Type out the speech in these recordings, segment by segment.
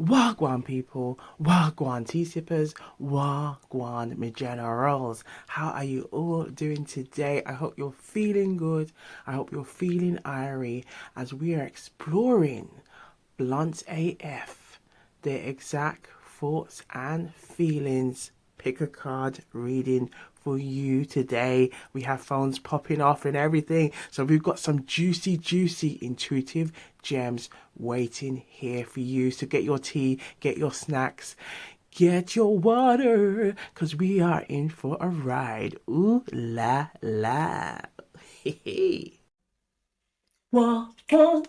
Wagwan people, Wagwan tea sippers, Wagwan me generals. How are you all doing today? I hope you're feeling good. I hope you're feeling irie as we are exploring Blunt AF, their exact thoughts and feelings. Pick a card reading for you today. We have phones popping off and everything. So we've got some juicy, intuitive gems waiting here for you. So get your tea, get your snacks, get your water, because we are in for a ride. Ooh la la. Water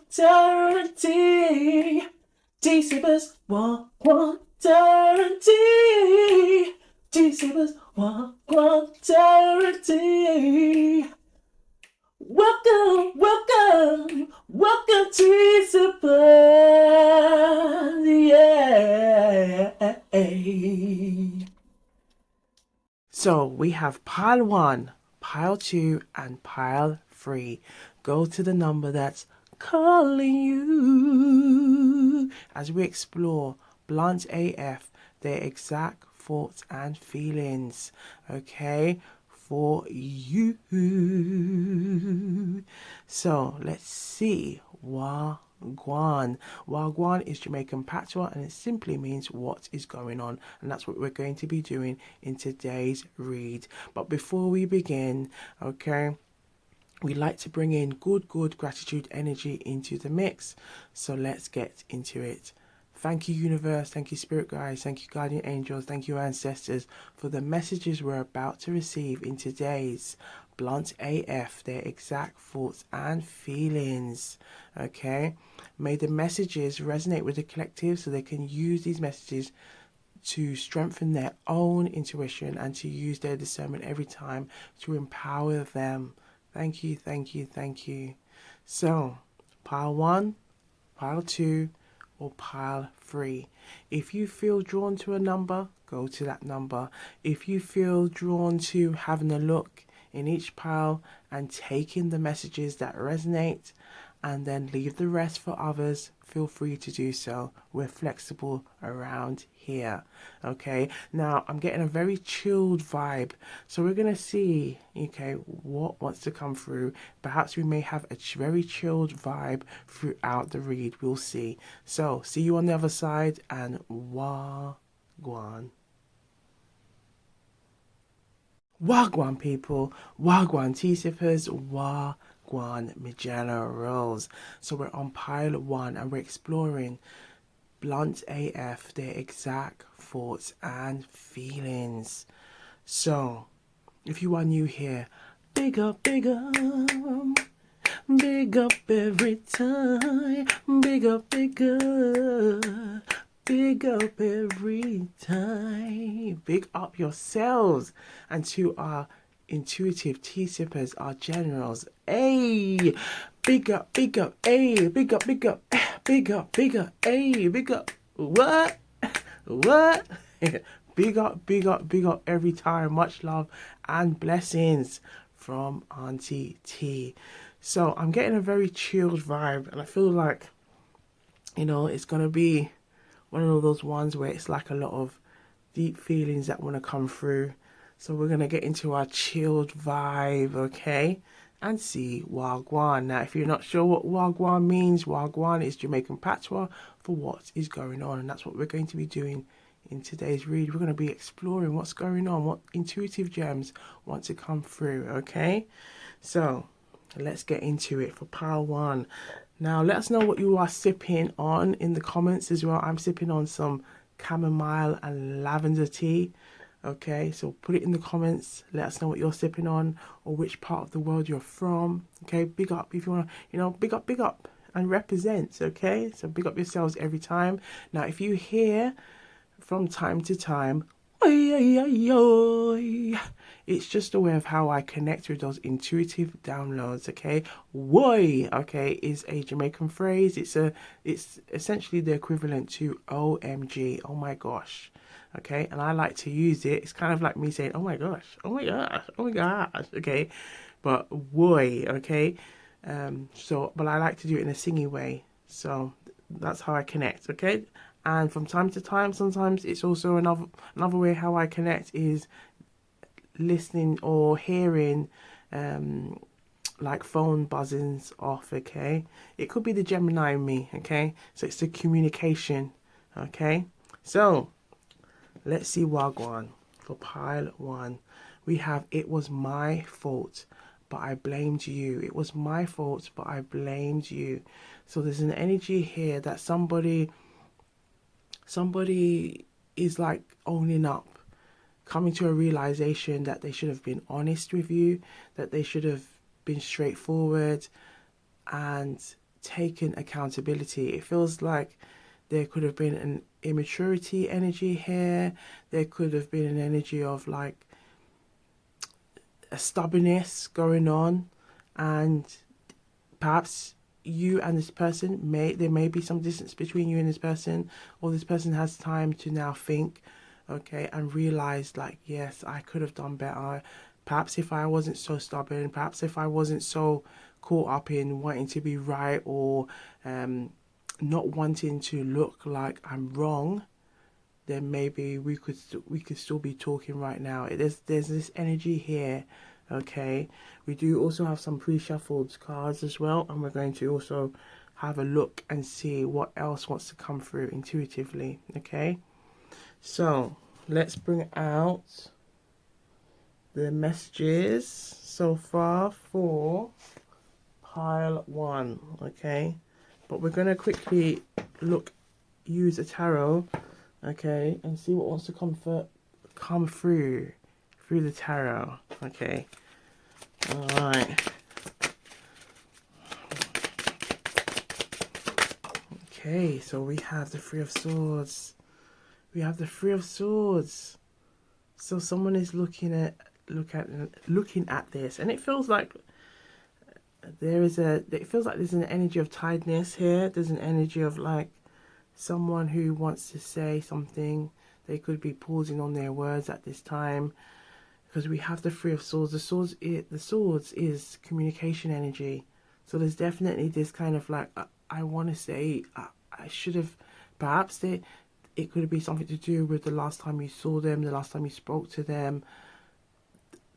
tea. Tea-sippers, water tea. Tea-sippers, water tea. Welcome, tea-sippers. Yeah. So we have pile 1, pile 2, and pile 3. Go to the number that's calling you as we explore Blunt AF, their exact thoughts and feelings. Okay, for you. So let's see. Gwan. Gwan is Jamaican patois and it simply means what is going on, and that's what we're going to be doing in today's read. But before we begin, okay, we like to bring in good gratitude energy into the mix. So let's get into it. Thank you, universe. Thank you, spirit guides. Thank you, guardian angels. Thank you, ancestors, for the messages we're about to receive in today's Blunt AF, their exact thoughts and feelings. Okay, may the messages resonate with the collective so they can use these messages to strengthen their own intuition and to use their discernment every time to empower them. Thank you. So, pile 1, pile 2, or pile 3. If you feel drawn to a number, go to that number. If you feel drawn to having a look in each pile and taking the messages that resonate and then leave the rest for others, feel free to do so. We're flexible around here. Okay, now I'm getting a very chilled vibe, so we're gonna see, okay, what wants to come through. Perhaps we may have a very chilled vibe throughout the read. We'll see. So see you on the other side, and Wagwan. Wagwan people, Wagwan tea sippers, Wagwan me generals. So we're on pile 1 and we're exploring Blunt AF, their exact thoughts and feelings. So if you are new here, big up, big up every time, big up, big up every time. Big up yourselves. And to our intuitive tea sippers, our generals, hey, big up, hey, big up, big up, hey, big up, what? Big up every time. Much love and blessings from Auntie T. So I'm getting a very chilled vibe, and I feel like, it's gonna be one of those ones where it's like a lot of deep feelings that want to come through. So we're gonna get into our chilled vibe, okay? And see Wagwan. Now, if you're not sure what Wagwan means, Wagwan is Jamaican patois for what is going on, and that's what we're going to be doing in today's read. We're going to be exploring what's going on, what intuitive gems want to come through, okay? So let's get into it for pile 1. Now, let us know what you are sipping on in the comments as well. I'm sipping on some chamomile and lavender tea. Okay, so put it in the comments. Let us know what you're sipping on or which part of the world you're from. Okay, big up if you want to, big up and represent. Okay, so big up yourselves every time. Now, if you hear from time to time, oi, oi, oi, oi, it's just a way of how I connect with those intuitive downloads. Okay, woi, okay, is a Jamaican phrase. It's essentially the equivalent to OMG, oh my gosh. Okay, and I like to use it. It's kind of like me saying, oh my gosh, oh my gosh, oh my gosh, okay, but woi, okay, but I like to do it in a singy way, so that's how I connect, okay. And from time to time, sometimes it's also another way how I connect is listening or hearing like phone buzzings off. Okay, it could be the Gemini in me. Okay, so it's the communication. Okay, so let's see Wagwan for pile one. We have it was my fault, but I blamed you. It was my fault, but I blamed you. So there's an energy here that somebody is like owning up, coming to a realization that they should have been honest with you, that they should have been straightforward and taken accountability. It feels like there could have been an immaturity energy here. There could have been an energy of like a stubbornness going on, and perhaps you and this person there may be some distance between you and this person, or this person has time to now think, okay, and realize like, yes, I could have done better. Perhaps if I wasn't so stubborn, perhaps if I wasn't so caught up in wanting to be right, or not wanting to look like I'm wrong, then maybe we could still be talking right now. There's this energy here. Okay, we do also have some pre-shuffled cards as well, and we're going to also have a look and see what else wants to come through intuitively. Okay, so let's bring out the messages so far for pile one. Okay, but we're going to quickly use a tarot, okay, and see what wants to come through the tarot. Okay, all right. Okay, so we have the Three of Swords. We have the Three of Swords. So someone is looking at this, and it feels like there's an energy of tiredness here. There's an energy of like someone who wants to say something. They could be pausing on their words at this time, because we have the Three of Swords. The swords is communication energy. So there's definitely this kind of like, I want to say, I should have, perhaps it could be something to do with the last time you saw them, the last time you spoke to them.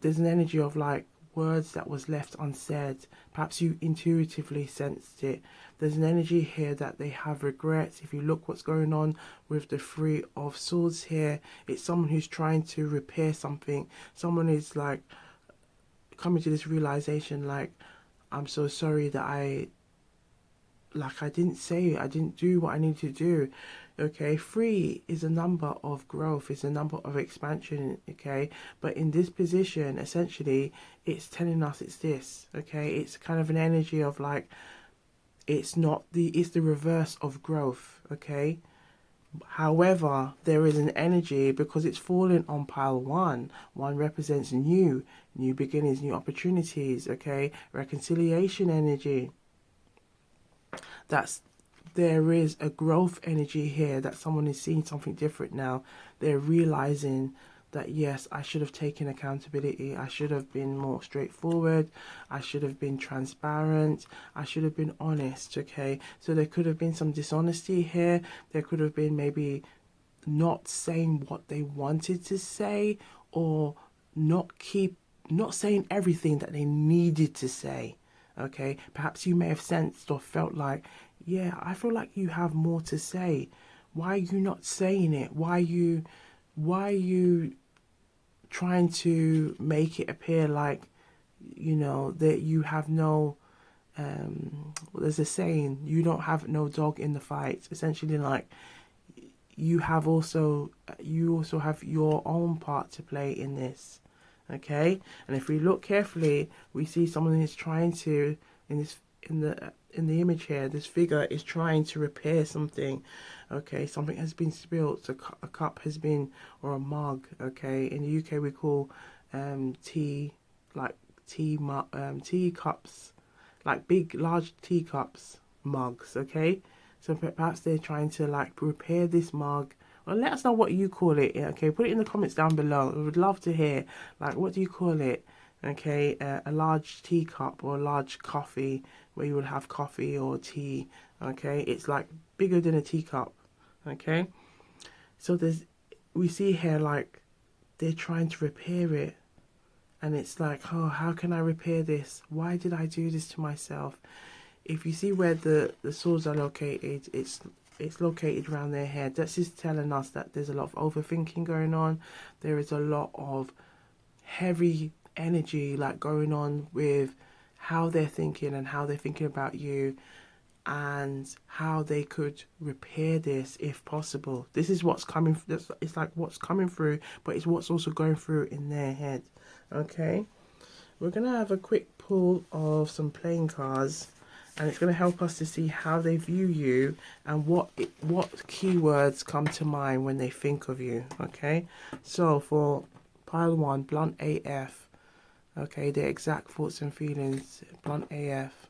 There's an energy of like words that was left unsaid. Perhaps you intuitively sensed it. There's an energy here that they have regrets. If you look what's going on with the Three of Swords here, it's someone who's trying to repair something. Someone is like coming to this realization, like, I'm so sorry that I didn't do what I need to do. Okay, 3 is a number of growth, it's a number of expansion, okay? But in this position, essentially, it's telling us it's this, okay? It's kind of an energy of like, it's the reverse of growth, okay? However, there is an energy, because it's fallen on pile 1. 1 represents new beginnings, new opportunities, okay? Reconciliation energy. There is a growth energy here, that someone is seeing something different now. They're realizing that, yes, I should have taken accountability. I should have been more straightforward. I should have been transparent. I should have been honest, okay? So there could have been some dishonesty here. There could have been maybe not saying what they wanted to say, or not saying everything that they needed to say. Okay, perhaps you may have sensed or felt like, yeah, I feel like you have more to say. Why are you not saying it? Why are you trying to make it appear like, that you have no, there's a saying, you don't have no dog in the fight. Essentially, like, you also have your own part to play in this. Okay, and if we look carefully, we see someone is trying to, in the image here, this figure is trying to repair something. Okay, something has been spilt, a cup has been, or a mug. Okay, in the UK we call tea cups, like big large teacups, mugs. Okay, so perhaps they're trying to like repair this mug. Well, let us know what you call it. Okay, put it in the comments down below. We would love to hear, like, what do you call it? Okay, a large teacup or a large coffee, where you would have coffee or tea. Okay, it's like bigger than a teacup. Okay, so we see here like they're trying to repair it, and it's like, oh, how can I repair this? Why did I do this to myself? If you see where the swords are located, it's located around their head. That's just telling us that there's a lot of overthinking going on. There is a lot of heavy energy like going on with how they're thinking and how they're thinking about you, and how they could repair this if possible. This is what's coming. It's like what's coming through, but it's what's also going through in their head. Okay, we're gonna have a quick pull of some playing cards, and it's going to help us to see how they view you and what keywords come to mind when they think of you. Okay, so for pile 1, blunt AF. Okay, their exact thoughts and feelings, blunt AF.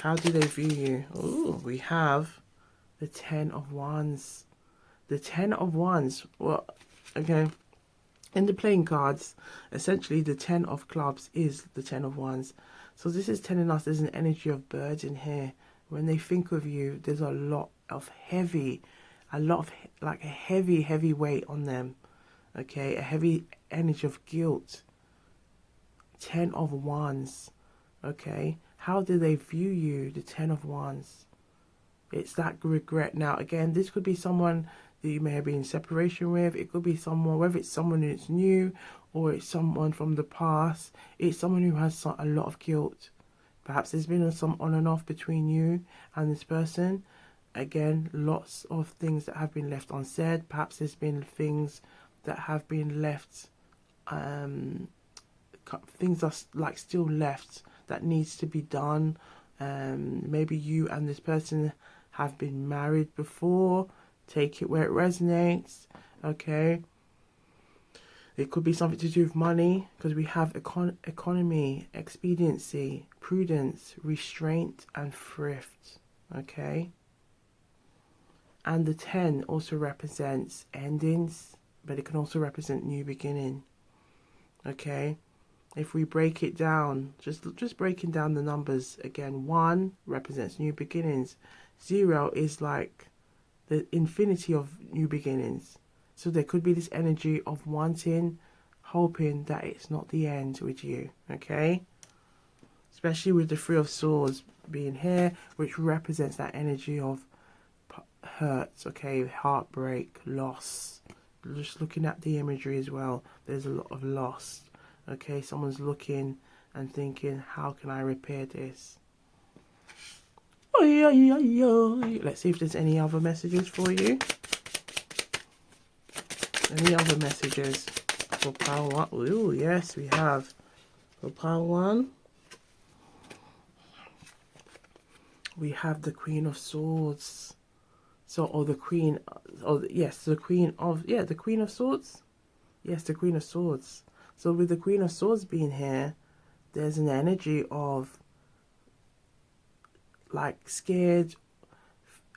How do they view you? Oh, we have the 10 of Wands. The 10 of Wands. Well, okay, in the playing cards, essentially the 10 of clubs is the 10 of Wands. So this is telling us there's an energy of burden here. When they think of you, there's a lot of like a heavy weight on them. Okay, a heavy energy of guilt. 10 of Wands. Okay, how do they view you? The 10 of Wands. It's that regret. Now, again, this could be someone that you may have been in separation with. It could be someone, whether it's someone that's new or it's someone from the past. It's someone who has a lot of guilt. Perhaps there's been some on and off between you and this person. Again, lots of things that have been left unsaid. Perhaps there's been things that have been left, things are like still left that needs to be done. Maybe you and this person have been married before. Take it where it resonates. Okay, it could be something to do with money, because we have economy, expediency, prudence, restraint, and thrift. Okay, and the 10 also represents endings, but it can also represent new beginning. Okay, if we break it down, just breaking down the numbers again, 1 represents new beginnings. 0 is like the infinity of new beginnings. So there could be this energy of wanting, hoping that it's not the end with you. Okay, especially with the 3 of Swords being here, which represents that energy of hurts. Okay, heartbreak, loss. Just looking at the imagery as well, there's a lot of loss. Okay, someone's looking and thinking, how can I repair this? Let's see if there's any other messages for you. Any other messages for pile 1? Oh, yes, we have. For pile 1, we have the Queen of Swords. So, or the Queen, yes, the Queen of, the Queen of Swords. Yes, the Queen of Swords. So with the Queen of Swords being here, there's an energy of like scared,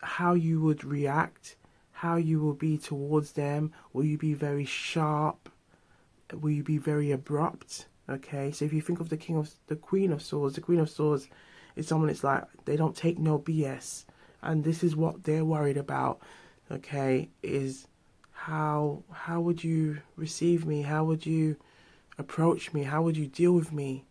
how you would react, how you will be towards them. Will you be very sharp? Will you be very abrupt? Okay, so if you think of the Queen of Swords, the Queen of Swords is someone, it's like they don't take no BS, and this is what they're worried about. Okay, is how would you receive me? How would you approach me? How would you deal with me?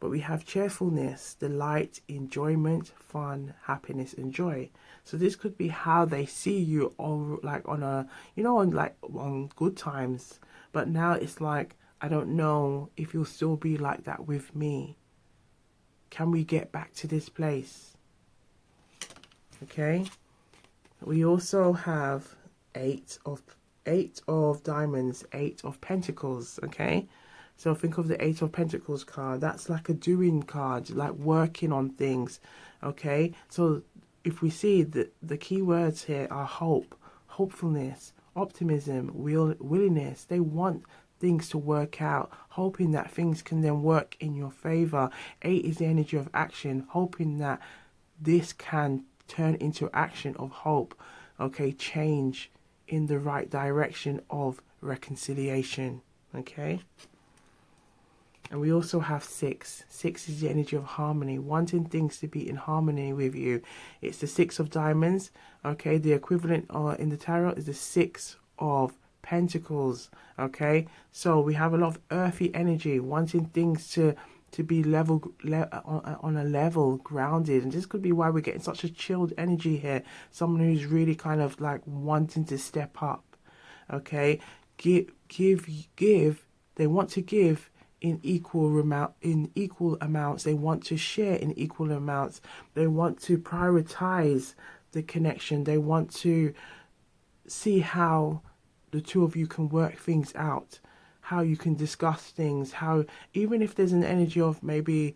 But we have cheerfulness, delight, enjoyment, fun, happiness, and joy. So this could be how they see you, all like on a, on good times. But now it's like, I don't know if you'll still be like that with me. Can we get back to this place? Okay. We also have 8 of diamonds, 8 of pentacles. Okay. So think of the 8 of Pentacles card. That's like a doing card, like working on things. Okay. So if we see that the key words here are hope, hopefulness, optimism, willingness. They want things to work out, hoping that things can then work in your favor. 8 is the energy of action, hoping that this can turn into action of hope. Okay. Change in the right direction of reconciliation. Okay. And we also have 6. 6 is the energy of harmony, wanting things to be in harmony with you. It's the 6 of diamonds. Okay, the equivalent in the tarot is the 6 of pentacles. Okay, so we have a lot of earthy energy, wanting things to be on a level, grounded. And this could be why we're getting such a chilled energy here. Someone who's really kind of like wanting to step up. Okay, give. They want to give in equal amounts. They want to share in equal amounts. They want to prioritize the connection. They want to see how the two of you can work things out, how you can discuss things, how even if there's an energy of maybe,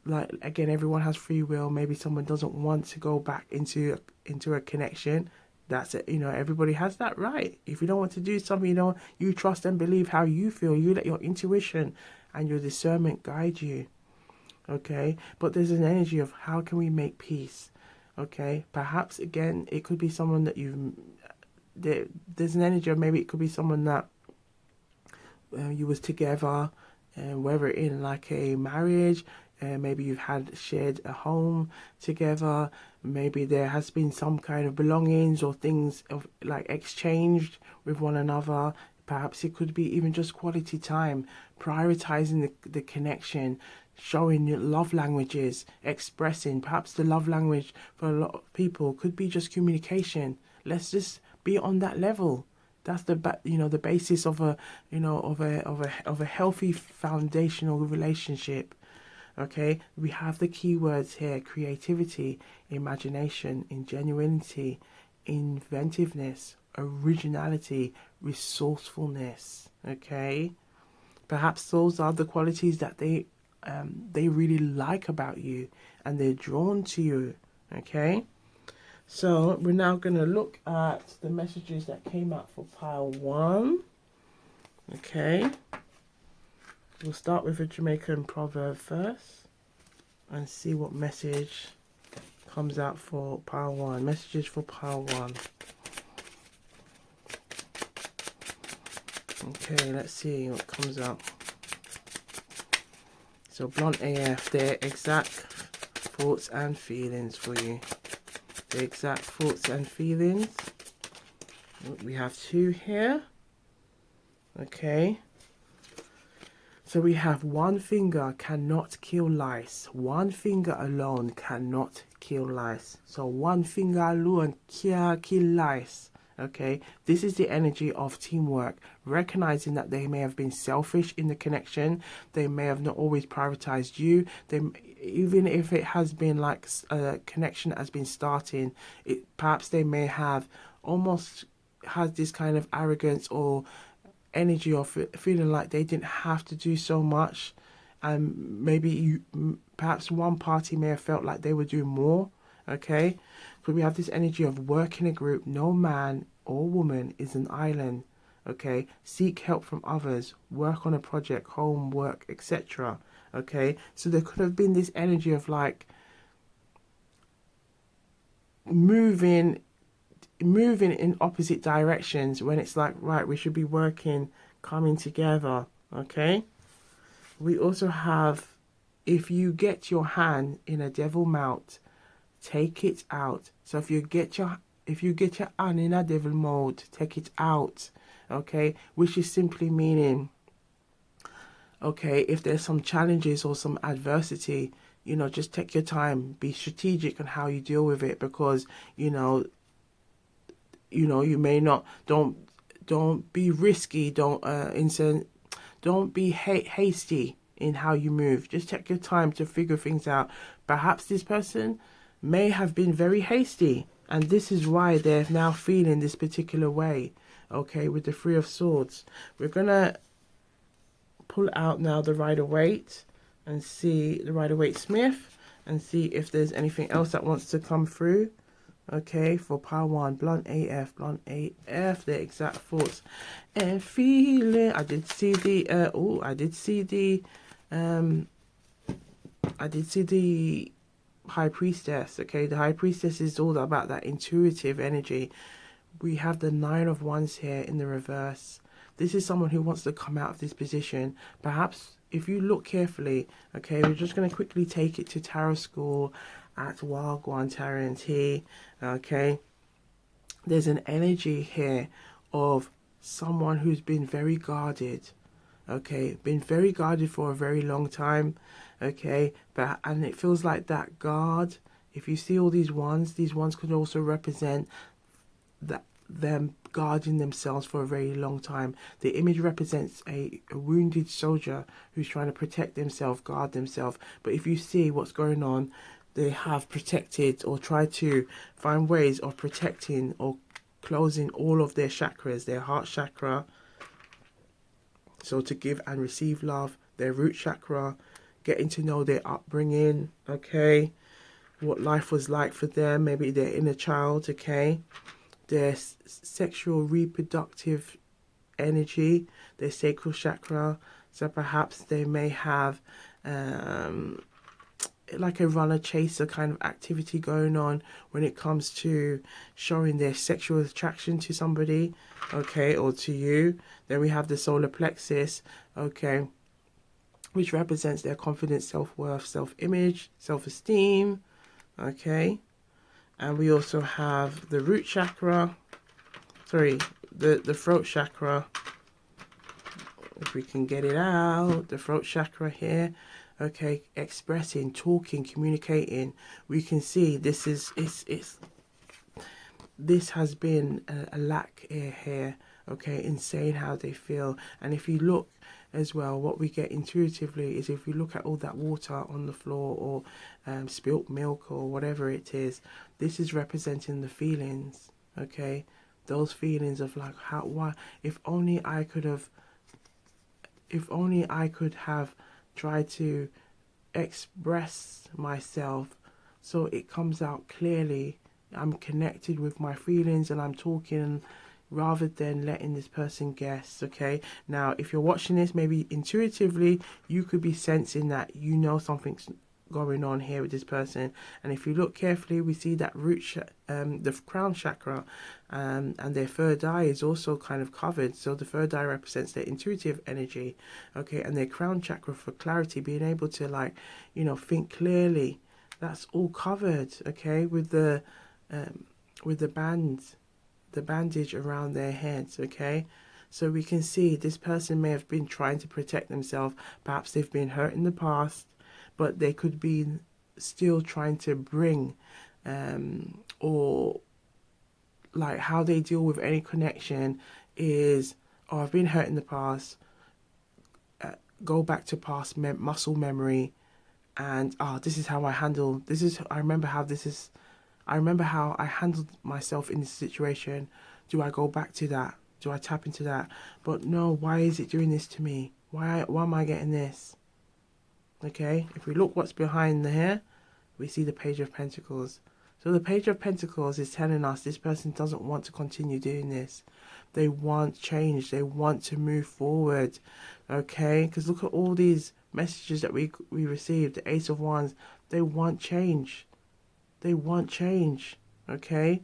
like, again, everyone has free will, maybe someone doesn't want to go back into a connection. That's it, everybody has that right. If you don't want to do something, you trust and believe how you feel. You let your intuition and your discernment guide you. Okay, but there's an energy of how can we make peace. Okay, perhaps again it could be someone that there's an energy of maybe it could be someone that you was together, whether in like a marriage, maybe you've had shared a home together, maybe there has been some kind of belongings or things of like exchanged with one another. Perhaps it could be even just quality time, prioritizing the connection, showing your love languages, expressing. Perhaps the love language for a lot of people could be just communication. Let's just be on that level. That's the basis of a healthy foundational relationship. Okay, we have the key words here: creativity, imagination, ingenuity, inventiveness, originality, resourcefulness. Okay, perhaps those are the qualities that they really like about you and they're drawn to you. Okay, so we're now going to look at the messages that came out for pile 1. Okay, we'll start with a Jamaican proverb first and see what message comes out for pile 1. Messages for pile 1. Okay, let's see what comes out. So blunt AF, their exact thoughts and feelings for you. The exact thoughts and feelings. We have 2 here. Okay. So we have one finger cannot kill lice. One finger alone cannot kill lice. So one finger alone can't kill lice. Okay, this is the energy of teamwork, recognizing that they may have been selfish in the connection. They may have not always prioritized you. Even if it has been like a connection that has been starting, perhaps they may have almost had this kind of arrogance or energy of feeling like they didn't have to do so much, and perhaps one party may have felt like they were doing more. Okay, but we have this energy of work in a group. No man or woman is an island. Okay, seek help from others, work on a project, homework, etc. Okay, so there could have been this energy of like moving in opposite directions when it's like, right, we should be working, coming together. Okay, we also have, if you get your hand in a devil mouth, take it out. So if you get your hand in a devil mode, take it out. Okay, which is simply meaning, okay, if there's some challenges or some adversity, just take your time, be strategic on how you deal with it, because you may not, don't be risky, don't be hasty in how you move. Just take your time to figure things out. Perhaps this person may have been very hasty, and this is why they're now feeling this particular way. Okay, with the 3 of Swords, we're gonna pull out now the Rider-Waite and see the Rider-Waite Smith and see if there's anything else that wants to come through. Okay, for pile 1, blunt AF, their exact thoughts and feeling. I did see the High Priestess. Okay, the High Priestess is all about that intuitive energy. We have the 9 of Wands here in the reverse. This is someone who wants to come out of this position. Perhaps if you look carefully, okay, we're just going to quickly take it to tarot school at Gwan Tarot and Tea, okay. There's an energy here of someone who's been very guarded, okay, been very guarded for a very long time, okay, and it feels like that guard, if you see all these ones could also represent that them guarding themselves for a very long time. The image represents a wounded soldier who's trying to protect themselves, guard themselves. But if you see what's going on, they have protected or tried to find ways of protecting or closing all of their chakras, their heart chakra, so to give and receive love, their root chakra, getting to know their upbringing, okay, what life was like for them, maybe their inner child, okay, their sexual reproductive energy, their sacral chakra. So perhaps they may have like a runner chaser kind of activity going on when it comes to showing their sexual attraction to somebody, okay, or to you. Then we have the solar plexus, okay, which represents their confidence, self-worth, self-image, self-esteem, okay. And we also have the root chakra, the throat chakra, if we can get it out, the throat chakra here, okay, expressing, talking, communicating. We can see this is, this has been a lack here, okay, in saying how they feel. And if you look as well, what we get intuitively is if we look at all that water on the floor or spilt milk or whatever it is, this is representing the feelings, okay, those feelings of like, why, if only I could have tried to express myself so it comes out clearly, I'm connected with my feelings and I'm talking rather than letting this person guess, okay. Now if you're watching this, maybe intuitively you could be sensing that you know something's going on here with this person. And if you look carefully, we see that the crown chakra and their third eye is also kind of covered. So the third eye represents their intuitive energy, okay, and their crown chakra for clarity, being able to, like, you know, think clearly. That's all covered, okay, with the bandage around their heads, okay. So we can see this person may have been trying to protect themselves. Perhaps they've been hurt in the past, but they could be still trying to bring or like how they deal with any connection is, oh, I've been hurt in the past, go back to past muscle memory, and this is how I handle this. I remember how I handled myself in this situation. Do I go back to that? Do I tap into that? But no, why is it doing this to me? Why am I getting this? Okay, if we look what's behind the hair, we see the Page of Pentacles. So the Page of Pentacles is telling us this person doesn't want to continue doing this. They want change. They want to move forward. Okay, because look at all these messages that we received. The Ace of Wands. They want change. They want change. Okay,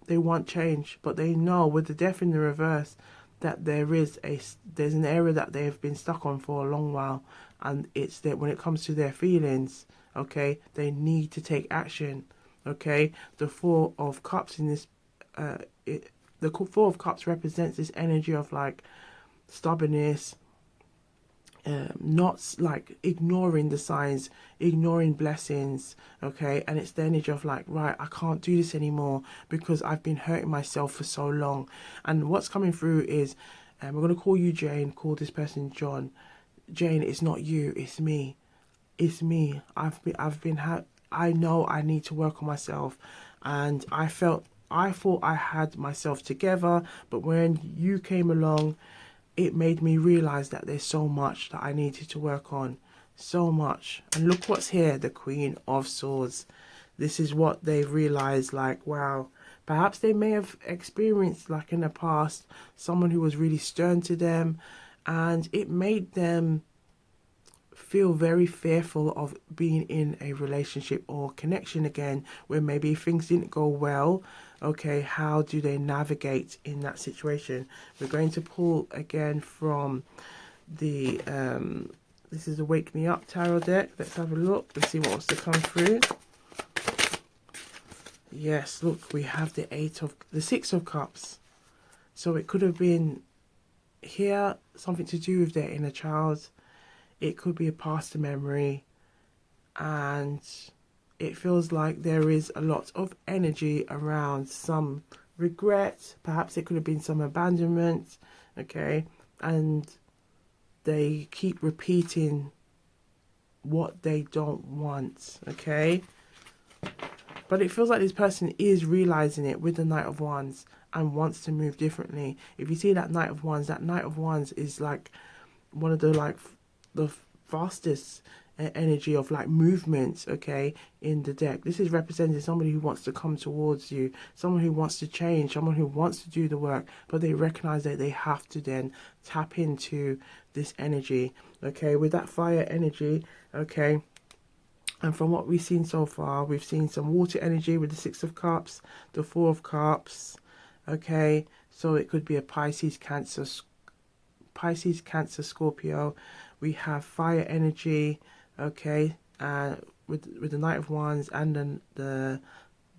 they want change, but they know with the Death in the reverse that there's an area that they've been stuck on for a long while, and it's that when it comes to their feelings, okay, they need to take action, okay. The Four of Cups in this, the Four of Cups represents this energy of like stubbornness, not like ignoring the signs, ignoring blessings, okay. And it's the energy of like, right, I can't do this anymore because I've been hurting myself for so long. And what's coming through is, we're going to call you Jane, call this person John. Jane, it's not you, it's me. It's me. I know I need to work on myself, and I thought I had myself together, but when you came along, it made me realize that there's so much that I needed to work on. So much. And look what's here, the Queen of Swords. This is what they've realized, like, wow. Perhaps they may have experienced, like in the past, someone who was really stern to them, and it made them feel very fearful of being in a relationship or connection again, where maybe things didn't go well. Okay, how do they navigate in that situation? We're going to pull again from the this is the Wake Me Up Tarot deck. Let's have a look and see what wants to come through. Yes, look, we have the Six of Cups. So it could have been here something to do with their inner child. It could be a past memory, and it feels like there is a lot of energy around some regret. Perhaps it could have been some abandonment, okay, and they keep repeating what they don't want, okay. But it feels like this person is realizing it with the Knight of Wands and wants to move differently. If you see that Knight of Wands is like one of the fastest energy of like movement, okay, in the deck. This is representing somebody who wants to come towards you, someone who wants to change, someone who wants to do the work, but they recognize that they have to then tap into this energy, okay, with that fire energy, okay. And from what we've seen so far, we've seen some water energy with the Six of Cups, the Four of Cups, okay. So it could be a Pisces, Cancer, Scorpio. We have fire energy, okay, with the Knight of Wands and then the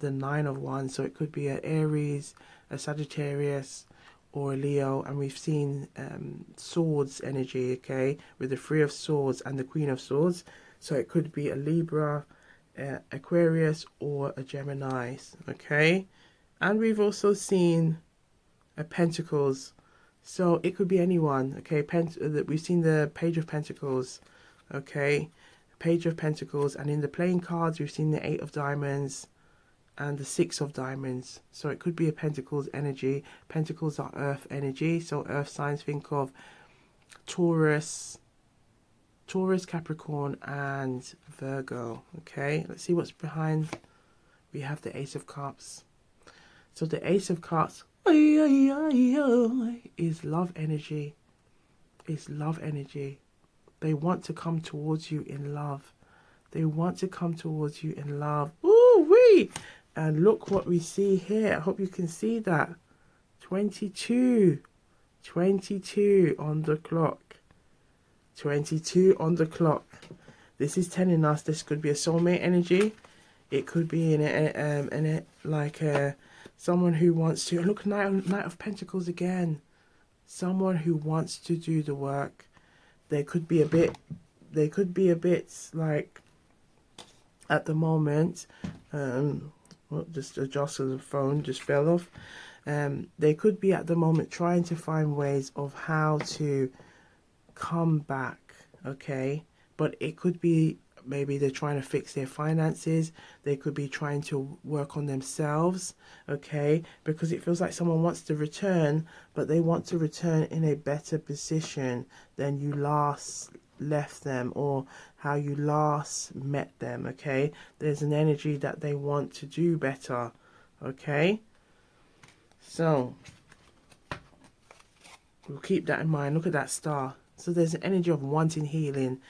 Nine of Wands. So it could be an Aries, a Sagittarius, or a Leo. And we've seen swords energy, okay, with the Three of Swords and the Queen of Swords. So it could be a Libra, Aquarius, or a Gemini, okay. And we've also seen a Pentacles. So it could be anyone, okay. We've seen the Page of Pentacles, okay, Page of Pentacles, and in the playing cards we've seen the Eight of Diamonds and the Six of Diamonds. So it could be a Pentacles energy. Pentacles are earth energy, so earth signs, think of Taurus, Capricorn, and Virgo, okay. Let's see what's behind. We have the Ace of Cups. So the Ace of Cups is love energy. It's love energy. They want to come towards you in love. They want to come towards you in love. Ooh wee! And look what we see here. I hope you can see that. 22 on the clock. 22 on the clock. This is telling us this could be a soulmate energy. It could be someone who wants to look. Knight of Pentacles again. Someone who wants to do the work. They could be a bit like at the moment. Just adjusted the phone just fell off. They could be at the moment trying to find ways of how to come back, okay. But it could be maybe they're trying to fix their finances. They could be trying to work on themselves, okay, because it feels like someone wants to return, but they want to return in a better position than you last left them or how you last met them, okay. There's an energy that they want to do better, okay. So we'll keep that in mind. Look at that star. So there's an energy of wanting healing,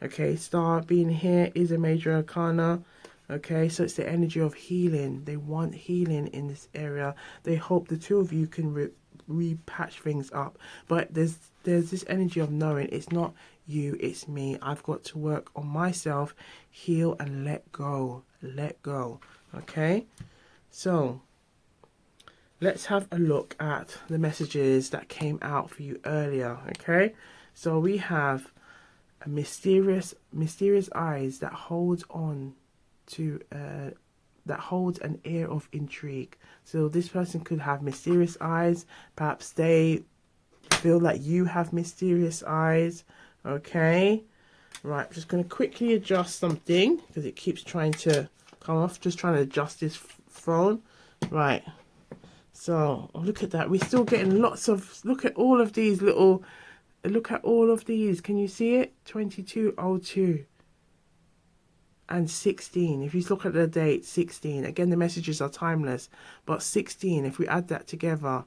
okay. Star being here is a major arcana, okay. So it's the energy of healing. They want healing in this area. They hope the two of you can repatch things up. But there's this energy of knowing it's not you, it's me. I've got to work on myself, heal and let go, okay. So let's have a look at the messages that came out for you earlier, okay. So we have a mysterious eyes that holds on to that holds an air of intrigue. So this person could have mysterious eyes. Perhaps they feel like you have mysterious eyes, okay. Right, I'm just going to quickly adjust something because it keeps trying to come off. Just trying to adjust this phone. Right, so look at that. We're still getting lots of, look at all of these little, look at all of these. Can you see it? 2202 and 16. If you look at the date, 16. Again, the messages are timeless, but 16, if we add that together,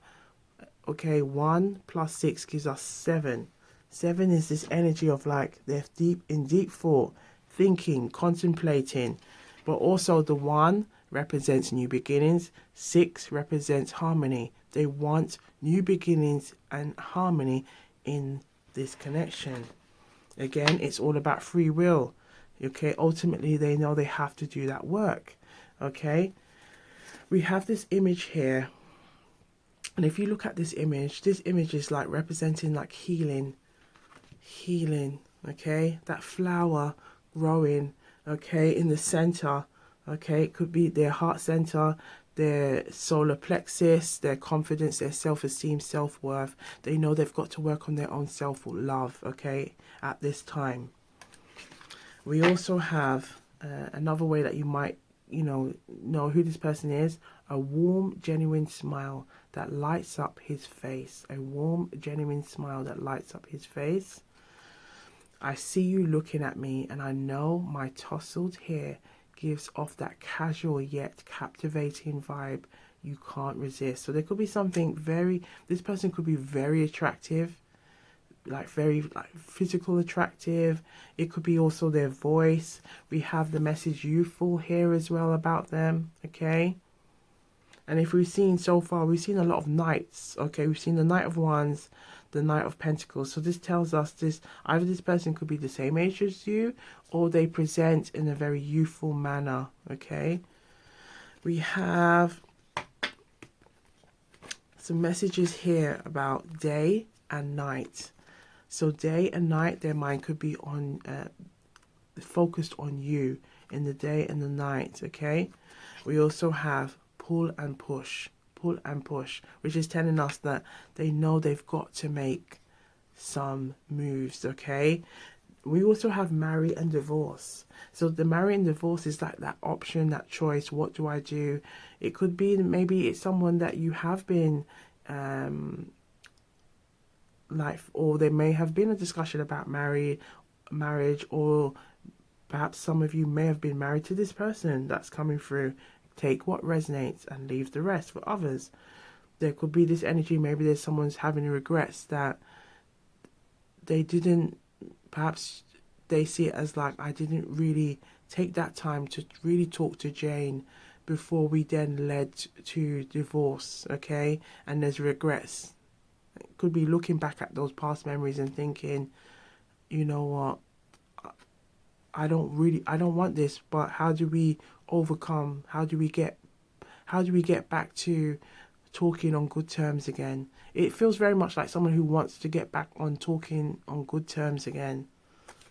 okay, 1 plus 6 gives us 7. 7 is this energy of like they're deep thought, thinking, contemplating. But also the 1 represents new beginnings. 6 represents harmony. They want new beginnings and harmony in this connection. Again, it's all about free will. Okay, ultimately they know they have to do that work. Okay, we have this image here, and if you look at this image is like representing like healing. Okay, that flower growing, okay, in the center. Okay, it could be their heart center, their solar plexus, their confidence, their self-esteem, self-worth. They know they've got to work on their own self-love, okay, at this time. We also have another way that you might, know who this person is. A warm, genuine smile that lights up his face. A warm, genuine smile that lights up his face. I see you looking at me, and I know my tousled hair gives off that casual yet captivating vibe you can't resist. So there could be something this person could be very attractive, like very like physical attractive. It could be also their voice. We have the message youthful here as well about them, okay? And if we've seen so far, we've seen a lot of knights, okay? We've seen the Knight of Wands, the Knight of Pentacles. So this tells us either this person could be the same age as you, or they present in a very youthful manner, okay? We have some messages here about day and night. So day and night, their mind could be on focused on you in the day and the night, okay? We also have pull and push, which is telling us that they know they've got to make some moves, okay? We also have marry and divorce. So the marry and divorce is like that option, that choice. What do I do? It could be maybe it's someone that you have been or there may have been a discussion about marriage, or perhaps some of you may have been married to this person that's coming through. Take what resonates and leave the rest. For others, there could be this energy. Maybe there's someone's having regrets that they didn't, perhaps they see it as like, I didn't really take that time to really talk to Jane before we then led to divorce, okay? And there's regrets. It could be looking back at those past memories and thinking, you know what, I don't want this, but how do we overcome? How do we get back to talking on good terms again? It feels very much like someone who wants to get back on talking on good terms again.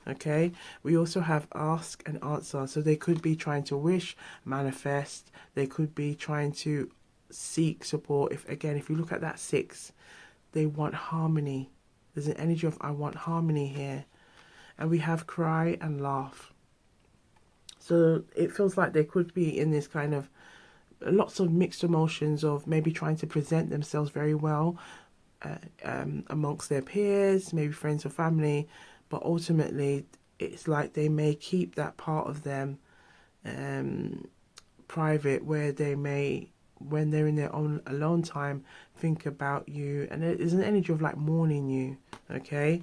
Okay, we also have ask and answer. So they could be trying to wish, manifest. They could be trying to seek support. If you look at that 6, they want harmony. There's an energy of I want harmony here. And we have cry and laugh. So it feels like they could be in this kind of lots of mixed emotions of maybe trying to present themselves very well amongst their peers, maybe friends or family, but ultimately it's like they may keep that part of them private, where they may, when they're in their own alone time, think about you. And there's an energy of like mourning you, okay?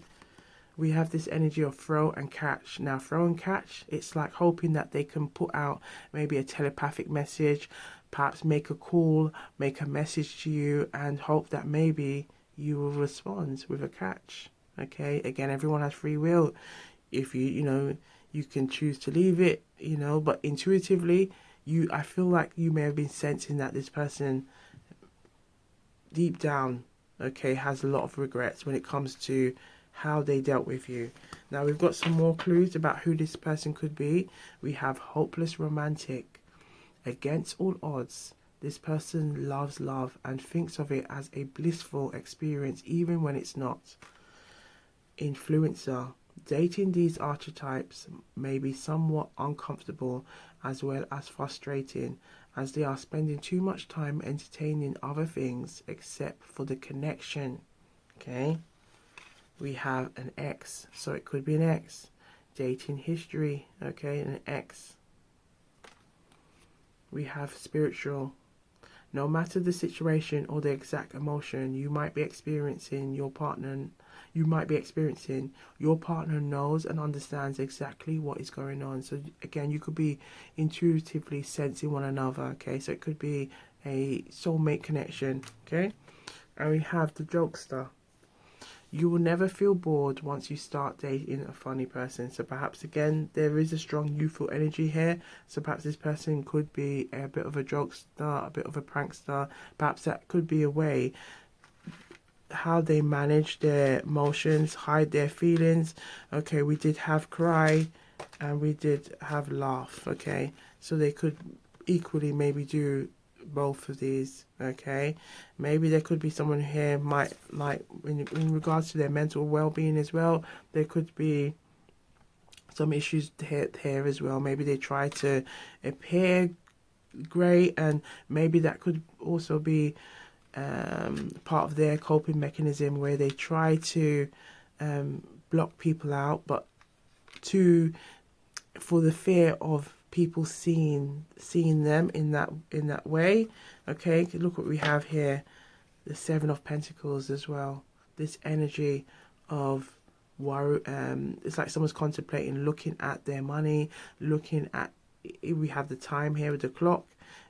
We have this energy of throw and catch. Now, throw and catch, it's like hoping that they can put out maybe a telepathic message, perhaps make a call, make a message to you, and hope that maybe you will respond with a catch. Okay, again, everyone has free will. If you can choose to leave it, but intuitively, I feel like you may have been sensing that this person deep down, okay, has a lot of regrets when it comes to how they dealt with you. Now we've got some more clues about who this person could be. We have hopeless romantic. Against all odds, this person loves love and thinks of it as a blissful experience even when it's not. Influencer. Dating these archetypes may be somewhat uncomfortable as well as frustrating, as they are spending too much time entertaining other things except for the connection. Okay? We have an ex, so it could be an ex. Dating history, okay, an ex. We have spiritual. No matter the situation or the exact emotion you might be experiencing, your partner knows and understands exactly what is going on. So again, you could be intuitively sensing one another, okay? So it could be a soulmate connection, okay? And we have the jokester. You will never feel bored once you start dating a funny person. So perhaps again, there is a strong youthful energy here. So perhaps this person could be a bit of a jokester, a bit of a prankster. Perhaps that could be a way how they manage their emotions, hide their feelings. Okay, we did have cry and we did have laugh. Okay, so they could equally maybe do both of these. Okay, maybe there could be someone here might like in regards to their mental well-being as well. There could be some issues here as well. Maybe they try to appear great, and maybe that could also be part of their coping mechanism, where they try to block people out, but for the fear of people seeing them in that way. Okay, look what we have here, the Seven of Pentacles as well. This energy of worry, it's like someone's contemplating, looking at their money, looking at, we have the time here with the clock.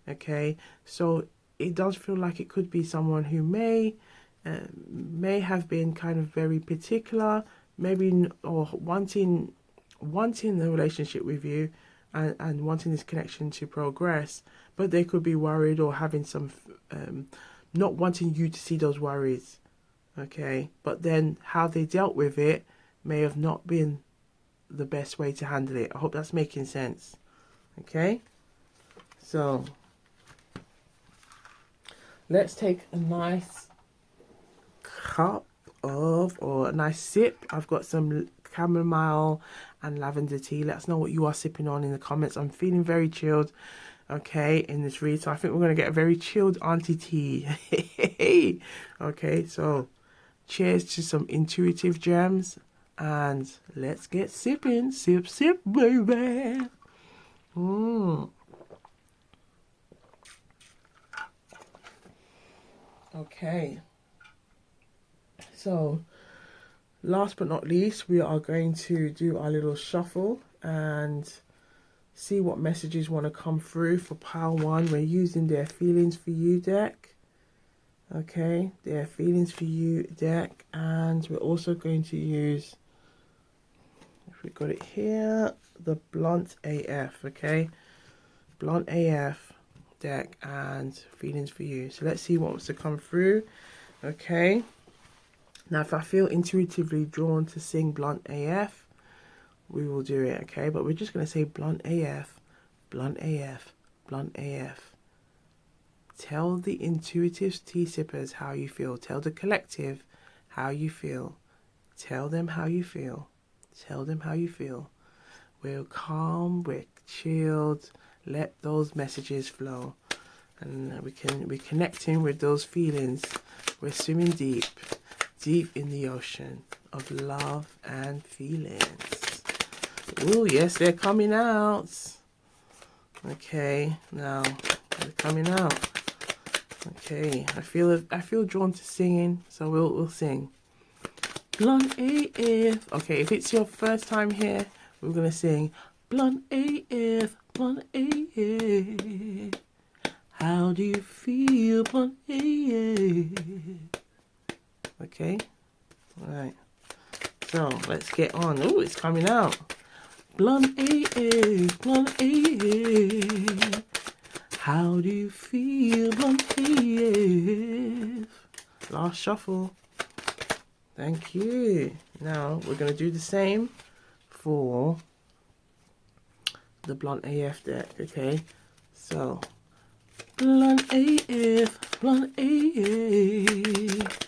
Okay, so it does feel like it could be someone who may have been kind of very particular, maybe, or wanting the relationship with you, and wanting this connection to progress, but they could be worried or having some not wanting you to see those worries. Okay, but then how they dealt with it may have not been the best way to handle it. I hope that's making sense. Okay, so let's take a nice cup of, or a nice sip. I've got some chamomile and lavender tea. Let us know what you are sipping on in the comments. I'm feeling very chilled, okay, in this read. So I think we're going to get a very chilled auntie tea. Okay, so cheers to some intuitive gems, and let's get sipping. Sip, sip, baby. Okay, so last but not least, we are going to do our little shuffle and see what messages want to come through for pile one. We're using their feelings for you deck. Okay, their feelings for you deck, and we're also going to use, if we got it here, the blunt AF. Okay, blunt AF deck and feelings for you. So let's see what wants to come through. Okay, now if I feel intuitively drawn to sing blunt AF, we will do it. Okay, but we're just going to say blunt AF, blunt AF, blunt AF. Tell the intuitive tea sippers how you feel. Tell the collective how you feel. Tell them how you feel. Tell them how you feel. We're calm, we're chilled. Let those messages flow, and we're connecting with those feelings. We're swimming deep in the ocean of love and feelings. Oh yes, they're coming out. Okay, now they're coming out. Okay, I feel drawn to singing, so we'll sing. Blunt AF. Okay, if it's your first time here, we're gonna sing Blunt AF, Blunt AF. How do you feel, Blunt AF? Okay, all right. So let's get on. Oh, it's coming out. Blunt AF, Blunt AF. How do you feel, Blunt AF? Last shuffle. Thank you. Now we're going to do the same for the Blunt AF deck, okay? So, Blunt AF, Blunt AF.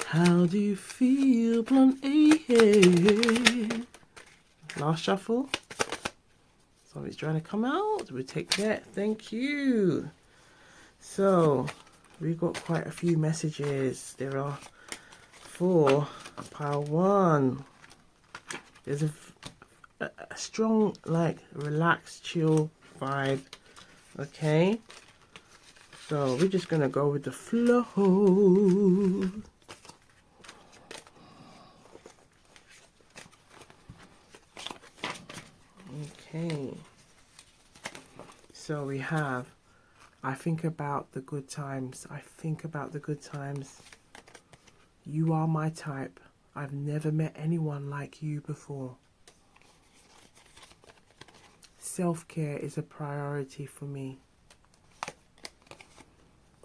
How do you feel, Blunt AF? Last shuffle. Somebody's trying to come out. We'll take that. Thank you. So, we've got quite a few messages. There are 4 pile 1. There's a strong, like, relaxed, chill vibe. Okay. So, we're just going to go with the flow. Okay. So, we have, I think about the good times. I think about the good times. You are my type. I've never met anyone like you before. Self-care is a priority for me.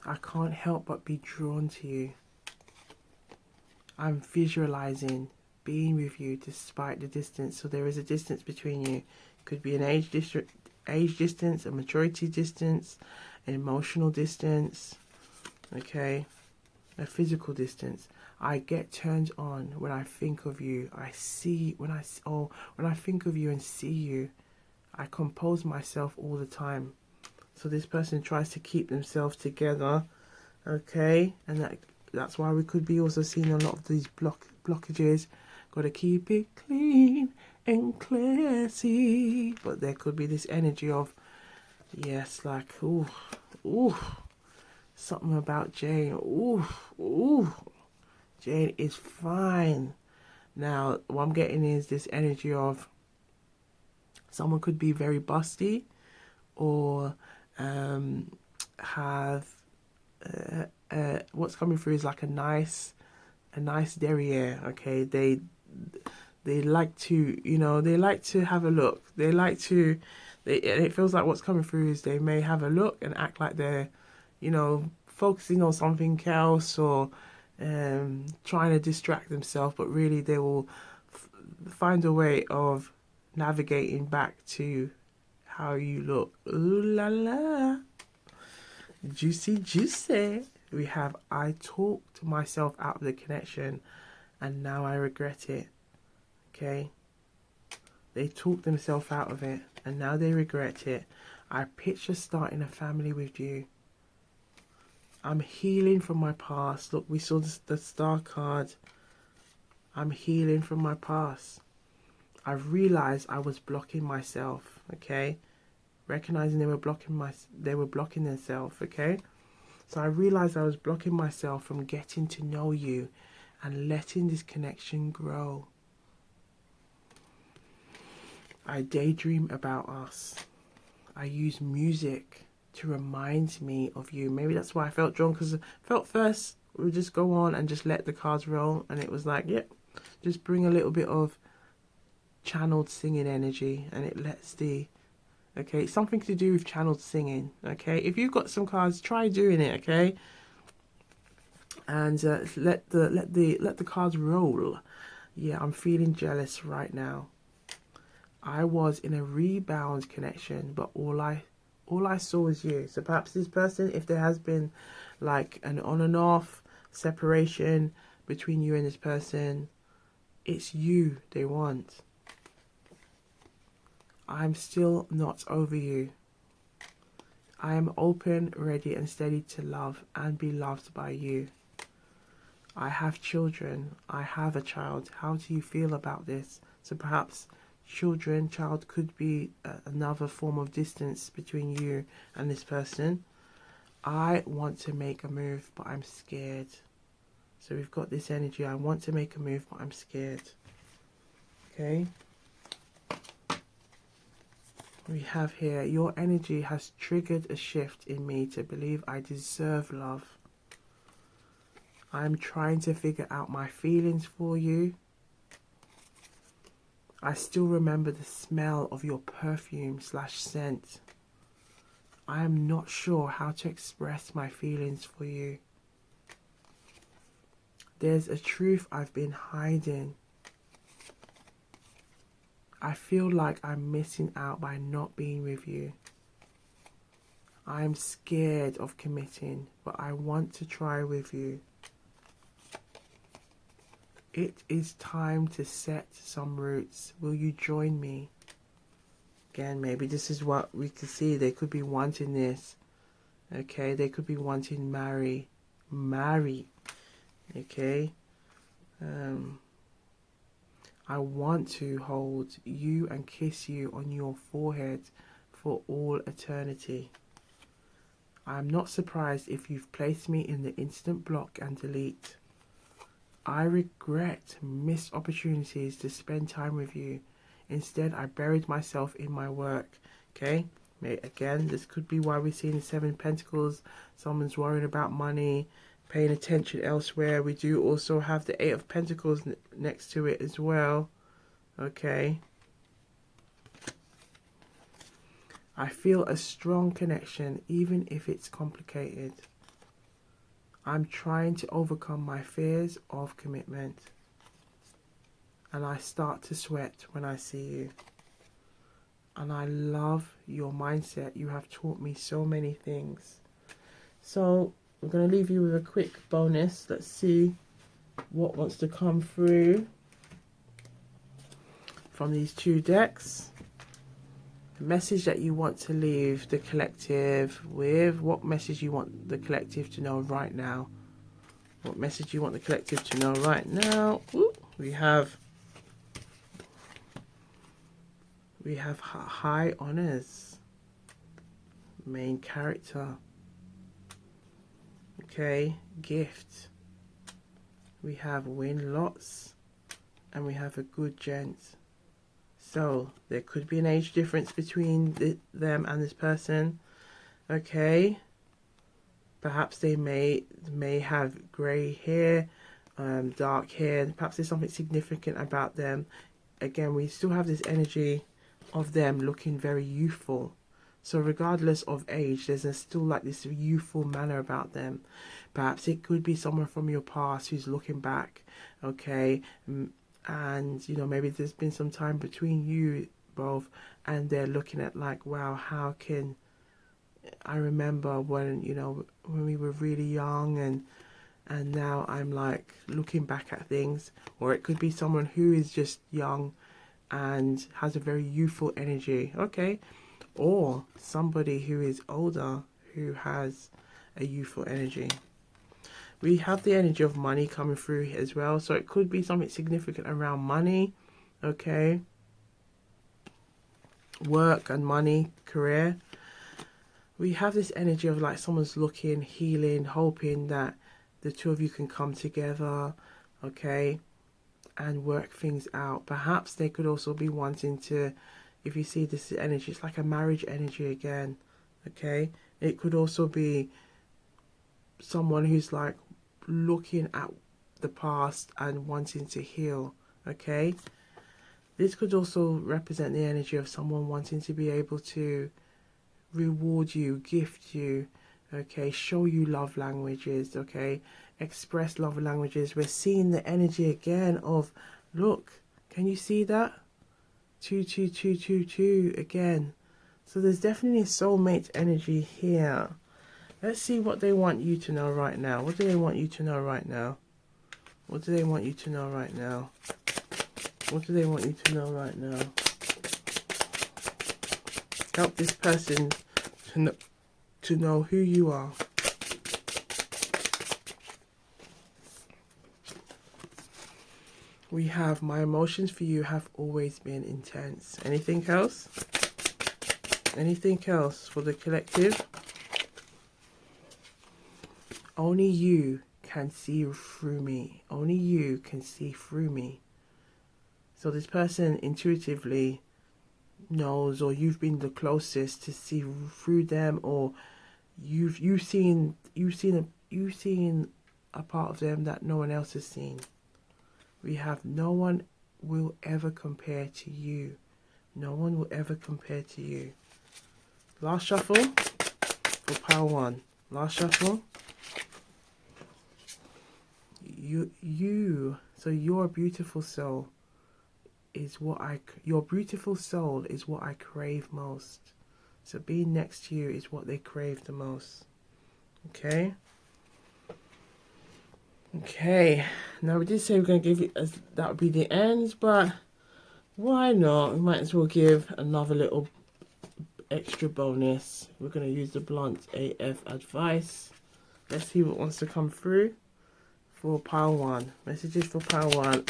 I can't help but be drawn to you. I'm visualizing being with you despite the distance. So there is a distance between you. Could be an age distance, a maturity distance, an emotional distance, okay, a physical distance. I get turned on when I think of you. When I think of you and see you, I compose myself all the time. So this person tries to keep themselves together, okay, and that's why we could be also seeing a lot of these blockages. Got to keep it clean and classy. But there could be this energy of, yes, like, ooh, something about Jane. Ooh, Jane is fine. Now, what I'm getting is this energy of someone could be very busty, or have what's coming through is like a nice derriere. Okay, they like to, they like to have a look. They like to. It feels like what's coming through is they may have a look and act like they're, focusing on something else, or trying to distract themselves, but really they will find a way of navigating back to how you look. Ooh la la. Juicy, juicy. We have, I talked myself out of the connection and now I regret it. Okay? They talked themselves out of it and now they regret it. I picture starting a family with you. I'm healing from my past. Look, we saw the star card. I'm healing from my past. I realized I was blocking myself, okay? Recognizing they were blocking themselves, okay? So I realized I was blocking myself from getting to know you and letting this connection grow. I daydream about us. I use music to remind me of you. Maybe that's why I felt drawn, because I felt first we would just go on and just let the cards roll, and it was like, yep, just bring a little bit of channeled singing energy, and it lets the, okay, something to do with channeled singing, okay? If you've got some cards, try doing it, okay? And let the cards roll. Yeah, I'm feeling jealous right now. I was in a rebound connection, but all I saw was you. So perhaps this person, if there has been like an on and off separation between you and this person, it's you they want. I'm still not over you. I am open, ready and steady to love and be loved by you. I have children. I have a child. How do you feel about this? So perhaps child could be another form of distance between you and this person. I want to make a move, but I'm scared. So we've got this energy. I want to make a move, but I'm scared. Okay. We have here, your energy has triggered a shift in me to believe I deserve love. I'm trying to figure out my feelings for you. I still remember the smell of your perfume/scent. I am not sure how to express my feelings for you. There's a truth I've been hiding. I feel like I'm missing out by not being with you. I'm scared of committing, but I want to try with you. It is time to set some roots. Will you join me? Again, maybe this is what we can see. They could be wanting this. Okay, they could be wanting marry. Okay. I want to hold you and kiss you on your forehead for all eternity. I'm not surprised if you've placed me in the instant block and delete. I regret missed opportunities to spend time with you. Instead, I buried myself in my work. Okay? Again, this could be why we're seeing the Seven of Pentacles. Someone's worrying about money. paying attention elsewhere. We do also have the Eight of Pentacles next to it as well. Okay. I feel a strong connection, even if it's complicated. I'm trying to overcome my fears of commitment. And I start to sweat when I see you. And I love your mindset. You have taught me so many things. So I'm going to leave you with a quick bonus. Let's see what wants to come through from these two decks. The message that you want to leave the collective with. What message you want the collective to know right now? What message you want the collective to know right now? Ooh, we have high honors. Main character. Okay, gift. We have win lots. And we have a good gent. So there could be an age difference between them and this person. Okay. Perhaps they may have grey hair, dark hair. Perhaps there's something significant about them. Again, we still have this energy of them looking very youthful. So regardless of age, there's still like this youthful manner about them. Perhaps it could be someone from your past who's looking back. Okay. And, you know, maybe there's been some time between you both and they're looking at like, wow, how can I remember when, you know, when we were really young and now I'm like looking back at things. Or it could be someone who is just young and has a very youthful energy. Okay. Or somebody who is older who has a youthful energy. We have the energy of money coming through as well. So it could be something significant around money. Okay. Work and money, career. We have this energy of like someone's looking, healing, hoping that the two of you can come together. Okay. And work things out. Perhaps they could also be wanting to, if you see this energy, it's like a marriage energy again. Okay. It could also be someone who's like looking at the past and wanting to heal. Okay. This could also represent the energy of someone wanting to be able to reward you, gift you, okay, show you love languages, okay, express love languages. We're seeing the energy again of, look, can you see that? 2, 2, 2, 2, 2 again. So there's definitely a soulmate energy here. Let's see what they want you to know right now. What do they want you to know right now? What do they want you to know right now? What do they want you to know right now? Help this person to know who you are. We have, my emotions for you have always been intense. Anything else? Anything else for the collective? Only you can see through me. Only you can see through me. So this person intuitively knows, or you've been the closest to see through them, or you've seen a part of them that no one else has seen. We have no one will ever compare to you. No one will ever compare to you. Last shuffle for pile 1. Last shuffle. So your beautiful soul is your beautiful soul is what I crave most. So being next to you is what they crave the most. Okay. Okay. Now we did say we're going to give it as that would be the end, but why not? We might as well give another little extra bonus. We're going to use the blunt AF advice. Let's see what wants to come through for pile 1. Messages for pile 1.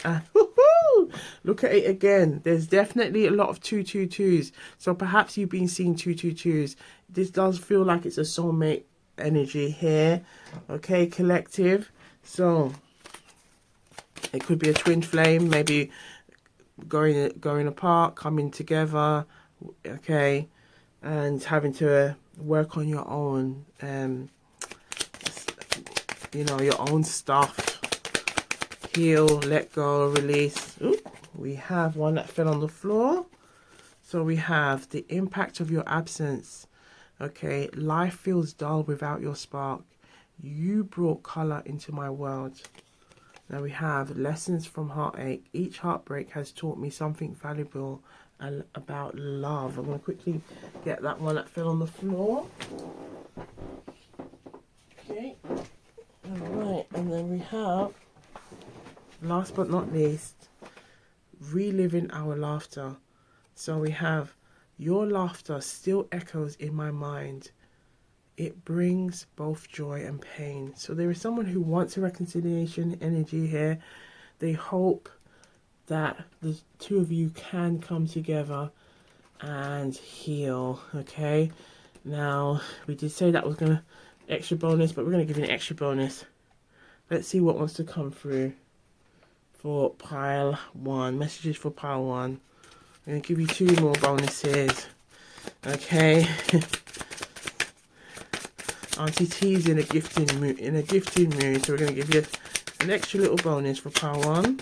Look at it again. There's definitely a lot of 222s. So perhaps you've been seeing 222s. This does feel like it's a soulmate energy here. Okay, collective. So it could be a twin flame, maybe going apart, coming together. Okay, and having to work on your own you know, your own stuff. Heal, let go, release. Ooh, we have one that fell on the floor. So we have the impact of your absence. Okay, life feels dull without your spark. You brought color into my world. Now we have lessons from heartache. Each heartbreak has taught me something valuable about love. I'm going to quickly get that one that fell on the floor. Okay. Alright, and then we have, last but not least, reliving our laughter. So we have, your laughter still echoes in my mind. It brings both joy and pain. So there is someone who wants a reconciliation energy here. They hope that the two of you can come together and heal. Okay. Now, we did say that was going to extra bonus, but we're going to give you an extra bonus. Let's see what wants to come through for pile 1. Messages for pile 1. I'm going to give you 2 more bonuses. Okay. Auntie T's in a gifting mood, so we're going to give you an extra little bonus for pile 1.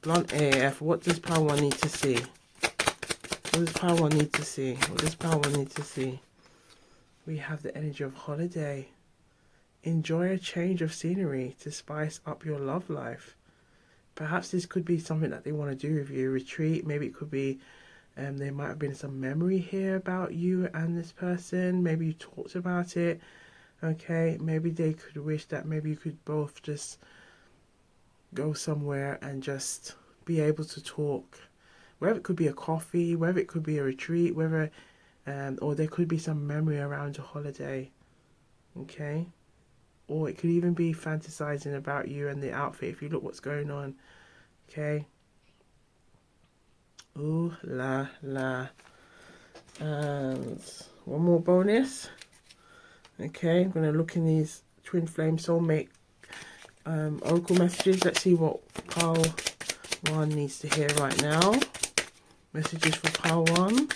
Blunt AF. What does pile 1 need to see? What does pile 1 need to see? What does pile 1 need to see? We have the energy of holiday. Enjoy a change of scenery to spice up your love life. Perhaps this could be something that they want to do with you. Retreat. Maybe it could be there might have been some memory here about you and this person. Maybe you talked about it. Okay. Maybe they could wish that maybe you could both just go somewhere and just be able to talk. Whether it could be a coffee, whether it could be a retreat, whether or there could be some memory around a holiday. Okay. Or it could even be fantasizing about you and the outfit if you look what's going on. Okay. Ooh la la. And one more bonus. Okay, I'm going to look in these Twin Flame Soulmate Oracle messages. Let's see what pile 1 needs to hear right now. Messages for pile 1.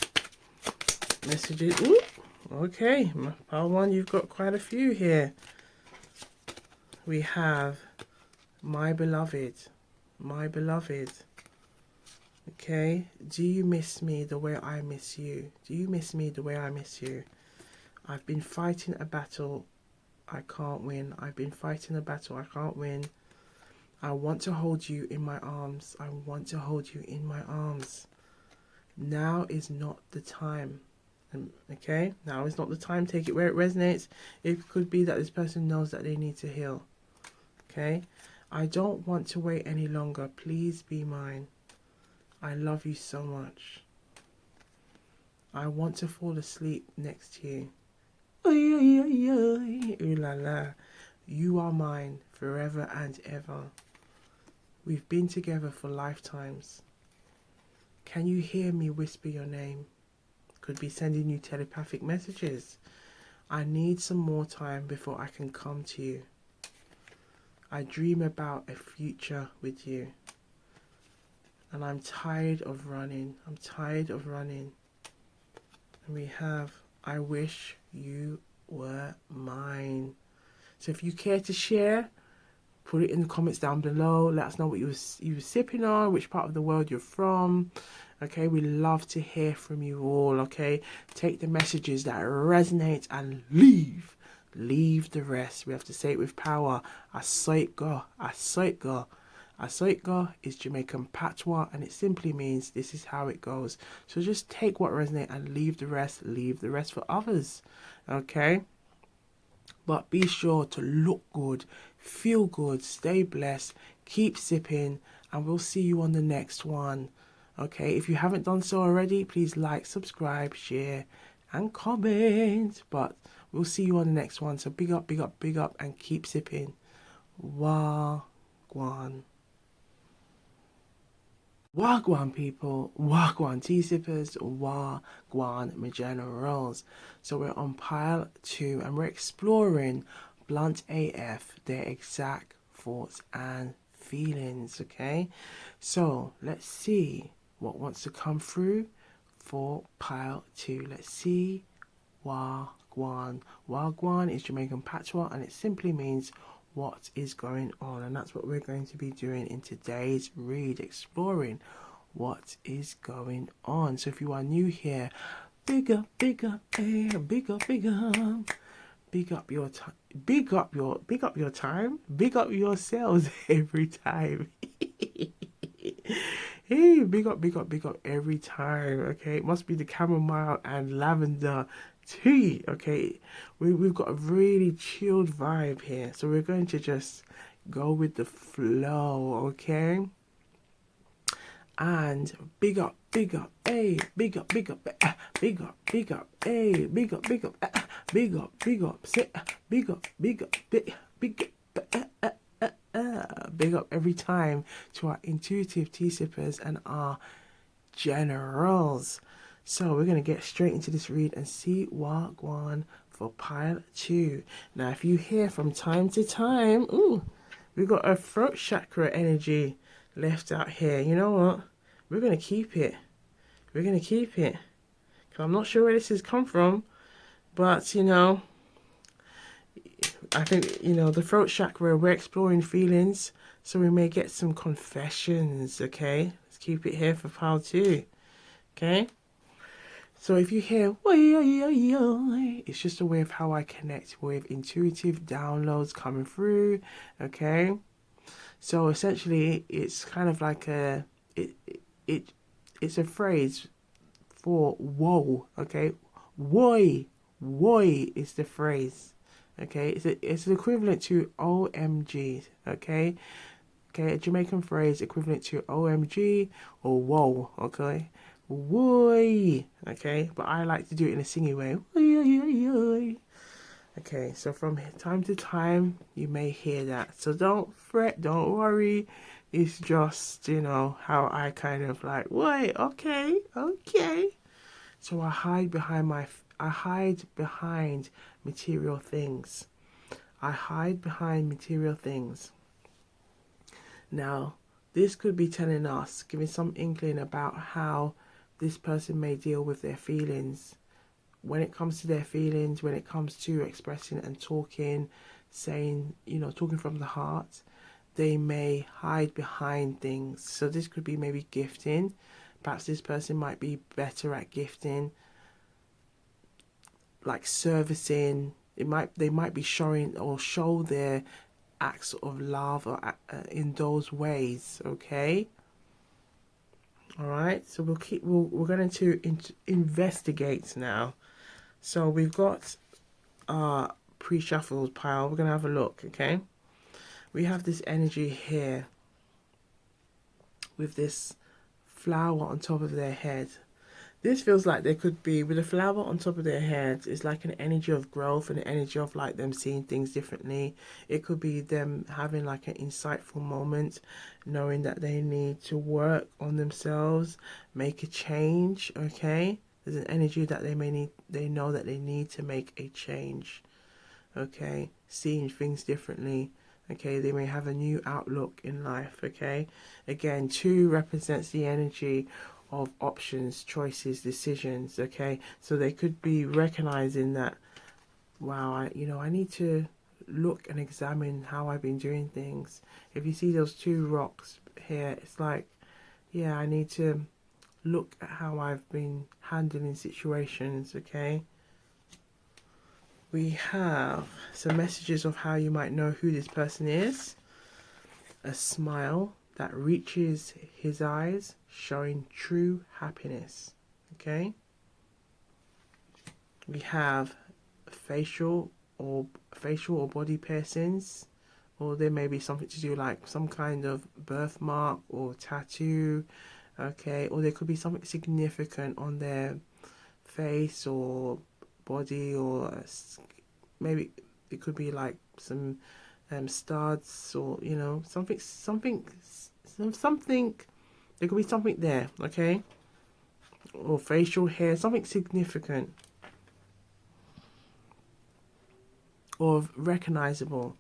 Messages. Ooh, okay, pile 1, you've got quite a few here. We have my beloved. My beloved. Okay, do you miss me the way I miss you? Do you miss me the way I miss you? I've been fighting a battle I can't win. I've been fighting a battle I can't win. I want to hold you in my arms. I want to hold you in my arms. Now is not the time. Okay, now is not the time. Take it where it resonates. It could be that this person knows that they need to heal. Okay, I don't want to wait any longer. Please be mine. I love you so much. I want to fall asleep next to you. Oy, oy, oy, oy. Ooh la la. You are mine forever and ever. We've been together for lifetimes. Can you hear me whisper your name? Could be sending you telepathic messages. I need some more time before I can come to you. I dream about a future with you. And I'm tired of running. I'm tired of running. And we have, I wish you were mine. So if you care to share, put it in the comments down below. Let us know what you were sipping on, which part of the world you're from. Okay, we love to hear from you all. Okay, take the messages that resonate and leave the rest. We have to say it with power. Asoitgo, asoitgo. Asoitgo is Jamaican patois, and it simply means this is how it goes. So just take what resonates and leave the rest. Leave the rest for others. Okay, but be sure to look good, feel good, stay blessed, keep sipping, and we'll see you on the next one. Okay, if you haven't done so already, please like, subscribe, share, and comment. But we'll see you on the next one. So big up, big up, big up, and keep sipping. Gwan. Wagwan people, Wagwan tea sippers, Wagwan my generals. So we're on pile 2 and we're exploring Blunt AF, their exact thoughts and feelings. Okay, so let's see what wants to come through for pile 2. Let's see. Wagwan. Wagwan is Jamaican patois and it simply means what is going on. And that's what we're going to be doing in today's read, exploring what is going on. So if you are new here, big up, big up, hey, big up, big up. Big up your time. Big up your time. Big up yourselves every time. Hey, big up every time. Okay, it must be the chamomile and lavender tea. Okay, we've got a really chilled vibe here, so we're going to just go with the flow. Okay. And big up, hey, big up, big up, big up, hey, big up, big up, say, big up, big up every time to our intuitive tea sippers and our generals. So we're going to get straight into this read and see what Gwan for pile 2. Now, if you hear from time to time, we got a throat chakra energy left out here. You know what? We're going to keep it. We're going to keep it. Cause I'm not sure where this has come from. But, you know, I think, you know, the throat chakra, we're exploring feelings. So we may get some confessions, okay? Let's keep it here for pile 2. Okay? So if you hear, it's just a way of how I connect with intuitive downloads coming through, okay? So essentially, it's kind of like it's a phrase for whoa, okay? Woi is the phrase, okay? It's equivalent to OMG, okay? Okay, a Jamaican phrase equivalent to OMG or whoa, okay? Woi, okay? But I like to do it in a singy way. Okay, so from time to time, you may hear that. So don't fret, don't worry. It's just, you know, how I kind of like, wait, okay. So I hide behind material things. I hide behind material things. Now, this could be telling us, giving some inkling about how this person may deal with their feelings. When it comes to their feelings, when it comes to expressing and talking, saying, you know, talking from the heart, they may hide behind things. So this could be maybe gifting. Perhaps this person might be better at gifting, like servicing. They might be showing or show their acts of love or in those ways. Okay. All right. So we're going to investigate now. So we've got our pre-shuffled pile. We're going to have a look, okay? We have this energy here with this flower on top of their head. This feels like they could be, with a flower on top of their head, it's like an energy of growth and an energy of like them seeing things differently. It could be them having like an insightful moment, knowing that they need to work on themselves, make a change, okay? There's an energy that they know that they need to make a change, okay? Seeing things differently, okay? They may have a new outlook in life, okay? Again, 2 represents the energy of options, choices, decisions, okay? So they could be recognizing that, wow, I need to look and examine how I've been doing things. If you see those 2 rocks here, it's like, yeah, I need to look at how I've been handling situations, okay? We have some messages of how you might know who this person is. A smile that reaches his eyes, showing true happiness, okay? We have facial or body piercings, or there may be something to do like some kind of birthmark or tattoo, okay, or there could be something significant on their face or body, or maybe it could be like some studs, or you know, something there could be something there, okay, or facial hair, something significant or recognizable.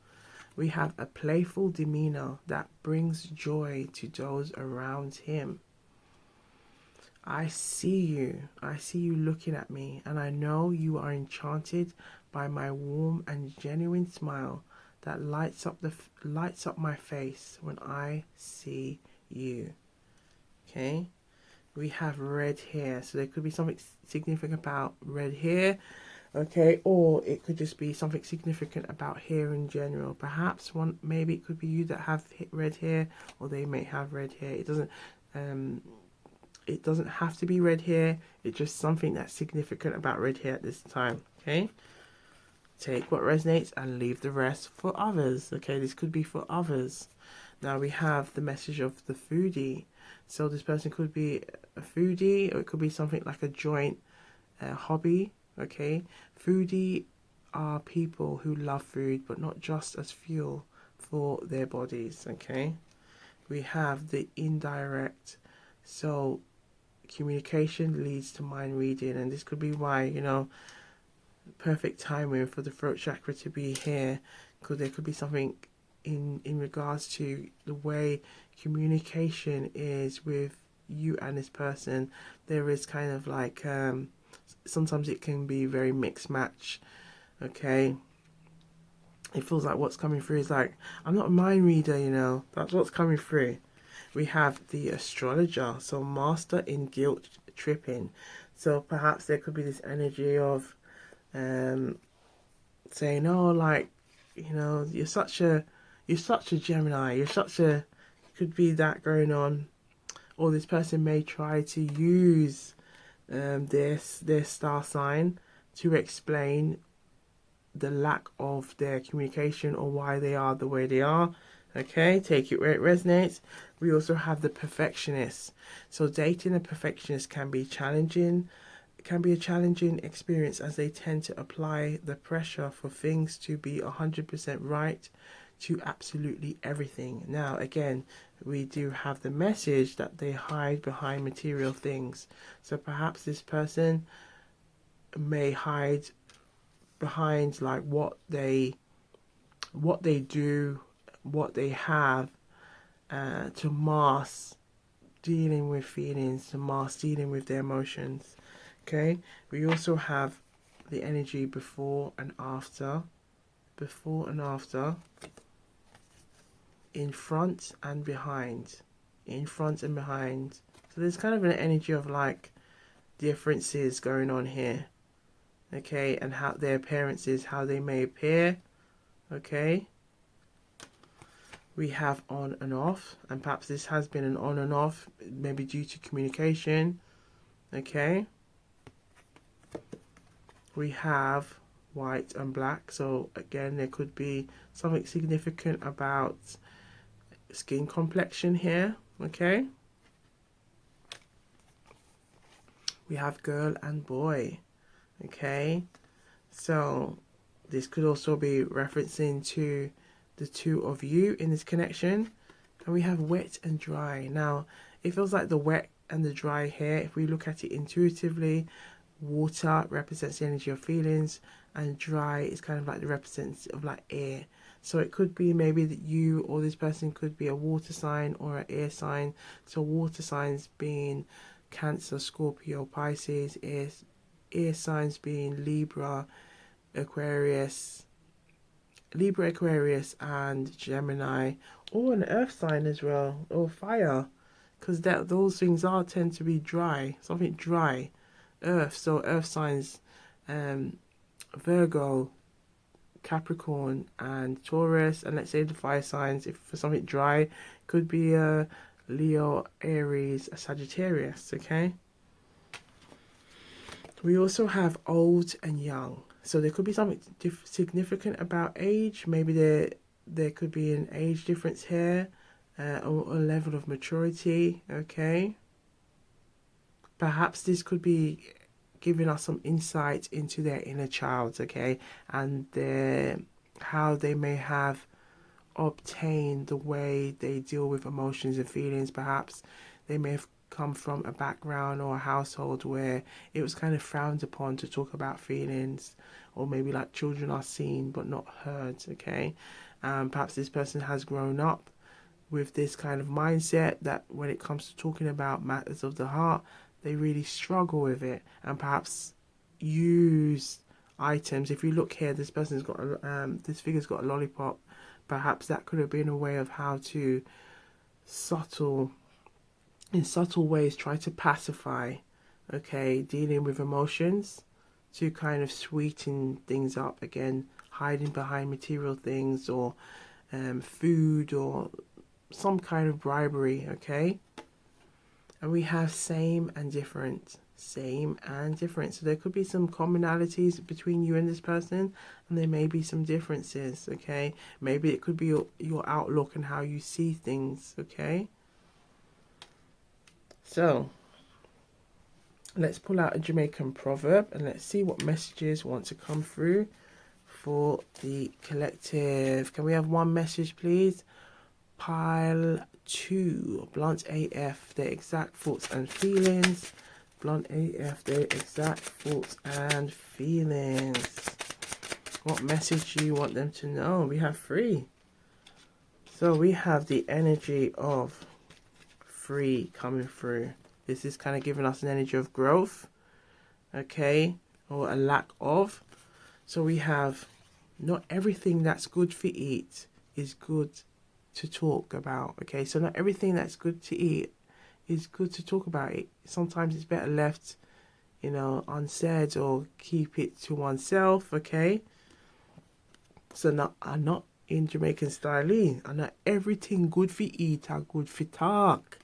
We have a playful demeanor that brings joy to those around him. I see you looking at me, and I know you are enchanted by my warm and genuine smile that lights up my face when I see you. Okay, we have red hair, so there could be something significant about red hair. Okay, or it could just be something significant about hair in general. Perhaps maybe it could be you that have red hair, or they may have red hair. It doesn't have to be red hair. It's just something that's significant about red hair at this time. Okay, take what resonates and leave the rest for others. Okay, this could be for others. Now we have the message of the foodie. So this person could be a foodie, or it could be something like a joint hobby. Okay, foodie are people who love food, but not just as fuel for their bodies. Okay, we have the indirect. So communication leads to mind reading, and this could be why, perfect timing for the throat chakra to be here, because there could be something in regards to the way communication is with you and this person. There is kind of like sometimes it can be very mixed match. Okay, it feels like what's coming through is like, I'm not a mind reader, that's what's coming through. We have the astrologer, so master in guilt tripping. So perhaps there could be this energy of saying, oh, like, you're such a Gemini, could be that going on. Or this person may try to use their star sign to explain the lack of their communication or why they are the way they are. Okay, take it where it resonates. We also have the perfectionist. So dating a perfectionist can be challenging. It can be a challenging experience, as they tend to apply the pressure for things to be 100% right to absolutely everything. Now, again, we do have the message that they hide behind material things. So perhaps this person may hide behind like what they do, what they have, to mask dealing with feelings, to mask dealing with their emotions. Okay, we also have the energy before and after, in front and behind, So there's kind of an energy of like differences going on here. Okay, and how their appearances, how they may appear. Okay, we have on and off, and perhaps this has been an on and off, maybe due to communication. Okay, we have white and black, so again there could be something significant about skin complexion here. Okay, we have girl and boy. Okay, so this could also be referencing to the two of you in this connection. And we have wet and dry. Now it feels like the wet and the dry here, if we look at it intuitively, water represents the energy of feelings, and dry is kind of like the representative of like air. So it could be maybe that you or this person could be a water sign or an air sign. So water signs being Cancer, Scorpio, Pisces, air signs being Libra, Aquarius, and Gemini, or an earth sign as well, or fire, because those things tend to be dry, something dry, earth. So earth signs, Virgo, Capricorn, and Taurus. And let's say the fire signs, if for something dry, could be a Leo, Aries, a Sagittarius. Okay, we also have old and young. So there could be something significant about age. Maybe there could be an age difference here, or a level of maturity. Okay, perhaps this could be giving us some insight into their inner child. Okay, and how they may have obtained the way they deal with emotions and feelings. Perhaps they may have come from a background or a household where it was kind of frowned upon to talk about feelings, or maybe like children are seen but not heard. Okay, perhaps this person has grown up with this kind of mindset that when it comes to talking about matters of the heart, they really struggle with it, and perhaps use items. If you look here, this person's got this figure's got a lollipop, Perhaps that could have been a way of how to in subtle ways try to pacify, okay, dealing with emotions to kind of sweeten things up. Again, hiding behind material things or food or some kind of bribery, okay? And we have same and different. Same and different. So there could be some commonalities between you and this person, and there may be some differences, okay? Maybe it could be your outlook and how you see things, okay? So let's pull out a Jamaican proverb and let's see what messages want to come through for the collective. Can we have one message, please? Pile 2, blunt AF, their exact thoughts and feelings. Blunt AF, their exact thoughts and feelings. What message do you want them to know? We have 3. So we have the energy of 3 coming through. This is kind of giving us an energy of growth, okay, or a lack of. So we have not everything that's good for eat is good to talk about, okay? So not everything that's good to eat is good to talk about. It sometimes it's better left, you know, unsaid or keep it to oneself, okay? So not in Jamaican style, and not everything good for eat are good for talk.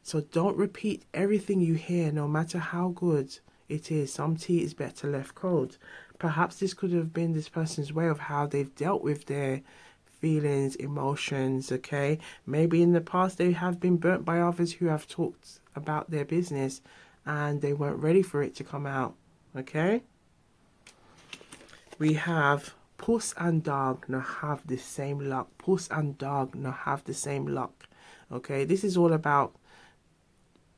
So don't repeat everything you hear, no matter how good it is. Some tea is better left cold. Perhaps this could have been this person's way of how they've dealt with their feelings, emotions, okay? Maybe in the past they have been burnt by others who have talked about their business and they weren't ready for it to come out, okay? We have puss and dog no have the same luck. Puss and dog no have the same luck, okay? This is all about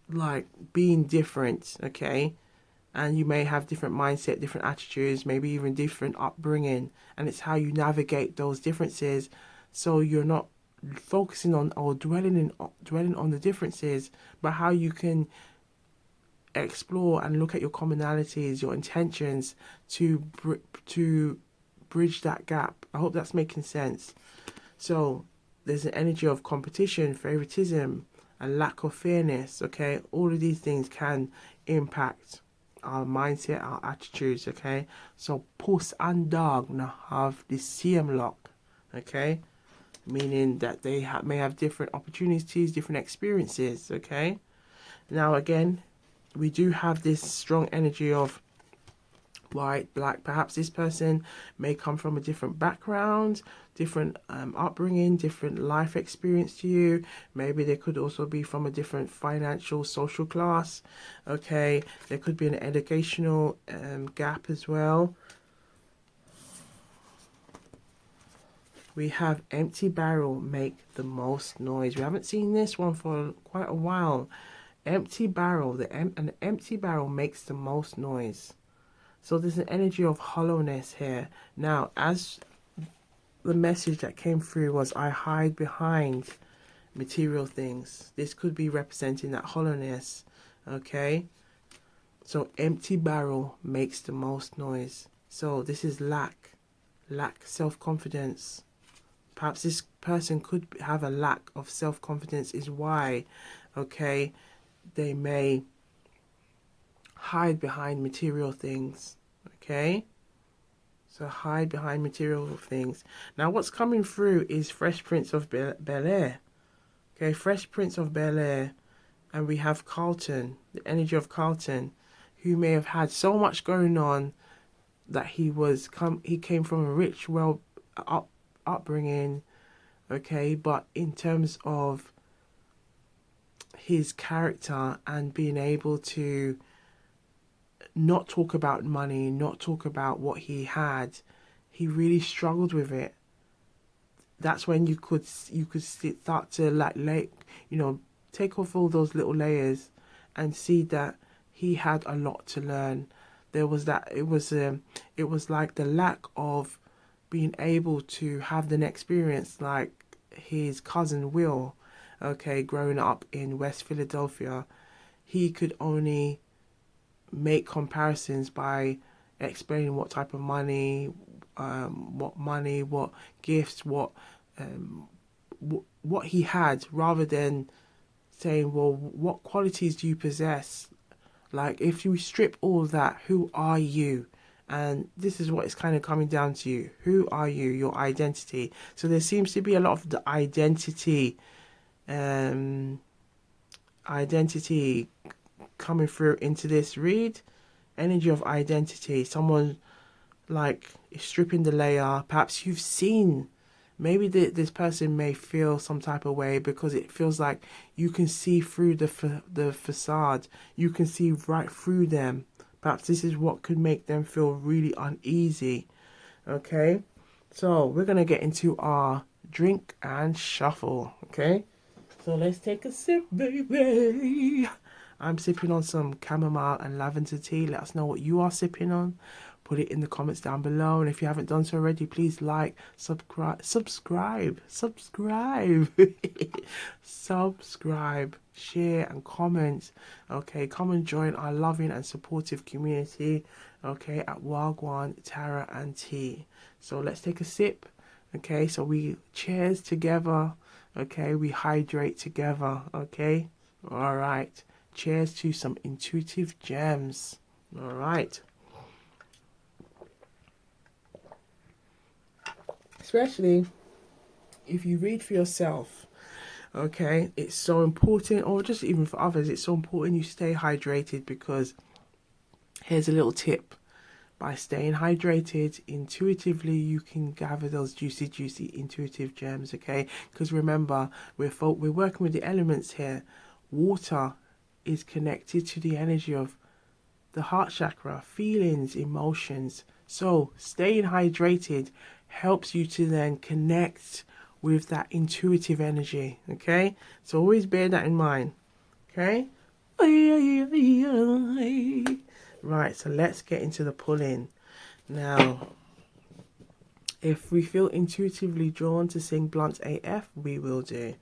like being different, okay? And you may have different mindset, different attitudes, maybe even different upbringing, and it's how you navigate those differences so you're not focusing on or dwelling on the differences, but how you can explore and look at your commonalities, your intentions to bridge that gap. I hope that's making sense. So there's an energy of competition, favoritism, a lack of fairness, okay? All of these things can impact our mindset, our attitudes, okay? So puss and dog now have the same luck, okay? Meaning that they may have different opportunities, different experiences, okay? Now again, we do have this strong energy of white, black. Perhaps this person may come from a different background, different upbringing, different life experience to you. Maybe they could also be from a different financial, social class. Okay, there could be an educational gap as well. We have empty barrel make the most noise. We haven't seen this one for quite a while. Empty barrel, an empty barrel makes the most noise. So there's an energy of hollowness here. Now, as the message that came through was, I hide behind material things. This could be representing that hollowness, okay? So empty barrel makes the most noise. So this is lack self-confidence. Perhaps this person could have a lack of self-confidence is why, okay, they may hide behind material things, okay? So hide behind material things. Now what's coming through is Fresh Prince of Bel-Air. Okay, Fresh Prince of Bel-Air. And we have Carlton, the energy of Carlton, who may have had so much going on that he came from a rich, upbringing, okay? But in terms of his character and being able to not talk about money, not talk about what he had, he really struggled with it. That's when you could start to take off all those little layers and see that he had a lot to learn. There was that it was like the lack of being able to have an experience like his cousin Will, okay, growing up in West Philadelphia. He could only make comparisons by explaining what type of money, what gifts, what what he had, rather than saying, well, what qualities do you possess? Like, if you strip all of that, who are you? And this is what it's kind of coming down to you. Who are you? Your identity. So there seems to be a lot of the identity coming through into this read. Energy of identity. Someone like is stripping the layer. Perhaps you've seen, maybe this person may feel some type of way because it feels like you can see through the facade. You can see right through them. Perhaps this is what could make them feel really uneasy. Okay, so we're going to get into our drink and shuffle. Okay, so let's take a sip, baby. I'm sipping on some chamomile and lavender tea. Let us know what you are sipping on. Put it in the comments down below. And if you haven't done so already, please like, subscribe, subscribe, share and comment. Okay, come and join our loving and supportive community. Okay, at Gwan, Tara and Tea. So let's take a sip. Okay, so we cheers together. Okay, we hydrate together. Okay, all right. Cheers to some intuitive gems. All right. Especially if you read for yourself, okay, it's so important, or just even for others, it's so important you stay hydrated, because here's a little tip. By staying hydrated intuitively, you can gather those juicy intuitive gems, okay? Because remember, we're working with the elements here. Water is connected to the energy of the heart chakra, feelings, emotions. So staying hydrated helps you to then connect with that intuitive energy. Okay, so always bear that in mind. Okay, right, so let's get into the pull-in now. If we feel intuitively drawn to sing Blunt AF, we will do.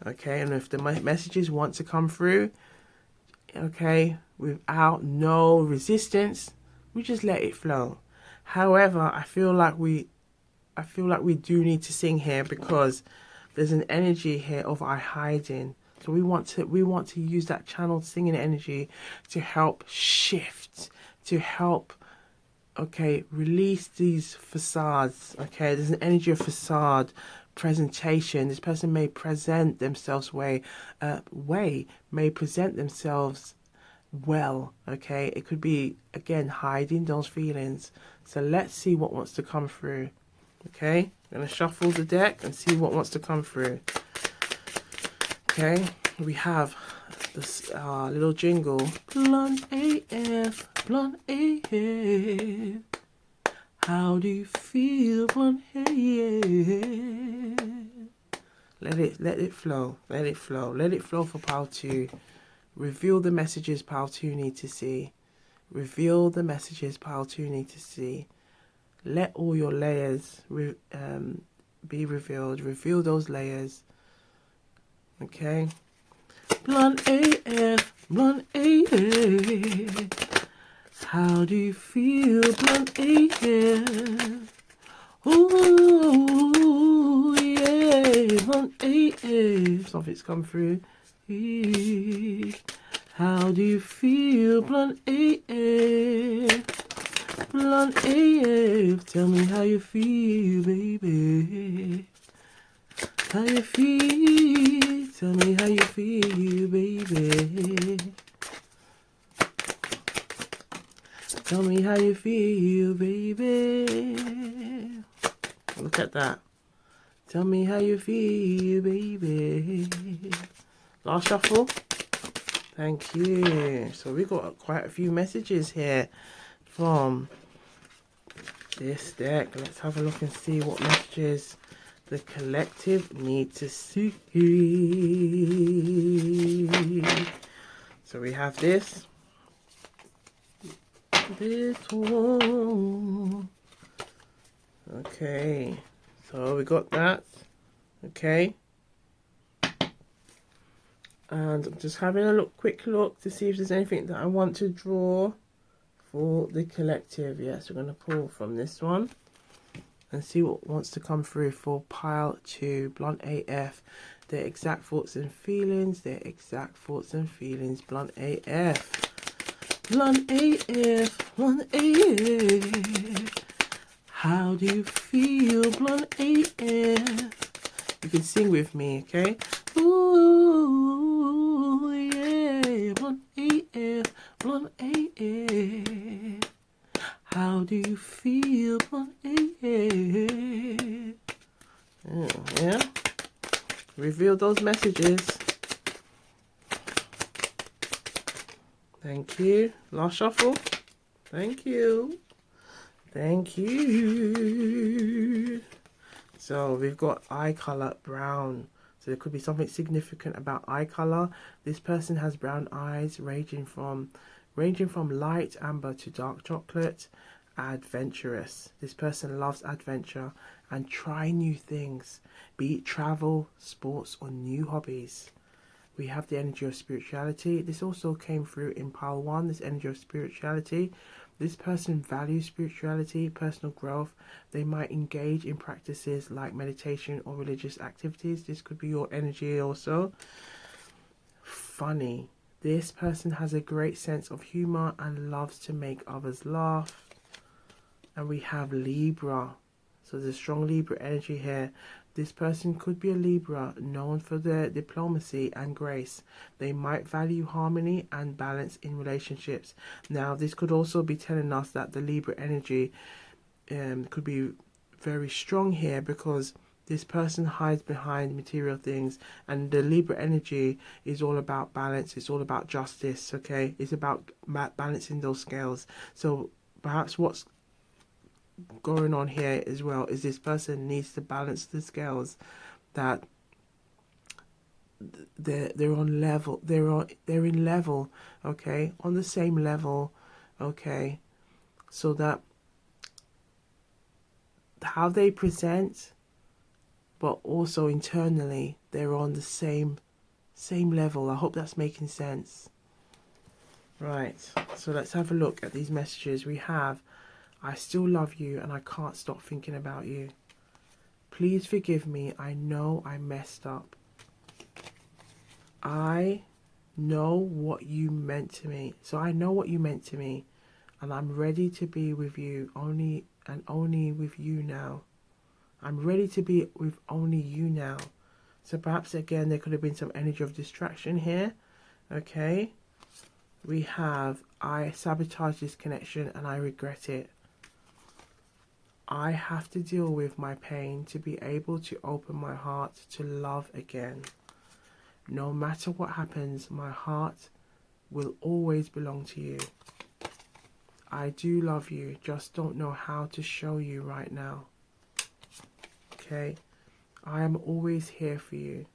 Okay, and if the messages want to come through, okay, without no resistance, we just let it flow. However, I feel like we do need to sing here, because there's an energy here of our hiding. So we want to use that channeled singing energy to help shift, to help, okay, release these facades. Okay, there's an energy of facade presentation. This person may present themselves may present themselves well. Okay, it could be, again, hiding those feelings. So let's see what wants to come through. Okay, I'm going to shuffle the deck and see what wants to come through. Okay, we have this little jingle. Blunt AF, Blunt AF. How do you feel, Blunt AF? Let it flow, let it flow. Let it flow for Pile 2. Reveal the messages Pile 2 need to see. Reveal the messages Pile 2 need to see. Let all your layers be revealed. Reveal those layers. Okay. Blunt AF, Blunt AF. How do you feel, Blunt AF? Ooh, yeah, Blunt AF. Something's come through. How do you feel, Blunt AF? Blunt AF, tell me how you feel, baby. How you feel, tell me how you feel, baby. Tell me how you feel, baby. Look at that. Tell me how you feel, baby. Last shuffle. Thank you. So we got quite a few messages here from this deck. Let's have a look and see what messages the collective need to see. So we have this one. Okay, so we got that. Okay, and I'm just having a quick look to see if there's anything that I want to draw for the collective. Yes, we're going to pull from this one. and see what wants to come through for pile 2, blunt AF. Their exact thoughts and feelings, their exact thoughts and feelings, blunt AF. Blunt AF, blunt AF. How do you feel, blunt AF? You can sing with me, okay? Ooh, yeah, blunt AF, blunt AF. How do you feel, blunt AF? Yeah. Reveal those messages. Thank you. Last shuffle. Thank you. Thank you. So we've got eye color brown. So there could be something significant about eye color. This person has brown eyes ranging from light amber to dark chocolate. Adventurous. This person loves adventure and try new things, be it travel, sports, or new hobbies. We have the energy of spirituality. This also came through in pile 1, this energy of spirituality. This person values spirituality, personal growth. They might engage in practices like meditation or religious activities. This could be your energy also. Funny. This person has a great sense of humor and loves to make others laugh. And we have Libra. So there's a strong Libra energy here. This person could be a Libra, known for their diplomacy and grace. They might value harmony and balance in relationships. Now, this could also be telling us that the Libra energy could be very strong here, because this person hides behind material things, and the Libra energy is all about balance. It's all about justice, okay? It's about balancing those scales. So perhaps what's going on here as well is this person needs to balance the scales, that they're on level, they're in level, okay, on the same level, okay, so that how they present, but also internally they're on the same level. I hope that's making sense. Right, so let's have a look at these messages. We have, I still love you and I can't stop thinking about you. Please forgive me. I know I messed up. I know what you meant to me. So I know what you meant to me, and I'm ready to be with you, only with you now. I'm ready to be with only you now. So perhaps again there could have been some energy of distraction here. Okay. We have, I sabotage this connection and I regret it. I have to deal with my pain to be able to open my heart to love again. No matter what happens, my heart will always belong to you. I do love you, just don't know how to show you right now. Okay? I am always here for you.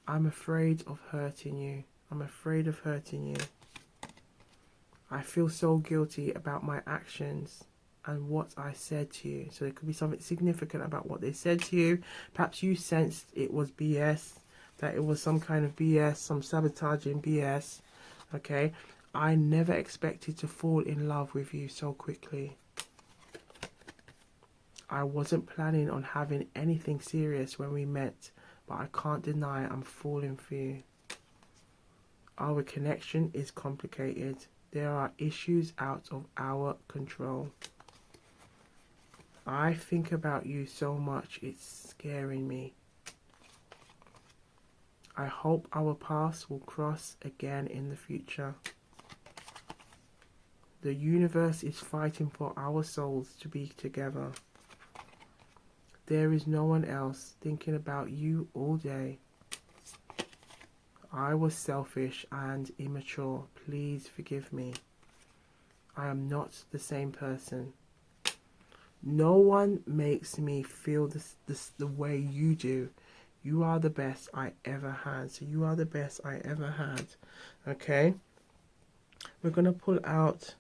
I'm afraid of hurting you. I'm afraid of hurting you. I feel so guilty about my actions and what I said to you. So there could be something significant about what they said to you. Perhaps you sensed it was BS, that it was some kind of BS, some sabotaging BS. Okay? I never expected to fall in love with you so quickly. I wasn't planning on having anything serious when we met, but I can't deny I'm falling for you. Our connection is complicated. There are issues out of our control. I think about you so much, it's scaring me. I hope our paths will cross again in the future. The universe is fighting for our souls to be together. There is no one else thinking about you all day. I was selfish and immature. Please forgive me. I am not the same person. No one makes me feel the way you do. You are the best I ever had. So you are the best I ever had. Okay? We're going to pull out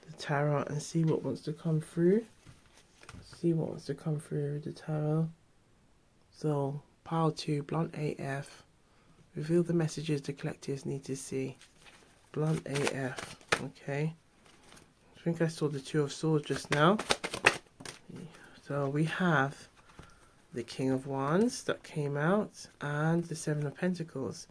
the tarot and see what wants to come through. See what wants to come through the tarot. So, pile 2, blunt AF. Reveal the messages the collectives need to see. Blunt AF. Okay? I think I saw the 2 of Swords just now. So we have the King of Wands that came out and the Seven of Pentacles.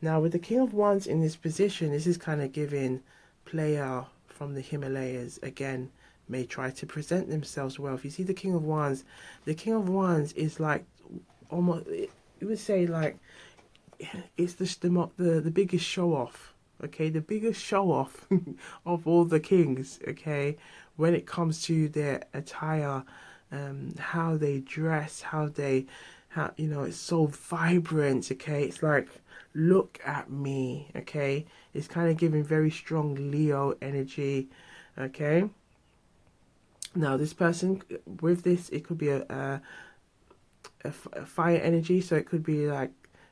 Now with the King of Wands in this position, this is kind of giving player from the Himalayas again may try to present themselves well. If you see the King of Wands is like almost, you would say like it's the biggest show off. Okay, the biggest show off of all the kings. Okay, when it comes to their attire, how they dress, how you know, it's so vibrant. Okay, it's like, look at me. Okay, it's kind of giving very strong Leo energy. Okay, now this person with this, it could be a fire energy, so it could be like,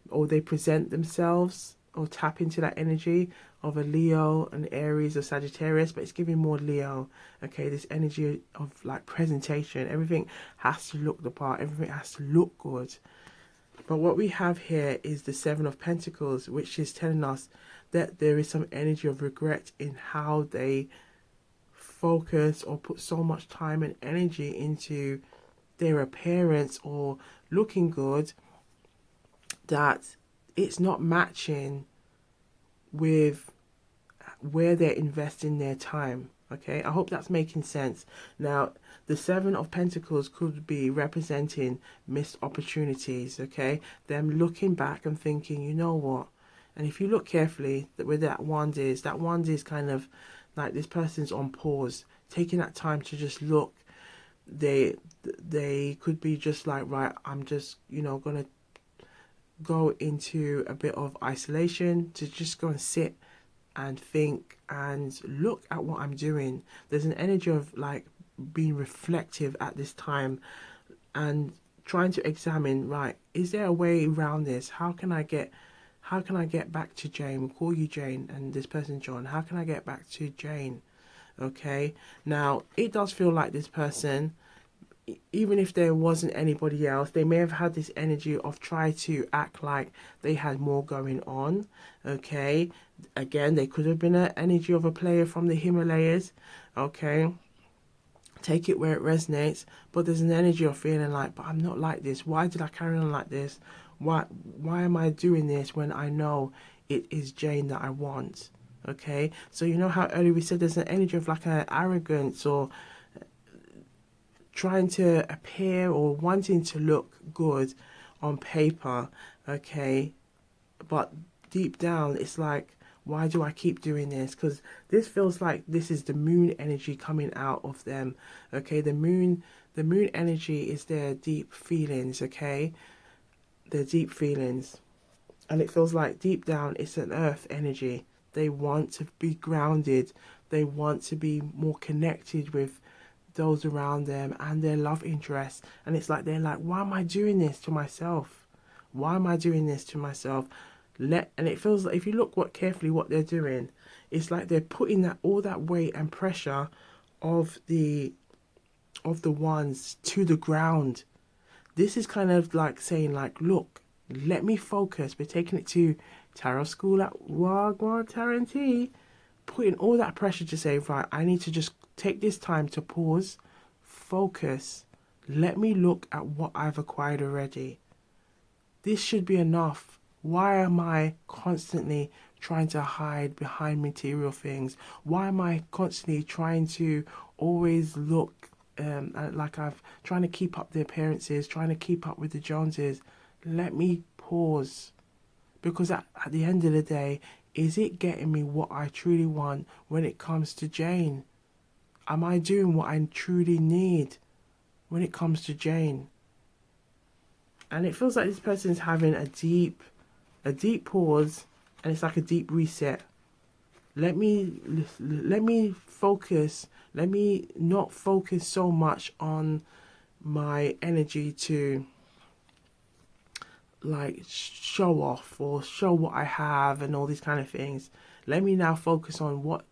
or they present themselves or tap into that energy of a Leo, an Aries or Sagittarius, but it's giving more Leo. Okay, this energy of like presentation, everything has to look the part, everything has to look good. But what we have here is the Seven of Pentacles, which is telling us that there is some energy of regret in how they focus or put so much time and energy into their appearance or looking good, that it's not matching with where they're investing their time. Okay, I hope that's making sense. Now, the Seven of Pentacles could be representing missed opportunities. Okay, them looking back and thinking, you know what? And if you look carefully, that where that wand is kind of like this person's on pause, taking that time to just look. They could be just like, right, I'm just, you know, gonna go into a bit of isolation to just go and sit and think and look at what I'm doing. There's an energy of like being reflective at this time and trying to examine, right, is there a way around this? How can I get back to Jane? We'll call you Jane and this person John. How can I get back to Jane? Okay, now it does feel like this person, even if there wasn't anybody else, they may have had this energy of try to act like they had more going on. Okay, again, they could have been an energy of a player from the Himalayas. Okay, take it where it resonates, but there's an energy of feeling like, but I'm not like this. Why did I carry on like this? Why am I doing this when I know it is Jane that I want? Okay, so you know how earlier we said there's an energy of like an arrogance or trying to appear or wanting to look good on paper. Okay, but deep down it's like, why do I keep doing this? Because this feels like this is the moon energy coming out of them. Okay, the moon energy is their deep feelings. Okay, their deep feelings, and it feels like deep down it's an earth energy. They want to be grounded. They want to be more connected with those around them and their love interests. And it's like, they're like, why am I doing this to myself? Why am I doing this to myself? And it feels like, if you look carefully what they're doing, it's like they're putting that all that weight and pressure of the ones to the ground. This is kind of like saying, like, look, let me focus. We're taking it to tarot school at Gwan Tarot, putting all that pressure to say, right, I need to just take this time to pause, focus. Let me look at what I've acquired already. This should be enough. Why am I constantly trying to hide behind material things? Why am I constantly trying to always look like I've trying to keep up the appearances, trying to keep up with the Joneses? Let me pause. Because at the end of the day, is it getting me what I truly want when it comes to Jane? Am I doing what I truly need when it comes to Jane? And it feels like this person's having a deep pause, and it's like a deep reset. Let me focus. Let me not focus so much on my energy to like show off or show what I have and all these kind of things. Let me now focus on what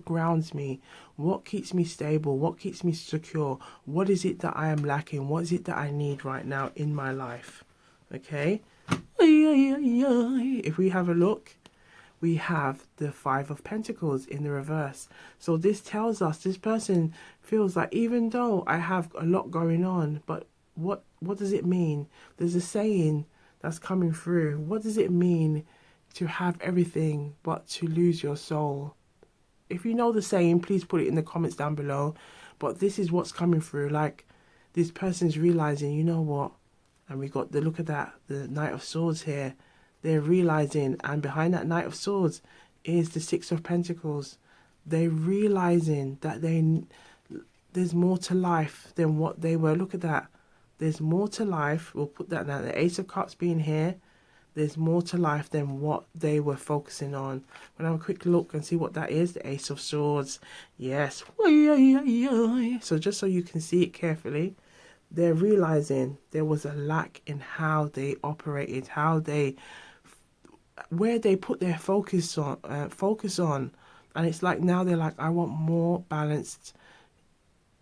grounds me, what keeps me stable, what keeps me secure, what is it that I am lacking, what is it that I need right now in my life. Okay, if we have a look, we have the Five of Pentacles in the reverse. So this tells us this person feels like, even though I have a lot going on, but what does it mean? There's a saying that's coming through. What does it mean to have everything but to lose your soul? If you know the saying, please put it in the comments down below. But this is what's coming through. Like, this person's realizing, you know what? And we got the look at that, the Knight of Swords here. They're realizing, and behind that Knight of Swords is the Six of Pentacles. They're realizing that there's more to life than what they were. Look at that. There's more to life. We'll put that now. The Ace of Cups being here. There's more to life than what they were focusing on. We'll have a quick look and see what that is. The Ace of Swords. Yes. So just so you can see it carefully, they're realizing there was a lack in how they operated, where they put their focus on. And it's like now they're like, I want more balanced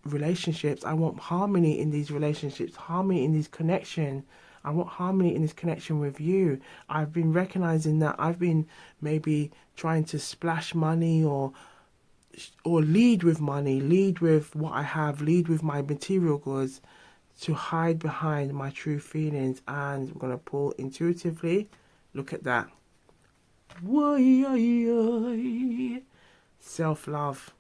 relationships. I want harmony in these relationships, harmony in this connection. I want harmony in this connection with you. I've been recognizing that I've been maybe trying to splash money or lead with money, lead with what I have, lead with my material goods, to hide behind my true feelings. And I'm going to pull intuitively. Look at that. Self-love.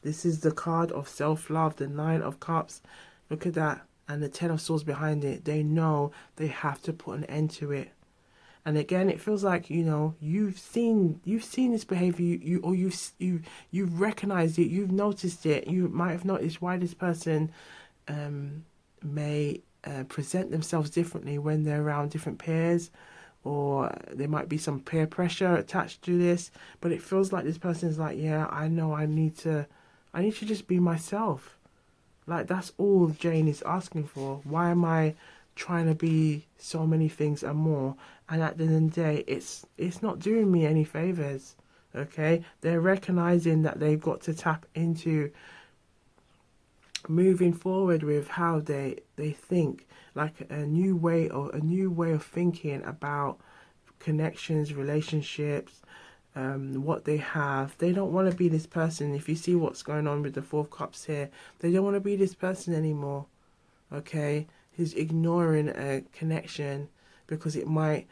This is the card of self-love, the Nine of Cups. Look at that. And the Ten of Swords behind it. They know they have to put an end to it. And again, it feels like, you know, you've seen this behavior, you've recognized it, you've noticed it. You might have noticed why this person may present themselves differently when they're around different peers, or there might be some peer pressure attached to this. But it feels like this person's like, yeah, I know I need to just be myself. Like, that's all Jane is asking for. Why am I trying to be so many things and more? And at the end of the day, it's not doing me any favors. Okay, they're recognizing that they've got to tap into moving forward with how they think, like a new way of thinking about connections, relationships, what they have. They don't want to be this person. If you see what's going on with the Four of Cups here, they don't want to be this person anymore. Okay, who's ignoring a connection because it might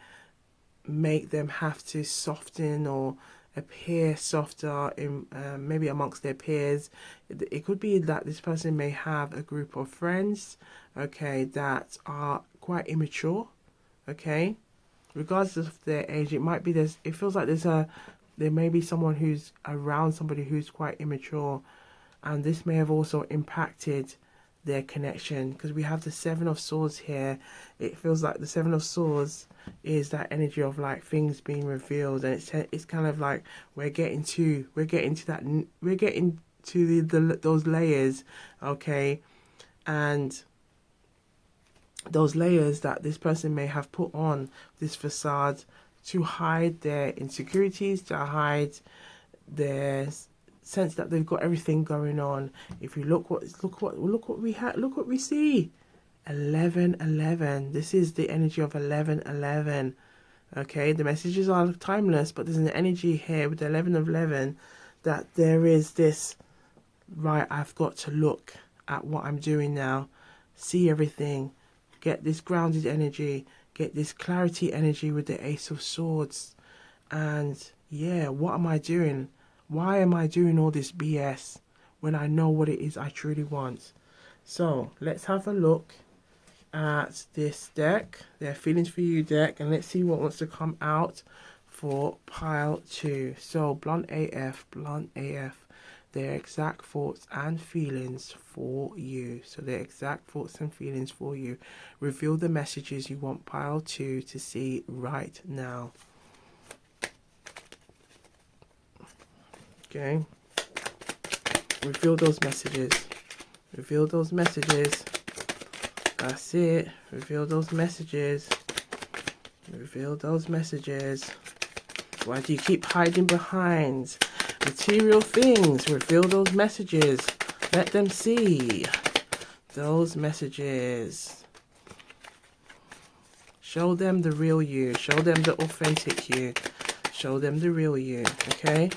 make them have to soften or appear softer in maybe amongst their peers. It could be that this person may have a group of friends, okay, that are quite immature. Okay, regardless of their age, it might be it feels like there may be someone who's around somebody who's quite immature, and this may have also impacted their connection, because we have the Seven of Swords here. It feels like the Seven of Swords is that energy of like things being revealed, and it's kind of like we're getting to those layers, okay, and those layers that this person may have put on this facade to hide their insecurities, to hide their sense that they've got everything going on. If you look what we see. 1111. This is the energy of 1111. Okay, the messages are timeless, but there's an energy here with the 11 of 11 that there is this, right, I've got to look at what I'm doing now, see everything, get this grounded energy, get this clarity energy with the Ace of Swords. And yeah, what am I doing? Why am I doing all this BS when I know what it is I truly want? So let's have a look at this deck, their feelings for you deck, and let's see what wants to come out for pile 2. So blunt AF, their exact thoughts and feelings for you. So their exact thoughts and feelings for you. Reveal the messages you want pile 2 to see right now. Okay, reveal those messages. Reveal those messages. That's it. Reveal those messages. Reveal those messages. Why do you keep hiding behind material things? Reveal those messages. Let them see those messages. Show them the real you. Show them the authentic you. Show them the real you, okay?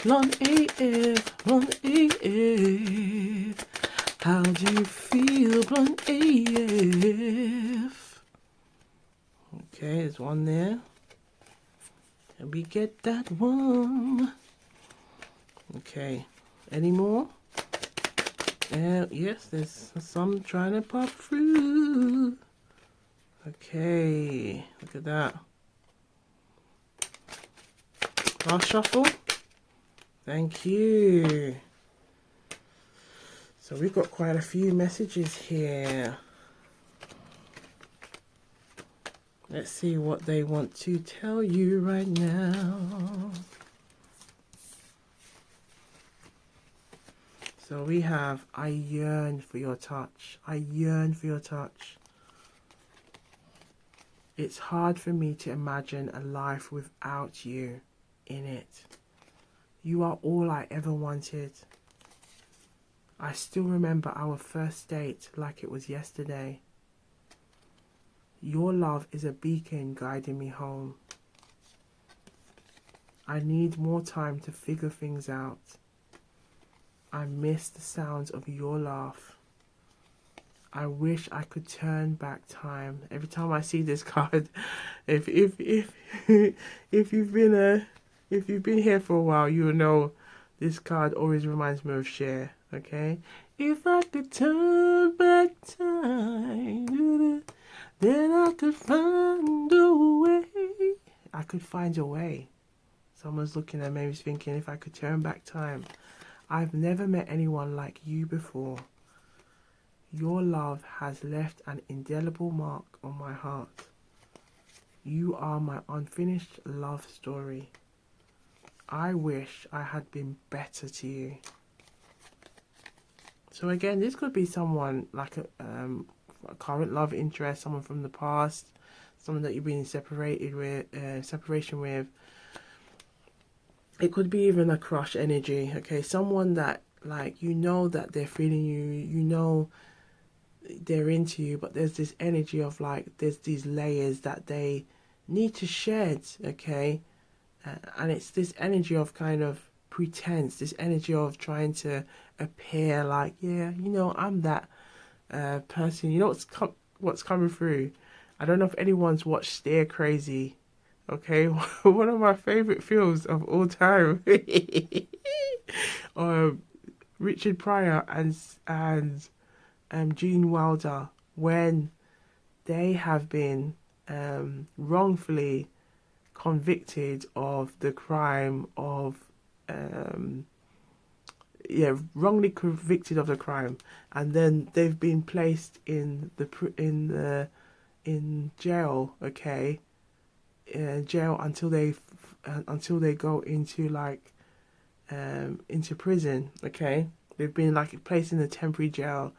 Blunt AF, blunt AF. How do you feel, blunt AF? Okay, there's one there. And we get that one. Okay, any more? Yes, there's some trying to pop through. Okay, look at that. Last shuffle. Thank you. So we've got quite a few messages here. Let's see what they want to tell you right now. So we have, I yearn for your touch. I yearn for your touch. It's hard for me to imagine a life without you in it. You are all I ever wanted. I still remember our first date like it was yesterday. Your love is a beacon guiding me home. I need more time to figure things out. I miss the sounds of your laugh. I wish I could turn back time. Every time I see this card, if you've been here for a while, you'll know this card always reminds me of Cher. Okay, if I could turn back time, then I could find a way. I could find a way. Someone's looking at me thinking, if I could turn back time. I've never met anyone like you before. Your love has left an indelible mark on my heart. You are my unfinished love story. I wish I had been better to you. So again, this could be someone like a current love interest, someone from the past, someone that you've been separation with. It could be even a crush energy, okay? Someone that, like, you know that they're feeling you, you know they're into you, but there's this energy of, like, there's these layers that they need to shed, okay? And it's this energy of kind of pretense, this energy of trying to appear like, yeah, you know, I'm that person. You know what's coming through? I don't know if anyone's watched Stir Crazy. Okay, one of my favorite films of all time. Richard Pryor and Gene Wilder, when they have been wrongfully convicted of the crime of wrongly convicted of the crime, and then they've been placed in jail. Okay. Jail until they go into into prison. Okay, they've been like placed in a temporary jail,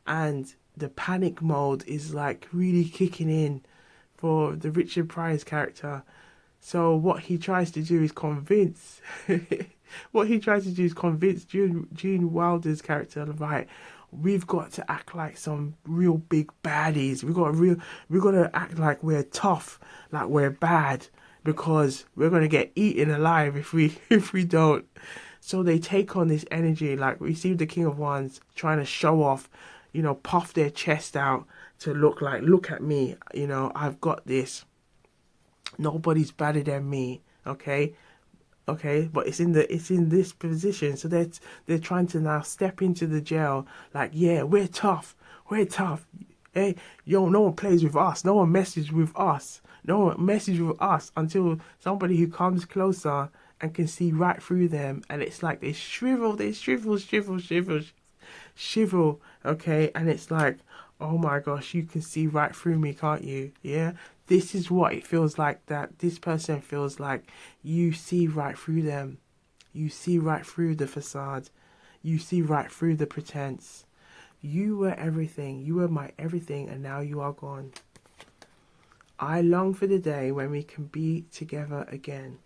and the panic mode is like really kicking in for the Richard Pryor's character. So what he tries to do is convince Gene Wilder's character, right? We've got to act like some real big baddies. We've got to act like we're tough, like we're bad, because we're gonna get eaten alive if we don't. So they take on this energy, like we see the King of Wands trying to show off, you know, puff their chest out to look like, look at me, you know, I've got this. Nobody's better than me, okay? Okay, but it's in this position, so they're trying to now step into the jail like, yeah, we're tough. Hey, yo, no one plays with us, no one messes with us, until somebody who comes closer and can see right through them, and it's like they shrivel, okay, and it's like, oh my gosh, you can see right through me, can't you? Yeah, this is what it feels like, that this person feels like you see right through them. You see right through the facade. You see right through the pretense. You were everything. You were my everything, and now you are gone. I long for the day when we can be together again.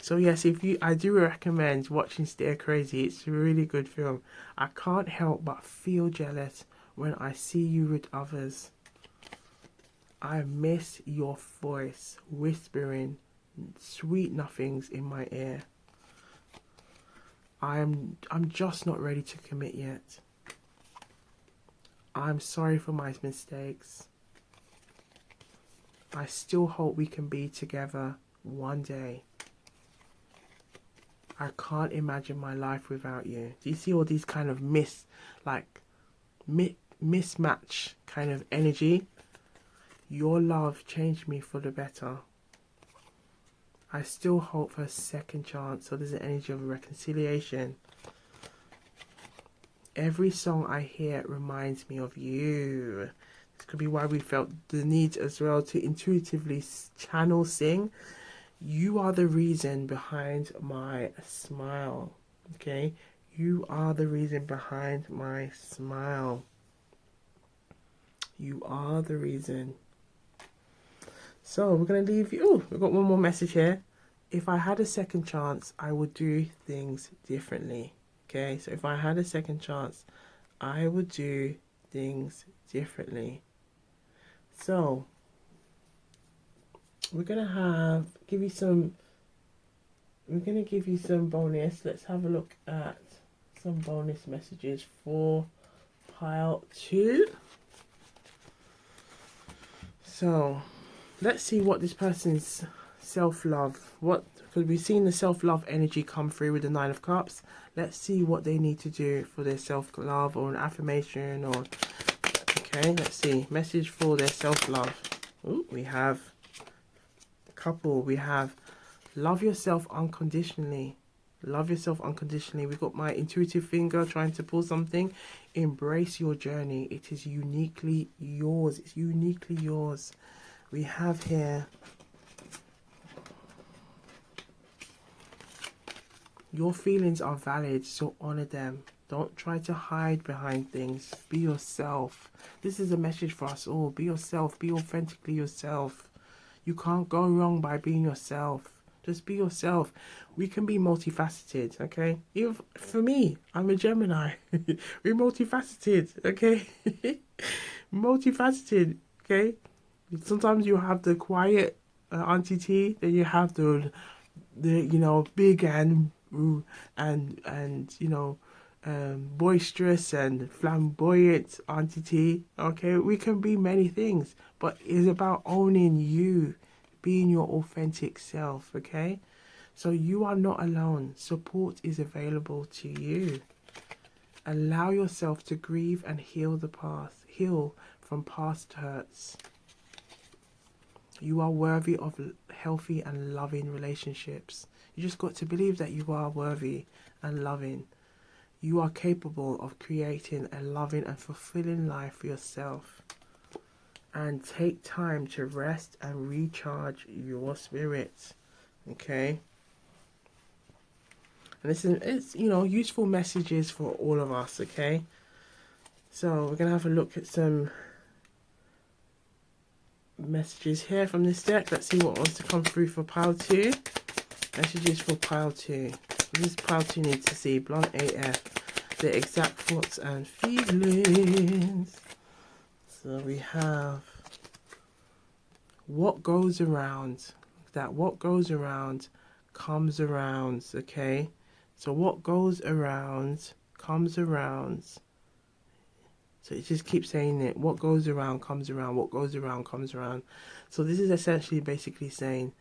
So yes, I do recommend watching Stir Crazy. It's a really good film. I can't help but feel jealous when I see you with others. I miss your voice whispering sweet nothings in my ear. I'm just not ready to commit yet. I'm sorry for my mistakes. I still hope we can be together one day. I can't imagine my life without you. Do you see all these kind of mismatch kind of energy? Your love changed me for the better. I still hope for a second chance. So there's an energy of reconciliation. Every song I hear reminds me of you. This could be why we felt the need as well to intuitively channel sing. You are the reason behind my smile. Okay? You are the reason behind my smile. You are the reason. So we're going to leave you. Oh, we've got one more message here. If I had a second chance, I would do things differently. Okay, so if I had a second chance, I would do things differently. So we're going to give you some bonus. Let's have a look at some bonus messages for pile 2. So let's see what this person's self-love, because we've seen the self-love energy come through with the 9 of Cups. Let's see what they need to do for their self-love, or an affirmation, or okay, let's see, message for their self-love. Ooh, we have couple, we have love yourself unconditionally. Love yourself unconditionally. We've got my intuitive finger trying to pull something. Embrace your journey. It is uniquely yours. It's uniquely yours. We have here your feelings are valid, so honor them. Don't try to hide behind things. Be yourself. This is a message for us all. Be yourself. Be authentically yourself. You can't go wrong by being yourself. Just be yourself. We can be multifaceted, okay? Even for me, I'm a Gemini. We're multifaceted, okay? Multifaceted, okay? Sometimes you have the quiet Auntie T, then you have the big and boisterous and flamboyant Auntie T. Okay, we can be many things, but it's about owning you, being your authentic self. Okay, so you are not alone. Support is available to you. Allow yourself to grieve and heal from past hurts. You are worthy of healthy and loving relationships. You just got to believe that you are worthy and loving. You are capable of creating a loving and fulfilling life for yourself. And take time to rest and recharge your spirit. Okay? And it's useful messages for all of us, okay? So we're going to have a look at some messages here from this deck. Let's see what wants to come through for pile 2. Messages for pile 2. This pile 2 needs to see blunt AF, the exact thoughts and feelings. So we have what goes around. That what goes around comes around. Okay, so what goes around comes around. So it just keeps saying it. What goes around comes around. What goes around comes around. So this is essentially basically saying,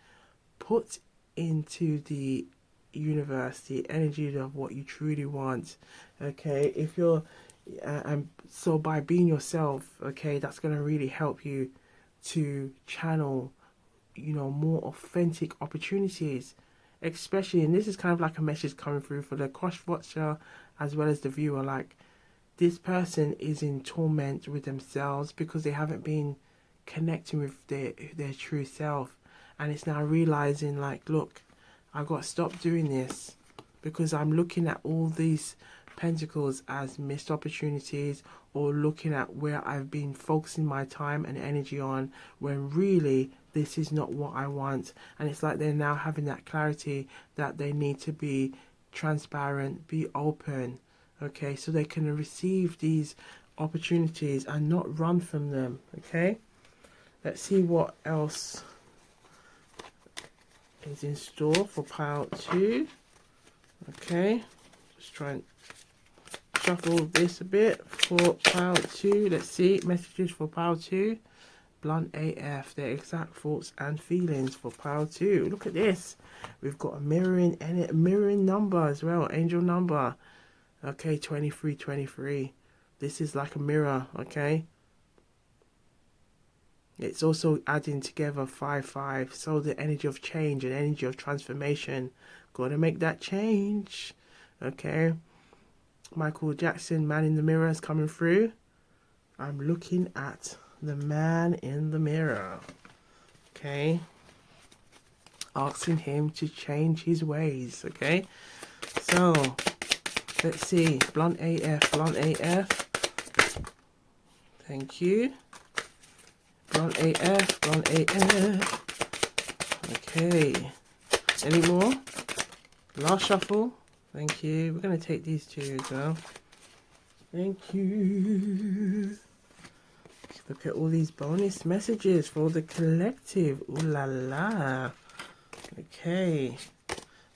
put into the universe the energy of what you truly want. Okay, if you're and so by being yourself, okay, that's going to really help you to channel more authentic opportunities, especially, and this is kind of like a message coming through for the cross watcher as well as the viewer, like this person is in torment with themselves because they haven't been connecting with their true self, and it's now realizing, like, look, I've got to stop doing this because I'm looking at all these pentacles as missed opportunities, or looking at where I've been focusing my time and energy on when really this is not what I want. And it's like they're now having that clarity that they need to be transparent, be open, okay, so they can receive these opportunities and not run from them. Okay, let's see what else is in store for pile 2. Okay, just try and shuffle this a bit for pile 2. Let's see, messages for pile 2. Blunt AF, their exact thoughts and feelings for pile 2. Look at this. We've got a mirroring number as well, angel number. Okay, 2323. This is like a mirror, okay? It's also adding together 55. So the energy of change and energy of transformation. Gotta make that change. Okay. Michael Jackson, Man in the Mirror is coming through. I'm looking at the man in the mirror. Okay. Asking him to change his ways. Okay. So, let's see. Blunt AF, Blunt AF. Thank you. Blunt AF, Blunt AF. Okay. Any more? Last shuffle. Thank you. We're going to take these two as well. Thank you. Look at all these bonus messages for the collective. Ooh la la. Okay.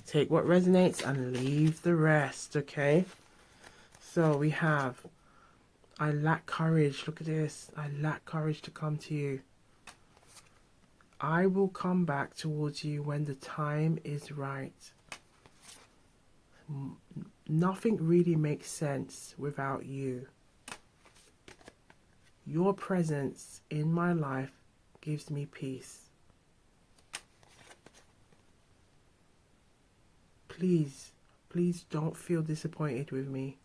Take what resonates and leave the rest. Okay. So we have, I lack courage. Look at this. I lack courage to come to you. I will come back towards you when the time is right. Nothing really makes sense without you. Your presence in my life gives me peace. Please, please don't feel disappointed with me.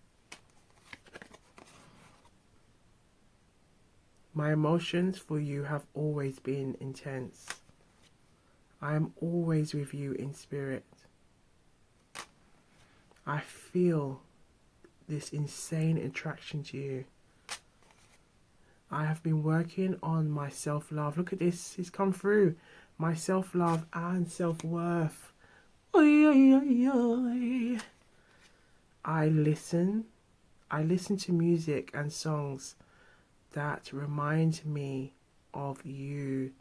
My emotions for you have always been intense. I am always with you in spirit. I feel this insane attraction to you. I have been working on my self-love. Look at this, it's come through. My self-love and self-worth. Oy, oy, oy, oy. I listen to music and songs that remind me of you.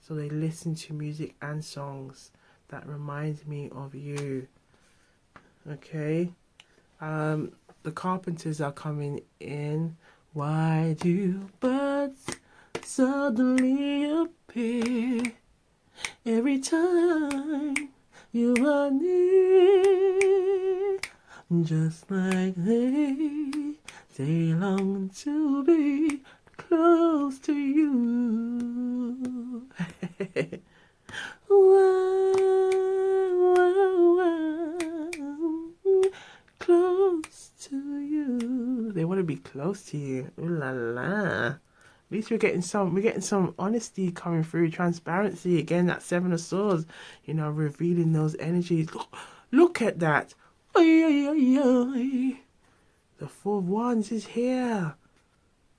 So they listen to music and songs that remind me of you. Okay. The Carpenters are coming in. Why do birds suddenly appear every time you are near? Just like they long to be close to you. Close to you. They want to be close to you. Ooh la la. At least we're getting some honesty coming through, transparency. Again, that Seven of Swords, you know, revealing those energies. Look at that. Oy, oy, oy, oy. The Four of Wands is here.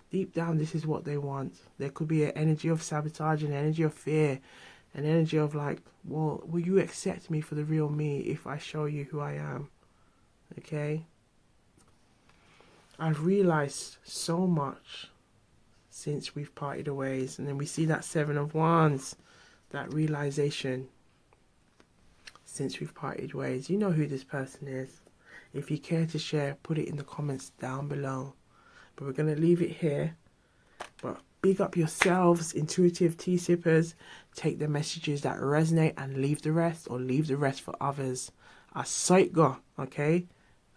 Deep down, this is what they want. There could be an energy of sabotage, an energy of fear, an energy of like, well, will you accept me for the real me if I show you who I am? Okay? I've realized so much since we've parted ways. And then we see that Seven of Wands, that realization since we've parted ways. You know who this person is. If you care to share, put it in the comments down below. But we're going to leave it here. But big up yourselves, intuitive tea sippers. Take the messages that resonate and leave the rest, or leave the rest for others. Asoitgo, okay?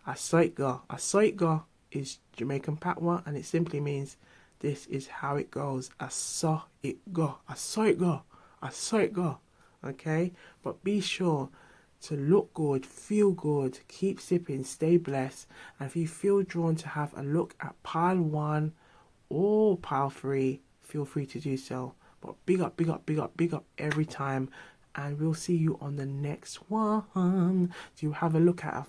Asoitgo. Asoitgo is Jamaican patois, and it simply means this is how it goes. Asoitgo. Asoitgo. Asoitgo. Okay? But be sure to look good, feel good, keep sipping, stay blessed. And if you feel drawn to have a look at pile 1 or pile 3, feel free to do so. But big up, big up, big up, big up every time. And we'll see you on the next one. To have a look at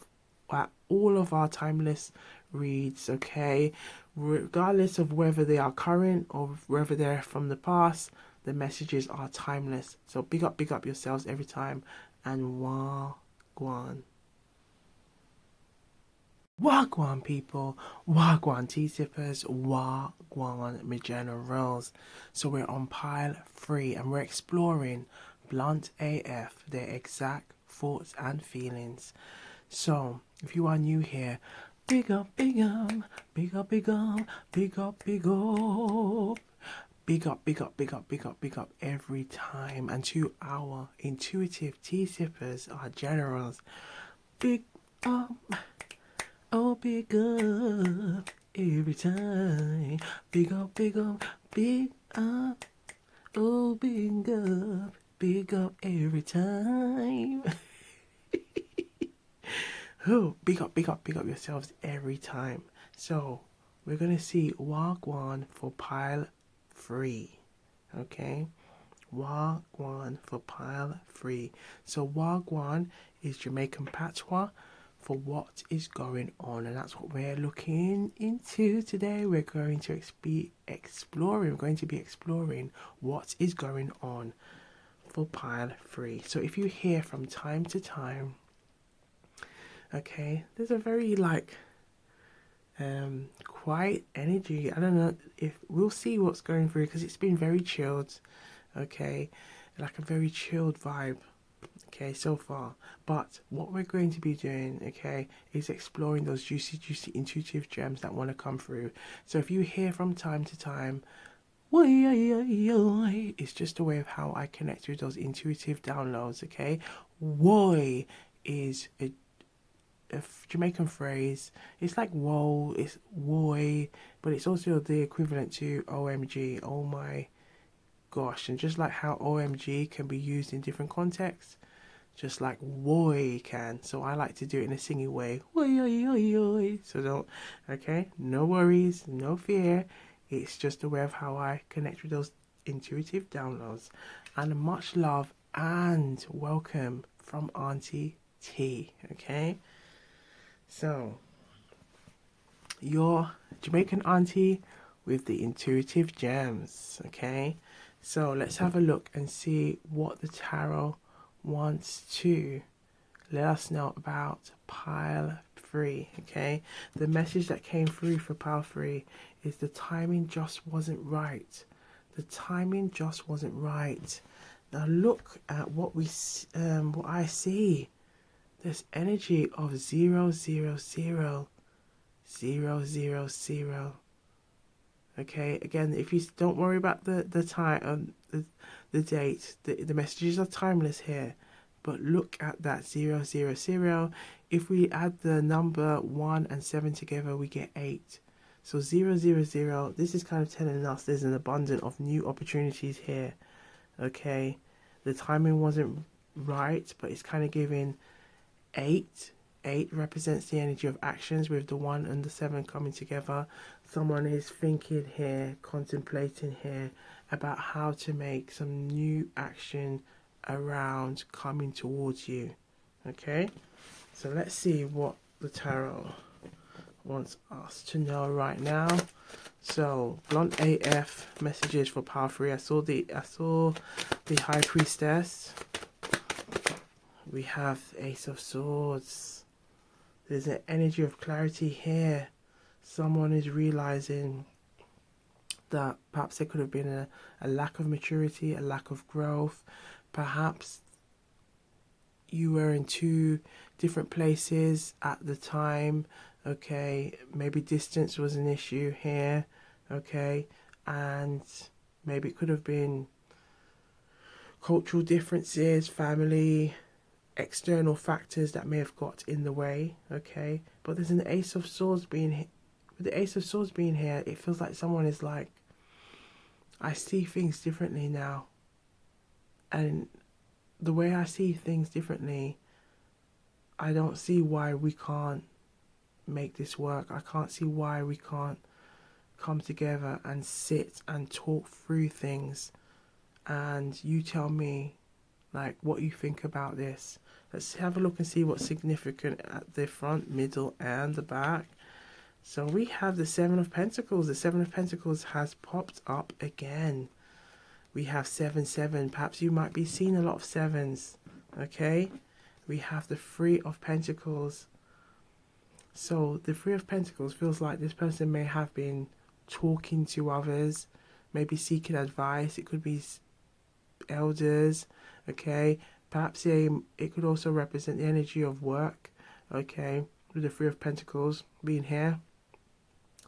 all of our timeless reads, okay? Regardless of whether they are current or whether they're from the past, the messages are timeless. So big up yourselves every time. And Gwan. Wagwan people, Wagwan tea sippers, Wagwan my generals. So we're on pile 3 and we're exploring blunt AF, their exact thoughts and feelings. So, if you are new here, big up, big up, big up, big up, big up, big up. Big up, big up, big up, big up, big up every time. And to our intuitive tea sippers, our generals, big up, oh, big up every time. Big up, big up, big up, oh, big up every time. Oh, big up, big up, big up yourselves every time. So, we're going to see Wagwan for pile 3. Okay? Wagwan for pile 3. So, Wagwan is Jamaican patois for what is going on, and that's what we're looking into today. We're going to be exploring what is going on for pile 3. So, if you hear from time to time, okay, there's a very quiet energy. I don't know if we'll see what's going through, because it's been very chilled, okay, like a very chilled vibe, okay, so far. But what we're going to be doing, okay, is exploring those juicy intuitive gems that want to come through. So if you hear from time to time, it's just a way of how I connect with those intuitive downloads, okay. Woi is a Jamaican phrase. It's like whoa, it's woy, but it's also the equivalent to OMG, oh my gosh. And just like how OMG can be used in different contexts, just like woy can. So I like to do it in a singy way. Woy. So don't, okay, no worries, no fear. It's just a way of how I connect with those intuitive downloads. And much love and welcome from Auntie T, okay? So, your Jamaican auntie with the intuitive gems, okay? So, let's have a look and see what the tarot wants to let us know about pile 3, okay? The message that came through for pile 3 is the timing just wasn't right. The timing just wasn't right. Now, look at what I see. This energy of 000, 000. Okay, again, if you don't worry about the time, the date, the messages are timeless here. But look at that 000. If we add the number 1 and 7 together, we get 8. So 000. This is kind of telling us there's an abundance of new opportunities here. Okay, the timing wasn't right, but it's kind of giving 8 represents the energy of actions, with the 1 and the 7 coming together. Someone is thinking here, contemplating here about how to make some new action around coming towards you. Okay, so let's see what the tarot wants us to know right now. So blunt AF messages for power 3. I saw the High Priestess. We have Ace of Swords. There's an energy of clarity here. Someone is realizing that perhaps there could have been a lack of maturity, a lack of growth. Perhaps you were in 2 different places at the time. Okay, maybe distance was an issue here. Okay, and maybe it could have been cultural differences, family, external factors that may have got in the way. Okay, but there's an Ace of Swords being with the Ace of Swords being here. It feels like someone is like, I see things differently now, and the way I see things differently, I don't see why we can't make this work. I can't see why we can't come together and sit and talk through things, and you tell me like what you think about this. Let's have a look and see what's significant at the front, middle and the back. So we have the 7 of Pentacles. The 7 of Pentacles has popped up again. We have 7. Perhaps you might be seeing a lot of 7s. Okay, we have the 3 of Pentacles. So the 3 of Pentacles feels like this person may have been talking to others, maybe seeking advice. It could be elders, okay. Perhaps it could also represent the energy of work, okay, with the Three of Pentacles being here,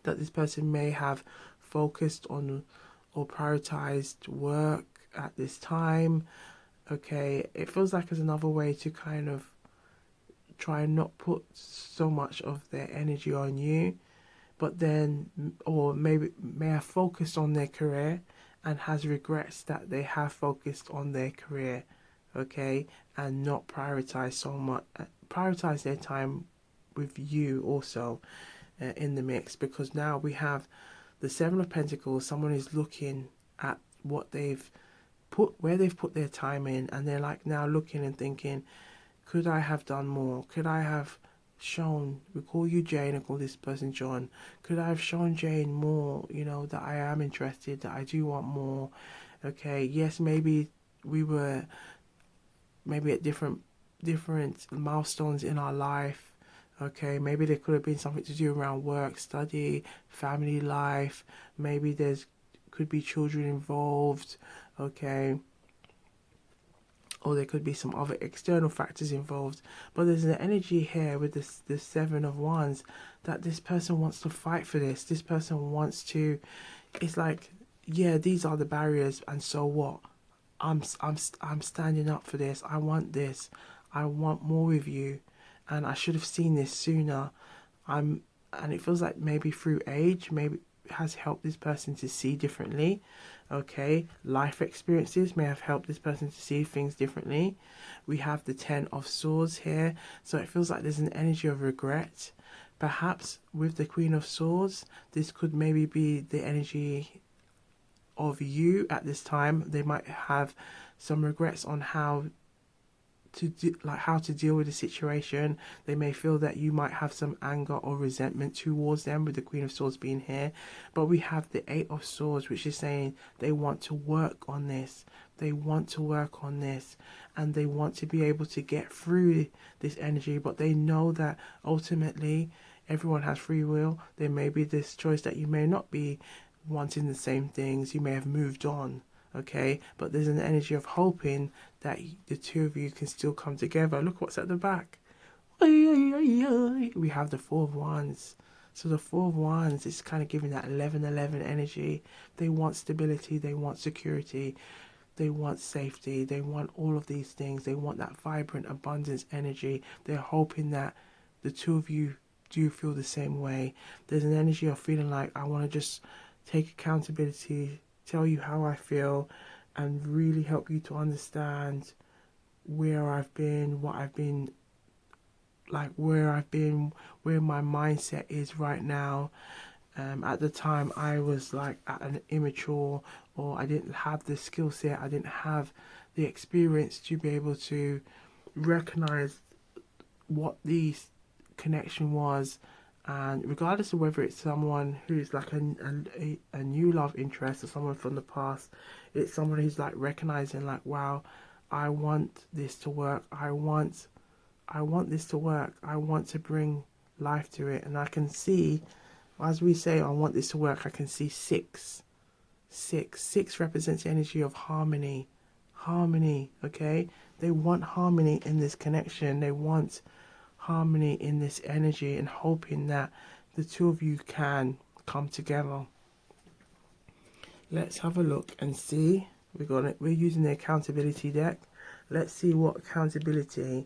that this person may have focused on or prioritized work at this time, okay. It feels like there's another way to kind of try and not put so much of their energy on you, but then, or maybe may have focused on their career and has regrets that they have focused on their career, okay, and not prioritize their time with you also in the mix. Because now we have the Seven of Pentacles. Someone is looking at what where they've put their time in, and they're like now looking and thinking, could I have done more? Could I have shown, we call you Jane, I call this person John, could I have shown Jane more, that I am interested, that I do want more, okay. Yes, maybe we were at different milestones in our life, okay. Maybe there could have been something to do around work, study, family life, maybe could be children involved, okay, or there could be some other external factors involved. But there's an energy here with this Seven of Wands that this person wants to fight for this. This person wants to, it's like, yeah, these are the barriers, and so what? I'm standing up for this. I want this. I want more with you, and I should have seen this sooner. And it feels like maybe through age, maybe has helped this person to see differently, okay. Life experiences may have helped this person to see things differently. We have the Ten of Swords here, so it feels like there's an energy of regret. Perhaps with the Queen of Swords, this could maybe be the energy of you at this time. They might have some regrets on how to deal with the situation. They may feel that you might have some anger or resentment towards them, with the Queen of Swords being here. But we have the Eight of Swords, which is saying they want to work on this. They want to work on this, and they want to be able to get through this energy. But they know that ultimately everyone has free will. There may be this choice that you may not be wanting the same things. You may have moved on, okay, but there's an energy of hoping that the two of you can still come together. Look what's at the back. We have the Four of Wands. So the Four of Wands is kind of giving that 11-11 energy. They want stability, they want security, they want safety, they want all of these things. They want that vibrant abundance energy. They're hoping that the two of you do feel the same way. There's an energy of feeling like, I want to just take accountability, tell you how I feel, and really help you to understand where I've been, what I've been, like where my mindset is right now. At the time I was like at an immature, or I didn't have the skill set, I didn't have the experience to be able to recognize what the connection was. And regardless of whether it's someone who's like a new love interest or someone from the past, it's someone who's like recognizing like, wow, I want this to work. I want this to work. I want to bring life to it. And I can see, as we say, I want this to work, I can see six. Six represents the energy of harmony. Harmony, okay? They want harmony in this connection. They want harmony in this energy, and hoping that the two of you can come together. Let's have a look and see. We're using the accountability deck. Let's see what accountability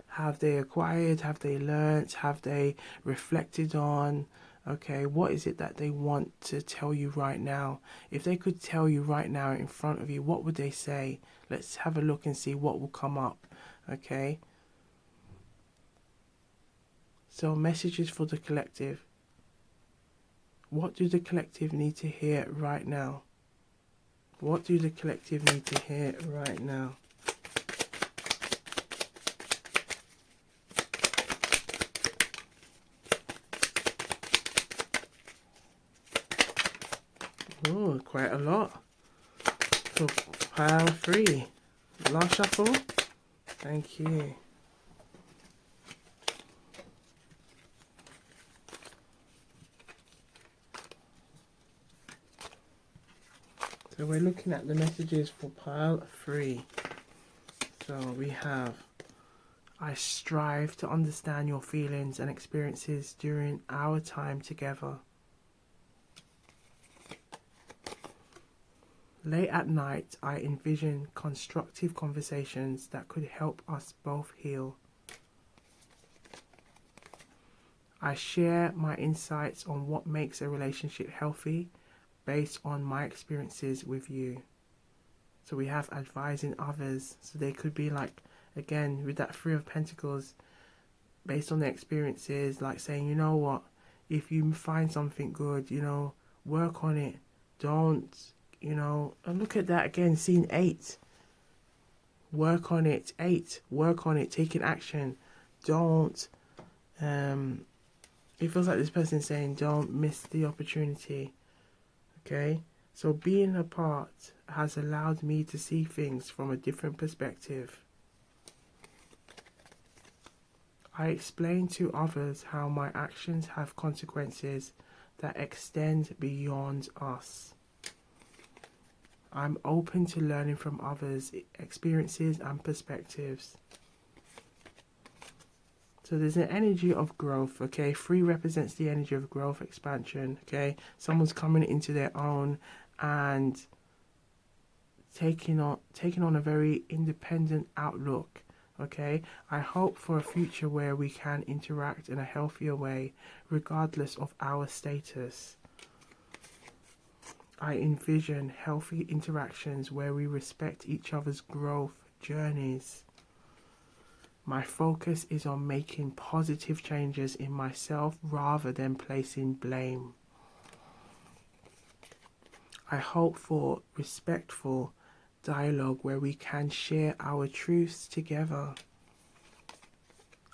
have they acquired, have they learnt, have they reflected on. Okay, what is it that they want to tell you right now? If they could tell you right now in front of you, what would they say? Let's have a look and see what will come up. Okay, so messages for the collective. What do the collective need to hear right now? What do the collective need to hear right now? Oh, quite a lot. So pile 3. Last shuffle. Thank you. So we're looking at the messages for pile 3. So we have, I strive to understand your feelings and experiences during our time together. Late at night, I envision constructive conversations that could help us both heal. I share my insights on what makes a relationship healthy based on my experiences with you. So we have advising others. So they could be like, again, with that 3 of Pentacles, based on their experiences, like saying, you know what, if you find something good, work on it. Don't, and look at that again, scene 8. Work on it. 8. Work on it. Taking action. Don't, it feels like this person is saying, don't miss the opportunity. Okay? So being apart has allowed me to see things from a different perspective. I explain to others how my actions have consequences that extend beyond us. I'm open to learning from others' experiences and perspectives. So there's an energy of growth, okay? 3 represents the energy of growth, expansion, okay? Someone's coming into their own and taking on a very independent outlook, okay? I hope for a future where we can interact in a healthier way, regardless of our status. I envision healthy interactions where we respect each other's growth journeys. My focus is on making positive changes in myself rather than placing blame. I hope for respectful dialogue where we can share our truths together.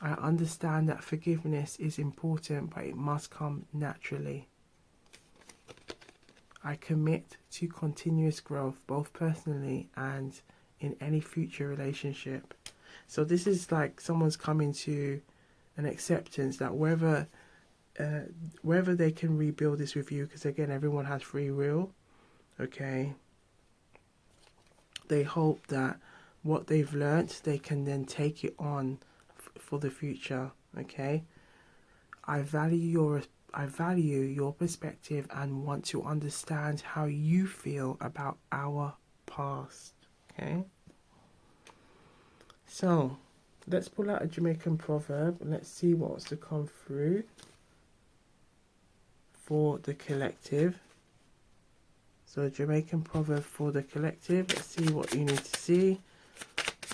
I understand that forgiveness is important, but it must come naturally. I commit to continuous growth, both personally and in any future relationship. So this is like someone's coming to an acceptance that whether they can rebuild this with you, because again, everyone has free will, okay? They hope that what they've learnt, they can then take it on for the future, okay? I value your perspective and want to understand how you feel about our past, okay? So, let's pull out a Jamaican proverb and let's see what's to come through for the collective. So, a Jamaican proverb for the collective. Let's see what you need to see.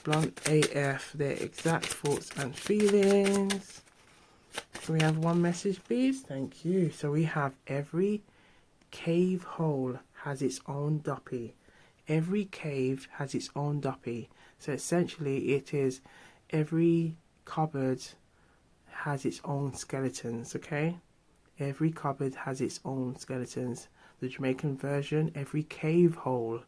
Blunt AF, their exact thoughts and feelings. Can we have one message, please? Thank you. So, we have every cave hole has its own duppy. Every cave has its own duppy. So essentially it is every cupboard has its own skeletons, okay? Every cupboard has its own skeletons. The Jamaican version, every cave hole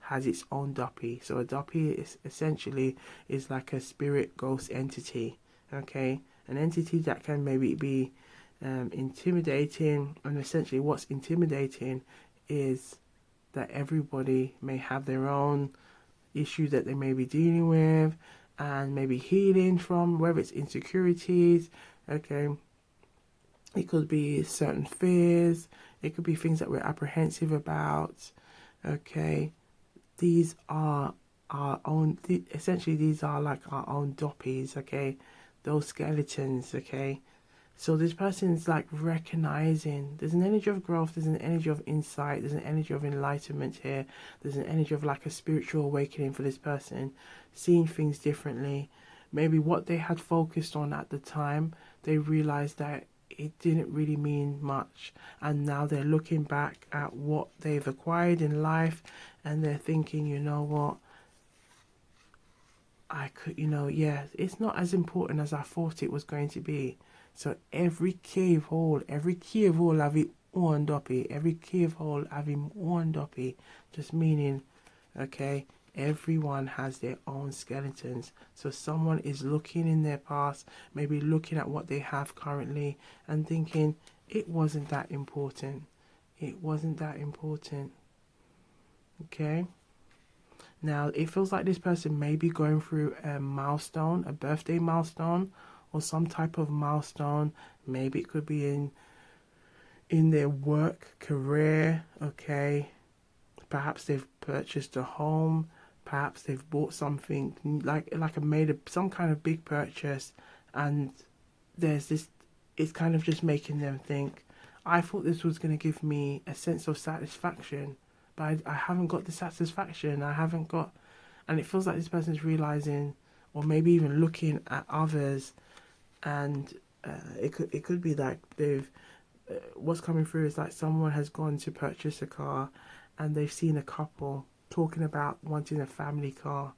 has its own duppy. So a duppy is essentially is like a spirit ghost entity, okay? An entity that can maybe be intimidating, and essentially what's intimidating is that everybody may have their own issue that they may be dealing with and maybe healing from, whether it's insecurities, okay? It could be certain fears, it could be things that we're apprehensive about, okay? These are our own, essentially these are like our own doppies, okay? Those skeletons, okay? So this person's like recognizing there's an energy of growth, there's an energy of insight, there's an energy of enlightenment here, there's an energy of like a spiritual awakening for this person, seeing things differently. Maybe what they had focused on at the time, they realized that it didn't really mean much, and now they're looking back at what they've acquired in life and they're thinking, you know what, I could, yeah, it's not as important as I thought it was going to be. So every cave hole have its own duppy. Every cave hole have its own duppy. Just meaning, okay, everyone has their own skeletons. So someone is looking in their past, maybe looking at what they have currently and thinking, it wasn't that important. It wasn't that important. Okay. Now, it feels like this person may be going through a milestone, a birthday milestone, or some type of milestone. Maybe it could be in their work, career, okay? Perhaps they've purchased a home, perhaps they've bought something, some kind of big purchase, and there's this, it's kind of just making them think, I thought this was going to give me a sense of satisfaction, but I haven't got the satisfaction. I haven't got, and it feels like this person's realizing, or maybe even looking at others, and it could be like they've what's coming through is like someone has gone to purchase a car, and they've seen a couple talking about wanting a family car,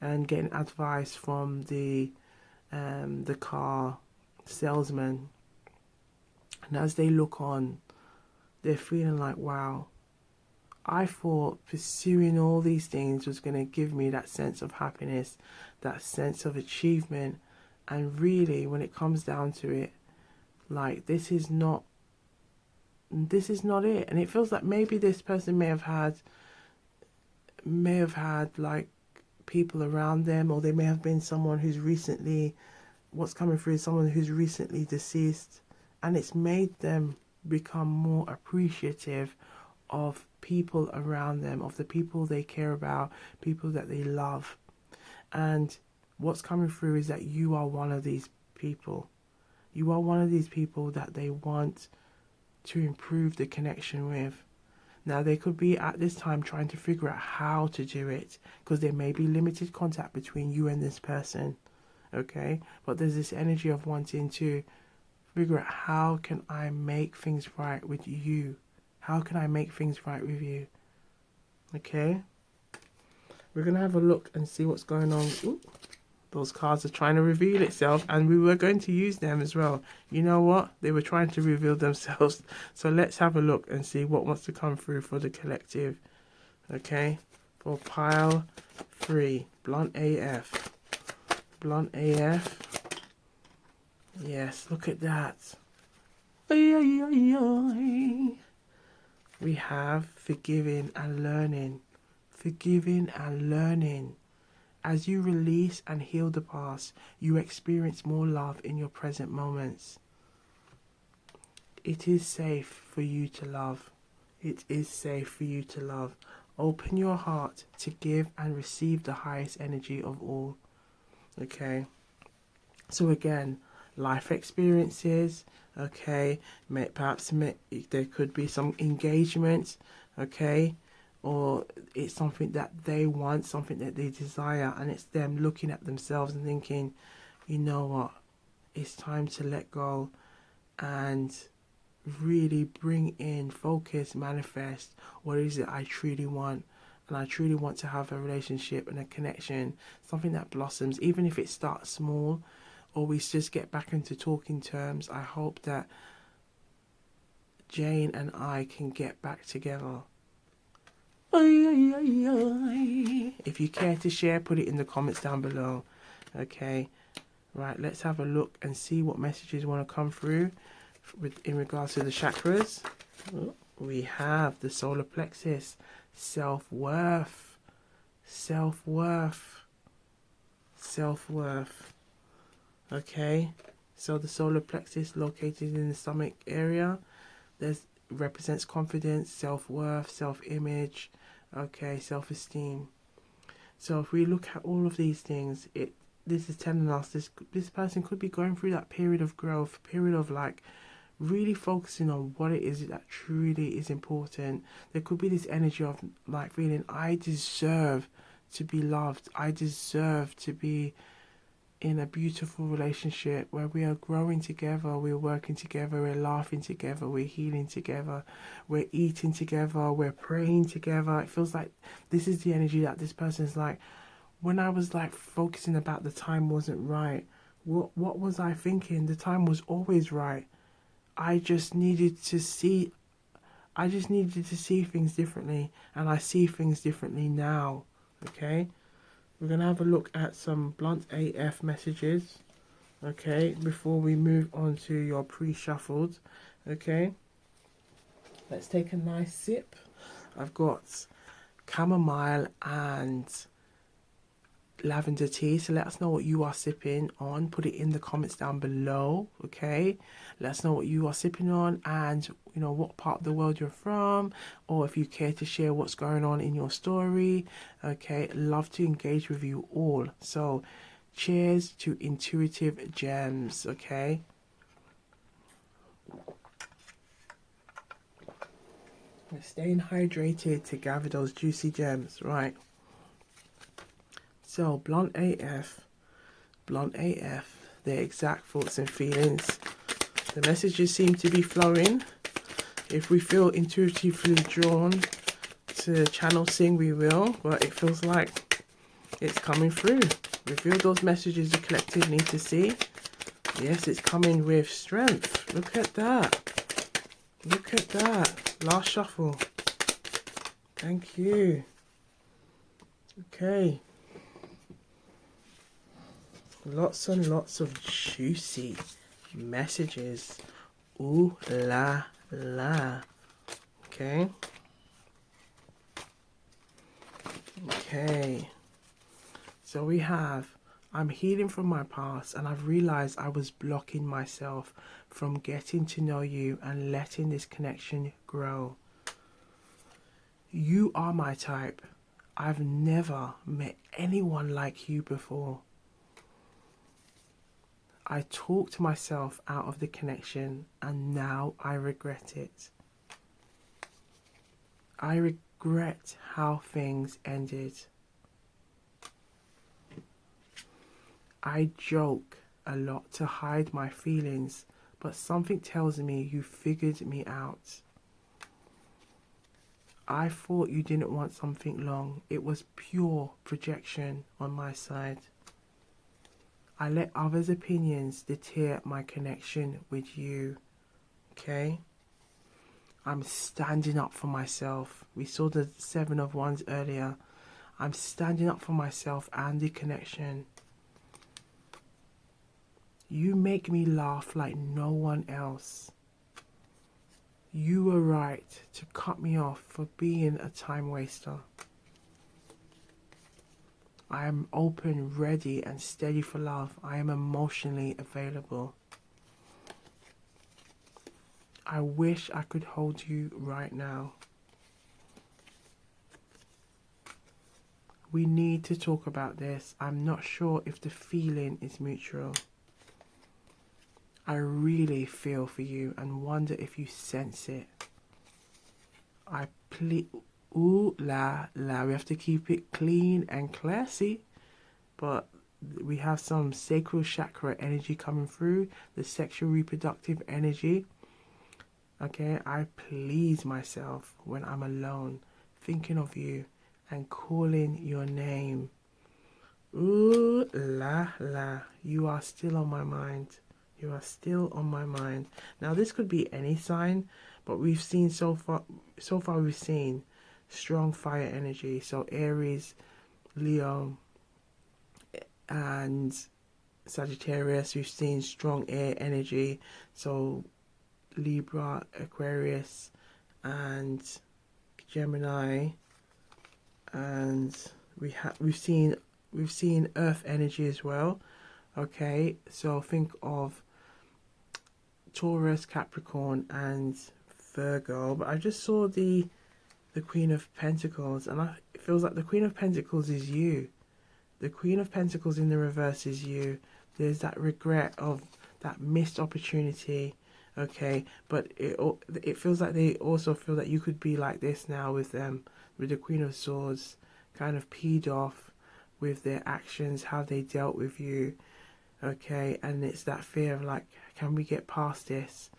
and getting advice from the car salesman. And as they look on, they're feeling like, wow, I thought pursuing all these things was going to give me that sense of happiness, that sense of achievement. And really, when it comes down to it, like, this is not it. And it feels like maybe this person may have had like people around them, or they may have been someone who's recently, what's coming through is someone who's recently deceased, and it's made them become more appreciative of people around them, of the people they care about, people that they love. And what's coming through is that you are one of these people. You are one of these people that they want to improve the connection with. Now, they could be at this time trying to figure out how to do it, because there may be limited contact between you and this person, okay? But there's this energy of wanting to figure out, how can I make things right with you? How can I make things right with you? Okay? We're going to have a look and see what's going on. Ooh, those cards are trying to reveal itself, and we were going to use them as well. You know what? They were trying to reveal themselves. So let's have a look and see what wants to come through for the collective. Okay? For pile 3. Blunt AF. Blunt AF. Yes, look at that. We have forgiving and learning. Forgiving and learning. As you release and heal the past, you experience more love in your present moments. It is safe for you to love. It is safe for you to love. Open your heart to give and receive the highest energy of all. Okay? So again, life experiences, okay? Perhaps there could be some engagement, okay? Or it's something that they want, something that they desire, and it's them looking at themselves and thinking, you know what, it's time to let go and really bring in, focus, manifest what is it I truly want. And I truly want to have a relationship and a connection, something that blossoms, even if it starts small, or we just get back into talking terms. I hope that Jane and I can get back together. If you care to share, put it in the comments down below. Okay, right, let's have a look and see what messages want to come through in regards to the chakras. We have the solar plexus, self-worth, self-worth, self-worth. Okay, so the solar plexus located in the stomach area, represents confidence, self-worth, self-image, okay, self-esteem. So if we look at all of these things, this is telling us this person could be going through that period of growth, period of like really focusing on what it is that truly is important. There could be this energy of like feeling, I deserve to be loved, I deserve to be in a beautiful relationship where we are growing together, we're working together, we're laughing together, we're healing together, we're eating together, we're praying together. It feels like this is the energy that this person's like, when I was like focusing about the time wasn't right, what was I thinking? The time was always right. I just needed to see things differently, and I see things differently now. Okay? We're going to have a look at some blunt AF messages, okay, before we move on to your pre-shuffled, okay. Let's take a nice sip. I've got chamomile and lavender tea, so let us know what you are sipping on. Put it in the comments down below, okay? Let us know what you are sipping on, and you know what part of the world you're from, or if you care to share what's going on in your story. Okay, love to engage with you all. So cheers to intuitive gems. Okay, we're staying hydrated to gather those juicy gems, right? So blunt AF, their exact thoughts and feelings. The messages seem to be flowing. If we feel intuitively drawn to channel sing, we will, but it feels like it's coming through. Reveal those messages the collective need to see. Yes, it's coming with strength. Look at that. Look at that. Last shuffle. Thank you. Okay. Lots and lots of juicy messages. Ooh la la. Okay. Okay. So we have, I'm healing from my past, and I've realized I was blocking myself from getting to know you and letting this connection grow. You are my type. I've never met anyone like you before. I talked myself out of the connection, and now I regret it. I regret how things ended. I joke a lot to hide my feelings, but something tells me you figured me out. I thought you didn't want something long. It was pure projection on my side. I let others' opinions deter my connection with you. Okay? I'm standing up for myself. We saw the 7 of Wands earlier. I'm standing up for myself and the connection. You make me laugh like no one else. You were right to cut me off for being a time waster. I am open, ready, and steady for love. I am emotionally available. I wish I could hold you right now. We need to talk about this. I'm not sure if the feeling is mutual. I really feel for you and wonder if you sense it. I please... Ooh la la, we have to keep it clean and classy, but we have some sacral chakra energy coming through, the sexual reproductive energy. Okay, I please myself when I'm alone, thinking of you and calling your name. Ooh la la, you are still on my mind. You are still on my mind. Now this could be any sign, but we've seen so far we've seen strong fire energy. So Aries, Leo, and Sagittarius. We've seen strong air energy. So Libra, Aquarius, and Gemini, and we've seen earth energy as well. Okay, so think of Taurus, Capricorn, and Virgo. But I just saw the Queen of Pentacles, and it feels like the Queen of Pentacles is you. The Queen of Pentacles in the reverse is you. There's that regret of that missed opportunity. Okay, but it feels like they also feel that you could be like this now with them, with the Queen of Swords, kind of peed off with their actions, how they dealt with you. Okay, and it's that fear of like, can we get past this?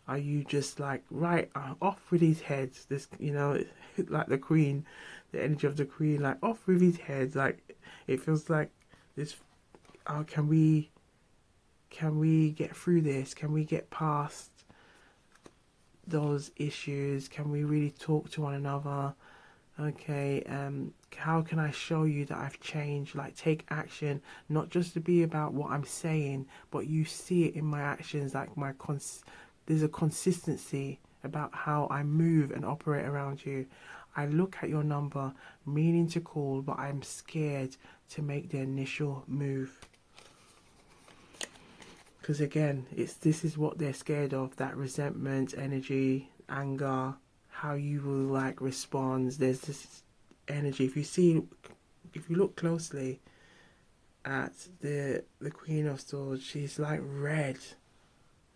Are you just like, right, off with his head? This, you know, like the Queen, the energy of the Queen, like off with his head. Like it feels like this. Can we get through this? Can we get past those issues? Can we really talk to one another? Okay, how can I show you that I've changed? Like, take action, not just to be about what I'm saying, but you see it in my actions. Like there's a consistency. about how I move and operate around you. I look at your number, meaning to call, but I'm scared to make the initial move. Because again, this is what they're scared of, that resentment, energy, anger, how you will like respond. There's this energy. If you look closely at the Queen of Swords, she's like red.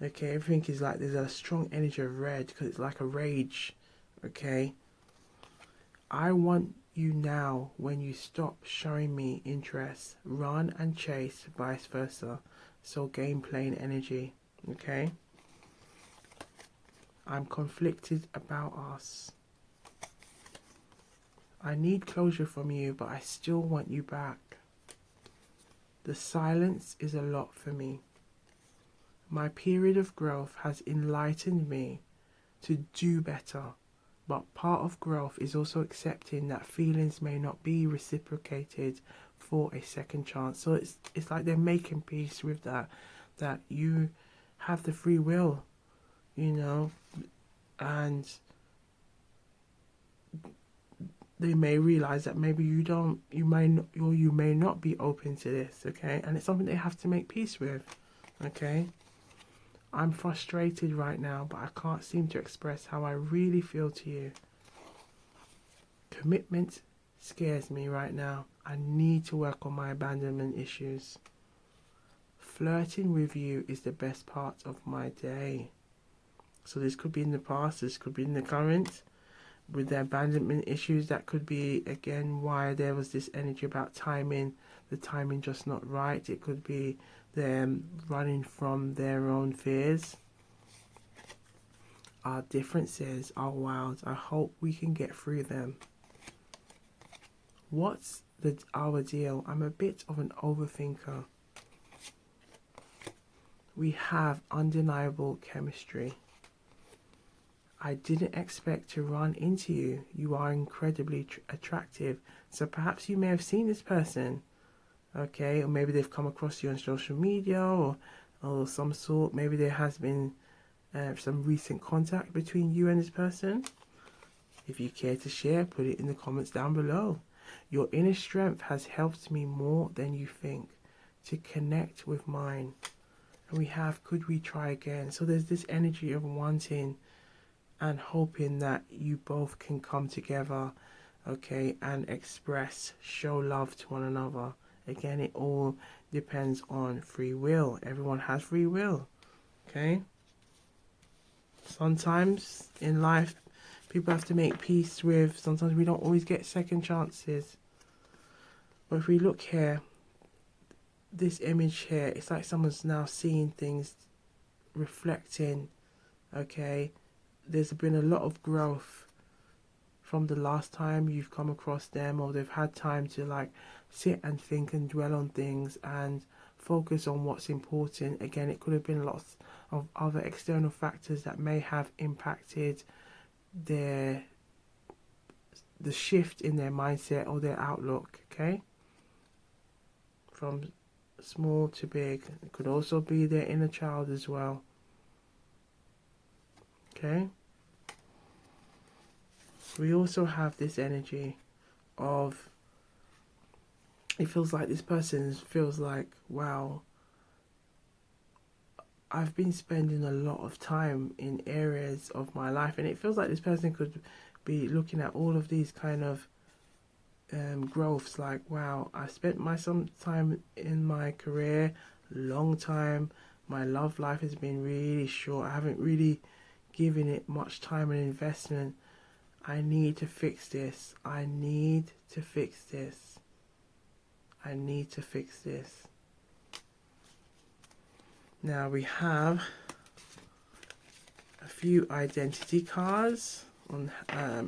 Okay, everything is like, there's a strong energy of red because it's like a rage. Okay, I want you now, when you stop showing me interest, run and chase, vice versa. So gain plain energy. Okay, I'm conflicted about us. I need closure from you, but I still want you back. The silence is a lot for me. My period of growth has enlightened me to do better, but part of growth is also accepting that feelings may not be reciprocated for a second chance. So it's like they're making peace with that you have the free will, you know, and they may realize that maybe you may not be open to this, okay? And it's something they have to make peace with, okay? I'm frustrated right now, but I can't seem to express how I really feel to you. Commitment scares me right now. I need to work on my abandonment issues. Flirting with you is the best part of my day. So this could be in the past, this could be in the current. With the abandonment issues, that could be, again, why there was this energy about timing, the timing just not right. It could be them running from their own fears. Our differences are wild. I hope we can get through them. What's our deal? I'm a bit of an overthinker. We have undeniable chemistry. I didn't expect to run into you. You are incredibly attractive. So perhaps you may have seen this person, okay? Or maybe they've come across you on social media or some sort. Maybe there has been some recent contact between you and this person. If you care to share, put it in the comments down below. Your inner strength has helped me more than you think to connect with mine. And we have, could we try again? So there's this energy of wanting and hoping that you both can come together, okay, and show love to one another. Again, it all depends on free will. Everyone has free will, okay? Sometimes in life, people have to make peace with, sometimes we don't always get second chances. But if we look here, this image here, it's like someone's now seeing things, reflecting, okay? There's been a lot of growth from the last time you've come across them, or they've had time to like sit and think and dwell on things and focus on what's important. Again, it could have been lots of other external factors that may have impacted the shift in their mindset or their outlook, okay? From small to big. It could also be their inner child as well, okay? We also have this energy of, it feels like this person feels like, wow, I've been spending a lot of time in areas of my life, and it feels like this person could be looking at all of these kind of growths, like, wow, I spent some time in my career, long time, my love life has been really short, I haven't really given it much time and investment. I need to fix this. I need to fix this. I need to fix this. Now we have a few identity cards on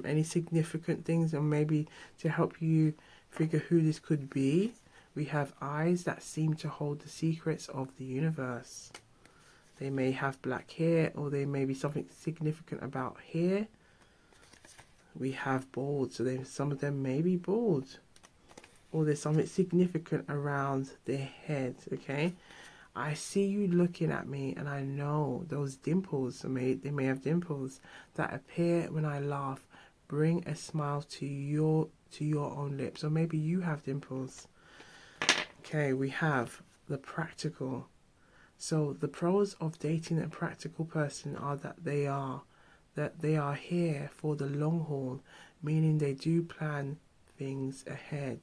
any significant things, and maybe to help you figure who this could be. We have eyes that seem to hold the secrets of the universe. They may have black hair, or they may be something significant about hair. We have bald, so some of them may be bald, or there's something significant around their head, okay? I see you looking at me, and I know those dimples, they may have dimples that appear when I laugh. Bring a smile to your own lips. Or maybe you have dimples. Okay, we have the practical. So the pros of dating a practical person are that they are here for the long haul, meaning they do plan things ahead.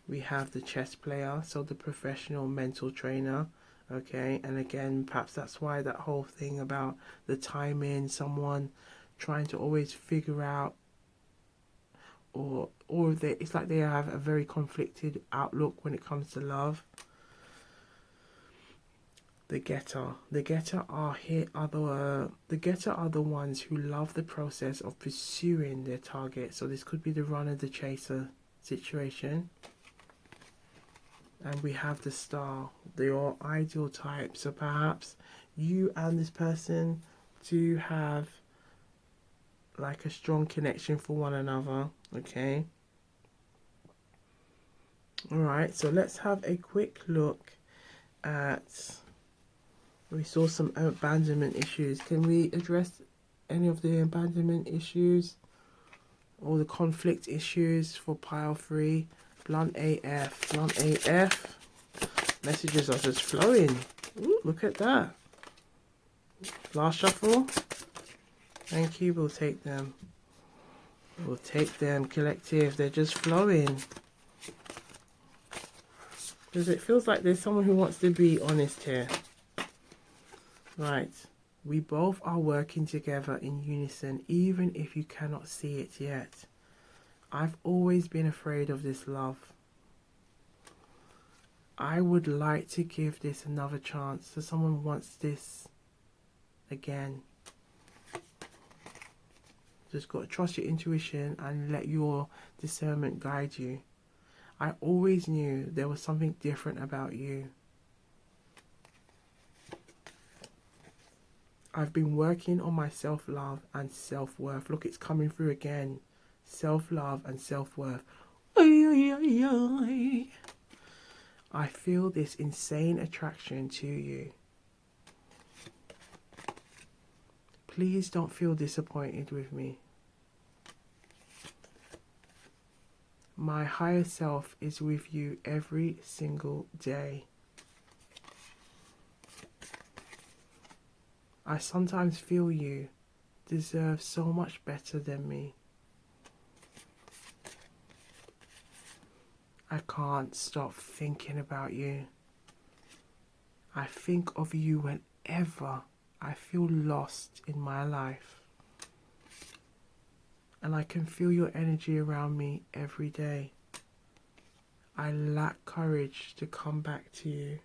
We have the chess player, so the professional mental trainer. Okay, and again, perhaps that's why that whole thing about the timing, someone trying to always figure out, or it's like they have a very conflicted outlook when it comes to love. The getter. The getter are the ones who love the process of pursuing their target. So this could be the runner, the chaser situation. And we have the star, your ideal type. So perhaps you and this person do have like a strong connection for one another. Okay. Alright, so let's have a quick look at... We saw some abandonment issues. Can we address any of the abandonment issues or the conflict issues for pile 3? Blunt AF. Blunt AF. Messages are just flowing. Ooh, look at that. Last shuffle. Thank you. We'll take them. We'll take them, collective. They're just flowing. Because it feels like there's someone who wants to be honest here. Right. We both are working together in unison, even if you cannot see it yet. I've always been afraid of this love. I would like to give this another chance. So someone wants this again. Just got to trust your intuition and let your discernment guide you. I always knew there was something different about you. I've been working on my self-love and self-worth. Look, it's coming through again. Self-love and self-worth. I feel this insane attraction to you. Please don't feel disappointed with me. My higher self is with you every single day. I sometimes feel you deserve so much better than me. I can't stop thinking about you. I think of you whenever I feel lost in my life. And I can feel your energy around me every day. I lack courage to come back to you.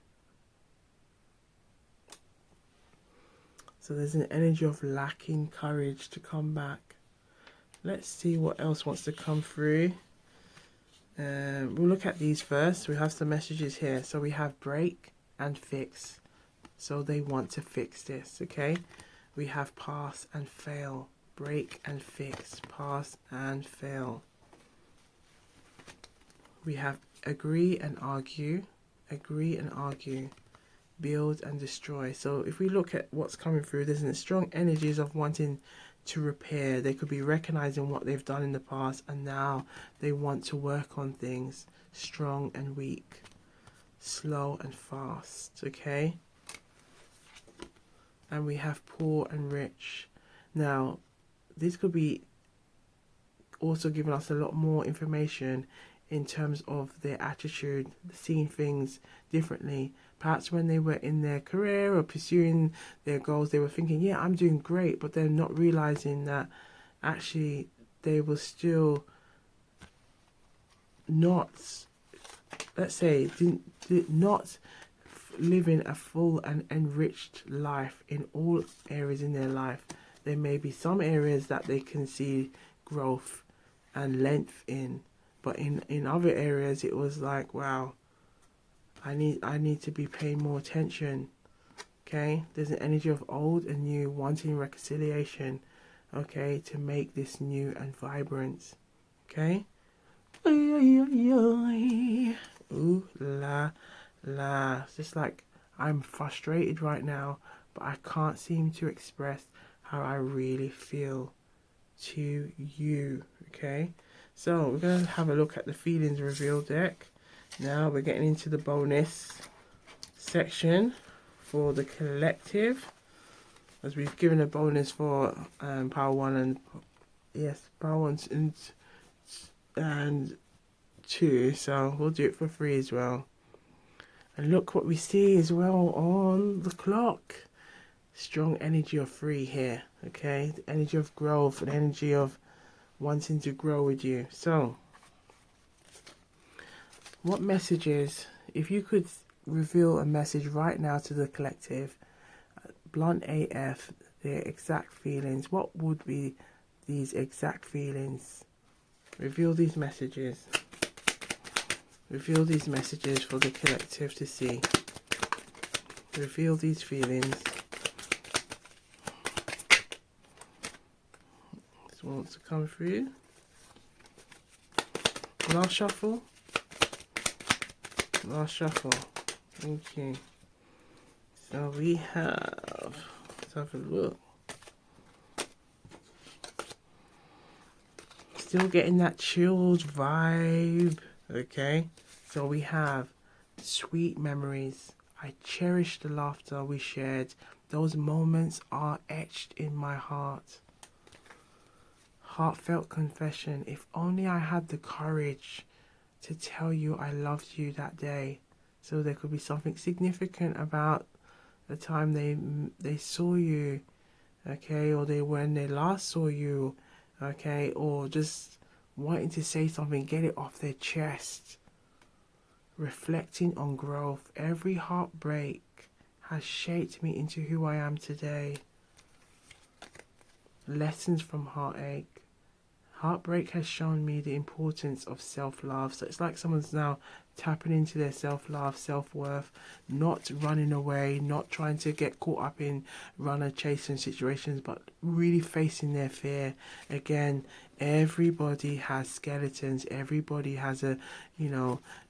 So there's an energy of lacking courage to come back. Let's see what else wants to come through. We'll look at these first. We have some messages here. So we have break and fix. So they want to fix this, okay? We have pass and fail. Break and fix. Pass and fail. We have agree and argue. Agree and argue. Build and destroy. So if we look at what's coming through, there's strong energies of wanting to repair. They could be recognizing what they've done in the past, and now they want to work on things. Strong and weak, slow and fast. Okay. And we have poor and rich. Now this could be also giving us a lot more information in terms of their attitude, seeing things differently. Perhaps when they were in their career or pursuing their goals, they were thinking, yeah, I'm doing great, but they're not realizing that actually they were still not, let's say, did not living a full and enriched life in all areas in their life. There may be some areas that they can see growth and length in, but in other areas it was like, wow, I need to be paying more attention. Okay, there's an energy of old and new, wanting reconciliation, okay, to make this new and vibrant. Okay. Ooh la It's just like I'm frustrated right now, but I can't seem to express how I really feel to you. Okay, so we're going to have a look at the feelings reveal deck. Now we're getting into the bonus section for the collective, as we've given a bonus for power 1 and power 1 and 2, so we'll do it for 3 as well. And look what we see as well on the clock. Strong energy of 3 here. Okay, the energy of growth and energy of wanting to grow with you. So what messages, if you could reveal a message right now to the collective, blunt AF, their exact feelings, what would be these exact feelings? Reveal these messages. Reveal these messages for the collective to see. Reveal these feelings. This one wants to come through. Last shuffle. Last shuffle. Thank you. So we have, let's have a look. Still getting that chilled vibe. Okay, so we have sweet memories. I cherish the laughter we shared. Those moments are etched in my heart. Heartfelt confession. If only I had the courage to tell you I loved you that day. So there could be something significant about the time they saw you, okay, or when they last saw you, okay, or just wanting to say something, get it off their chest. Reflecting on growth. Every heartbreak has shaped me into who I am today. Lessons from heartache. Heartbreak has shown me the importance of self-love. So it's like someone's now tapping into their self-love, self-worth, not running away, not trying to get caught up in runner chasing situations, but really facing their fear. Again, everybody has skeletons. Everybody has a,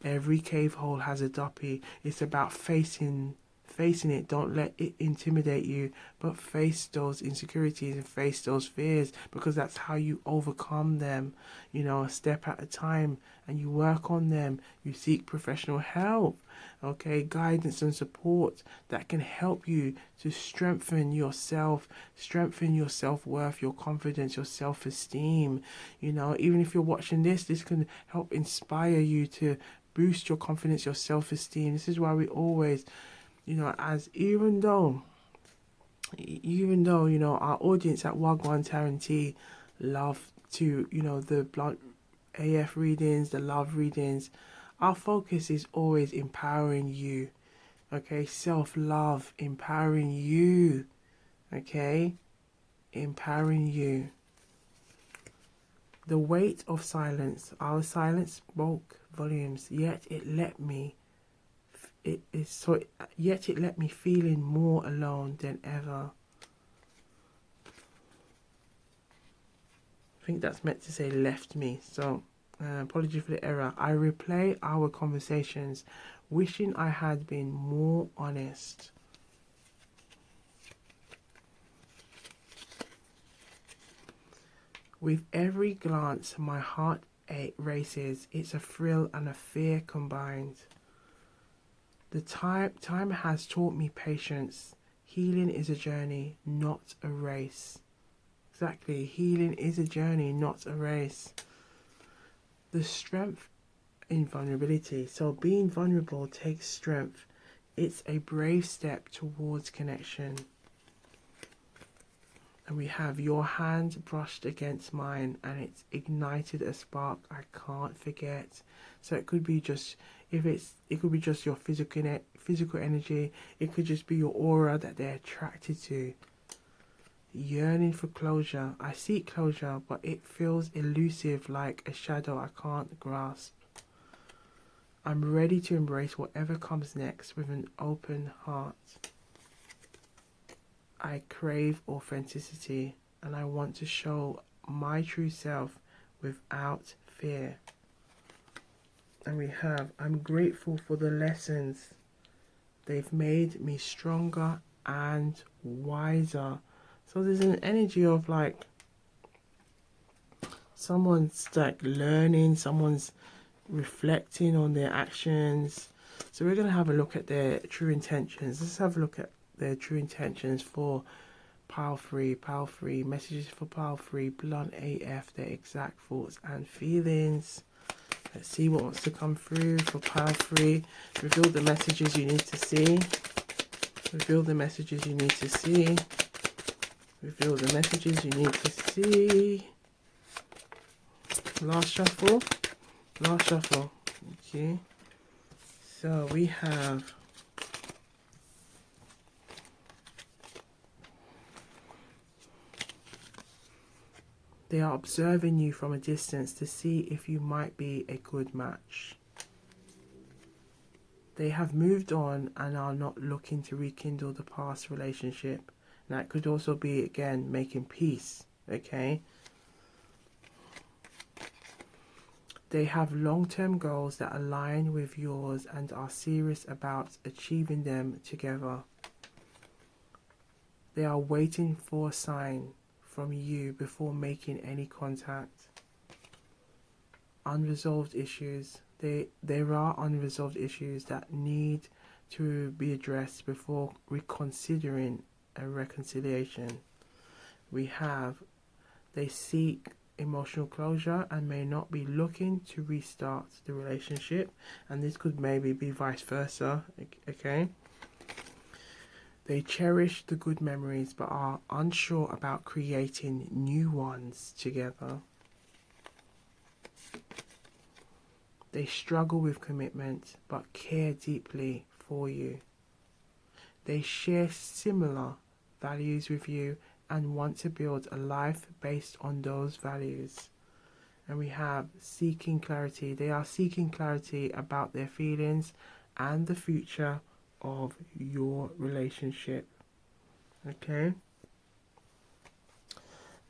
every cave hole has a duppy. It's about facing it. Don't let it intimidate you, but face those insecurities and face those fears, because that's how you overcome them, a step at a time, and you work on them. You seek professional help, okay, guidance and support that can help you to strengthen yourself, strengthen your self-worth, your confidence, your self-esteem. Even if you're watching this can help inspire you to boost your confidence, your self-esteem. This is why we always, as even though, our audience at Wagwan Tarantee love to, the blunt AF readings, the love readings, our focus is always empowering you, okay? Self-love, empowering you, okay? Empowering you. The weight of silence. Our silence spoke volumes, yet it let me feeling more alone than ever. I think that's meant to say left me, so apology for the error. I replay our conversations, wishing I had been more honest. With every glance, my heart races. It's a thrill and a fear combined. The time has taught me patience. Healing is a journey, not a race. Exactly. Healing is a journey, not a race. The strength in vulnerability. So being vulnerable takes strength. It's a brave step towards connection. And we have your hand brushed against mine, and it's ignited a spark I can't forget. So it could be just, it could be just your physical energy. It could just be your aura that they're attracted to. Yearning for closure. I seek closure, but it feels elusive, like a shadow I can't grasp. I'm ready to embrace whatever comes next with an open heart. I crave authenticity, and I want to show my true self without fear. And we have, I'm grateful for the lessons They've made me stronger and wiser. So there's an energy of like someone's like learning, someone's reflecting on their actions. So we're going to have a look at their true intentions. Let's have a look at their true intentions for Pile 3, messages for Pile 3, blunt AF, their exact thoughts and feelings. Let's see what wants to come through for Pile 3. Reveal the messages you need to see. Reveal the messages you need to see. Reveal the messages you need to see. Last shuffle. Last shuffle. Okay. So we have they are observing you from a distance to see if you might be a good match. They have moved on and are not looking to rekindle the past relationship. Now it could also be, again, making peace, okay? They have long-term goals that align with yours and are serious about achieving them together. They are waiting for a sign from you before making any contact. Unresolved issues. There are unresolved issues that need to be addressed before reconsidering a reconciliation. They seek emotional closure and may not be looking to restart the relationship, and this could maybe be vice versa, okay? They cherish the good memories but are unsure about creating new ones together. They struggle with commitment but care deeply for you. They share similar values with you and want to build a life based on those values. And we have seeking clarity. They are seeking clarity about their feelings and the future of your relationship. Okay.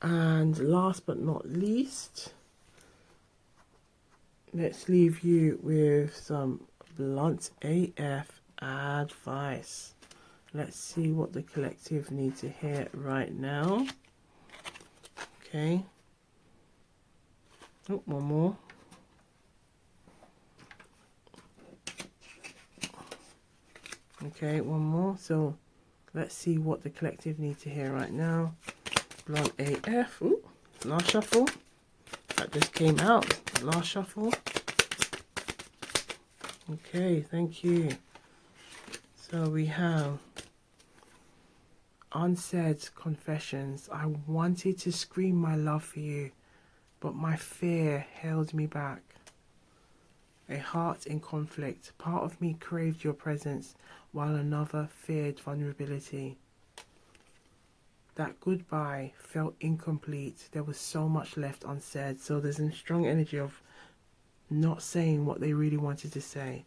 And last but not least, let's leave you with some blunt AF advice. Let's see what the collective need to hear right now. Okay. Oh, one more. Okay, one more. So let's see what the collective need to hear right now. Blunt AF. Ooh, last shuffle. That just came out. Last shuffle. Okay, thank you. So we have unsaid confessions. I wanted to scream my love for you, but my fear held me back. A heart in conflict. Part of me craved your presence, while another feared vulnerability. That goodbye felt incomplete. There was so much left unsaid. So there's a strong energy of not saying what they really wanted to say.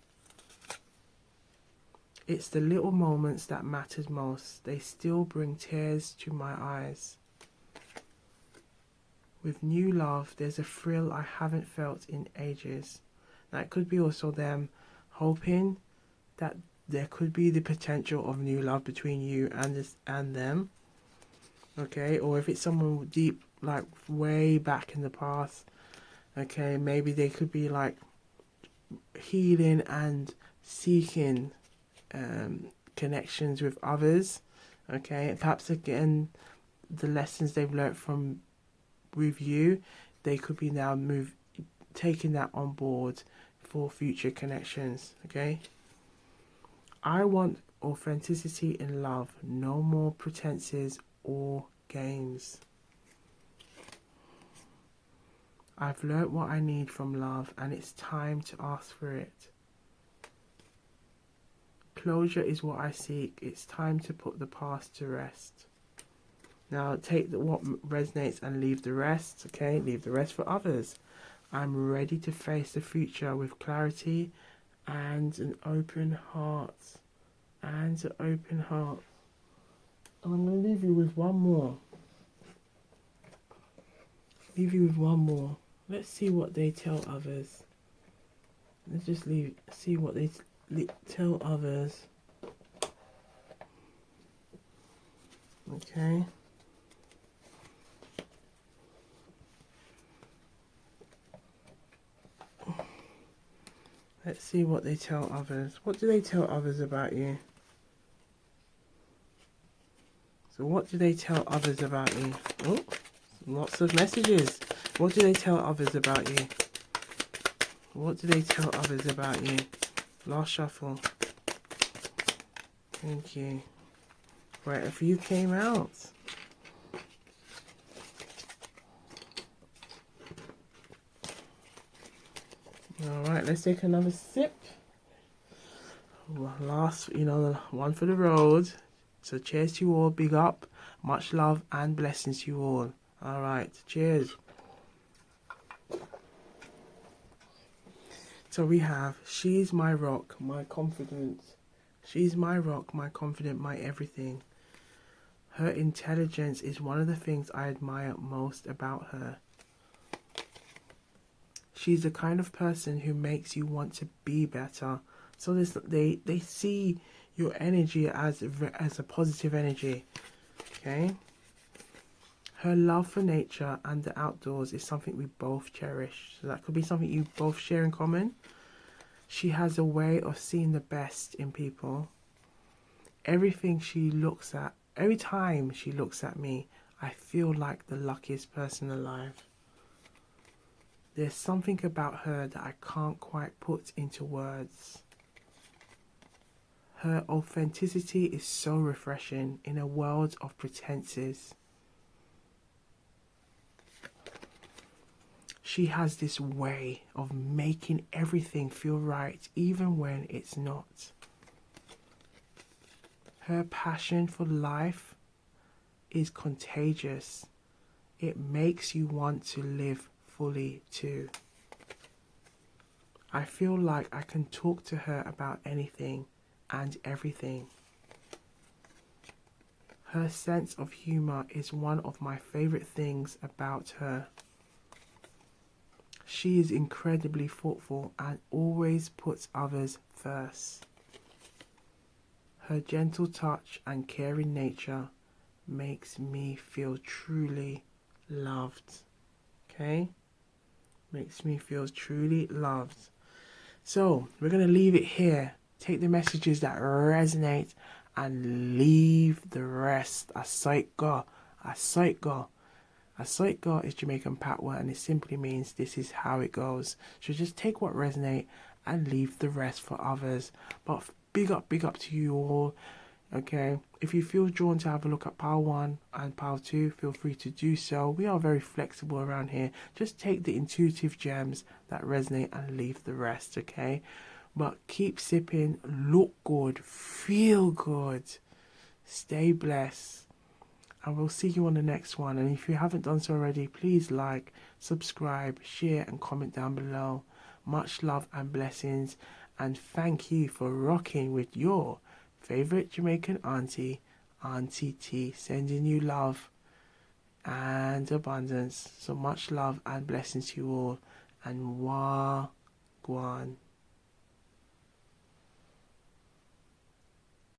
It's the little moments that mattered most. They still bring tears to my eyes. With new love, there's a thrill I haven't felt in ages. Now, it could be also them hoping that there could be the potential of new love between you and them. Okay, or if it's someone deep, like way back in the past, okay, maybe they could be like healing and seeking connections with others. Okay, perhaps again the lessons they've learnt from with you, they could be now taking that on board for future connections. Okay, I want authenticity in love, no more pretenses or games. I've learnt what I need from love and it's time to ask for it. Closure is what I seek. It's time to put the past to rest. Now take what resonates and leave the rest, okay? Leave the rest for others. I'm ready to face the future with clarity and an open heart. And an open heart. I'm going to leave you with one more. Leave you with one more. Let's see what they tell others. Let's just see what they tell others. Okay. Let's see what they tell others. What do they tell others about you? So what do they tell others about you? Oh, lots of messages. What do they tell others about you? What do they tell others about you? Last shuffle. Thank you. Right, a few came out. Alright, let's take another sip. Last, the one for the road. So cheers to you all. Big up. Much love and blessings to you all. Alright, cheers. So we have, she's my rock, my confidence. She's my rock, my confident, my everything. Her intelligence is one of the things I admire most about her. She's the kind of person who makes you want to be better. So they see your energy as a positive energy. Okay? Her love for nature and the outdoors is something we both cherish. So that could be something you both share in common. She has a way of seeing the best in people. Every time she looks at me, I feel like the luckiest person alive. There's something about her that I can't quite put into words. Her authenticity is so refreshing in a world of pretenses. She has this way of making everything feel right, even when it's not. Her passion for life is contagious. It makes you want to live fully too. I feel like I can talk to her about anything and everything. Her sense of humor is one of my favorite things about her. She is incredibly thoughtful and always puts others first. Her gentle touch and caring nature makes me feel truly loved. Okay? Makes me feel truly loved. So, we're going to leave it here. Take the messages that resonate and leave the rest. Asaika. Asaika. Asaika is Jamaican patois and it simply means this is how it goes. So just take what resonate and leave the rest for others. But big up to you all. Okay, if you feel drawn to have a look at Pile 1 and Pile 2, feel free to do so. We are very flexible around here. Just take the intuitive gems that resonate and leave the rest, okay? But keep sipping, look good, feel good, stay blessed. And we'll see you on the next one. And if you haven't done so already, please like, subscribe, share and comment down below. Much love and blessings. And thank you for rocking with your favorite Jamaican auntie, Auntie T, sending you love and abundance. So much love and blessings to you all. And Gwan.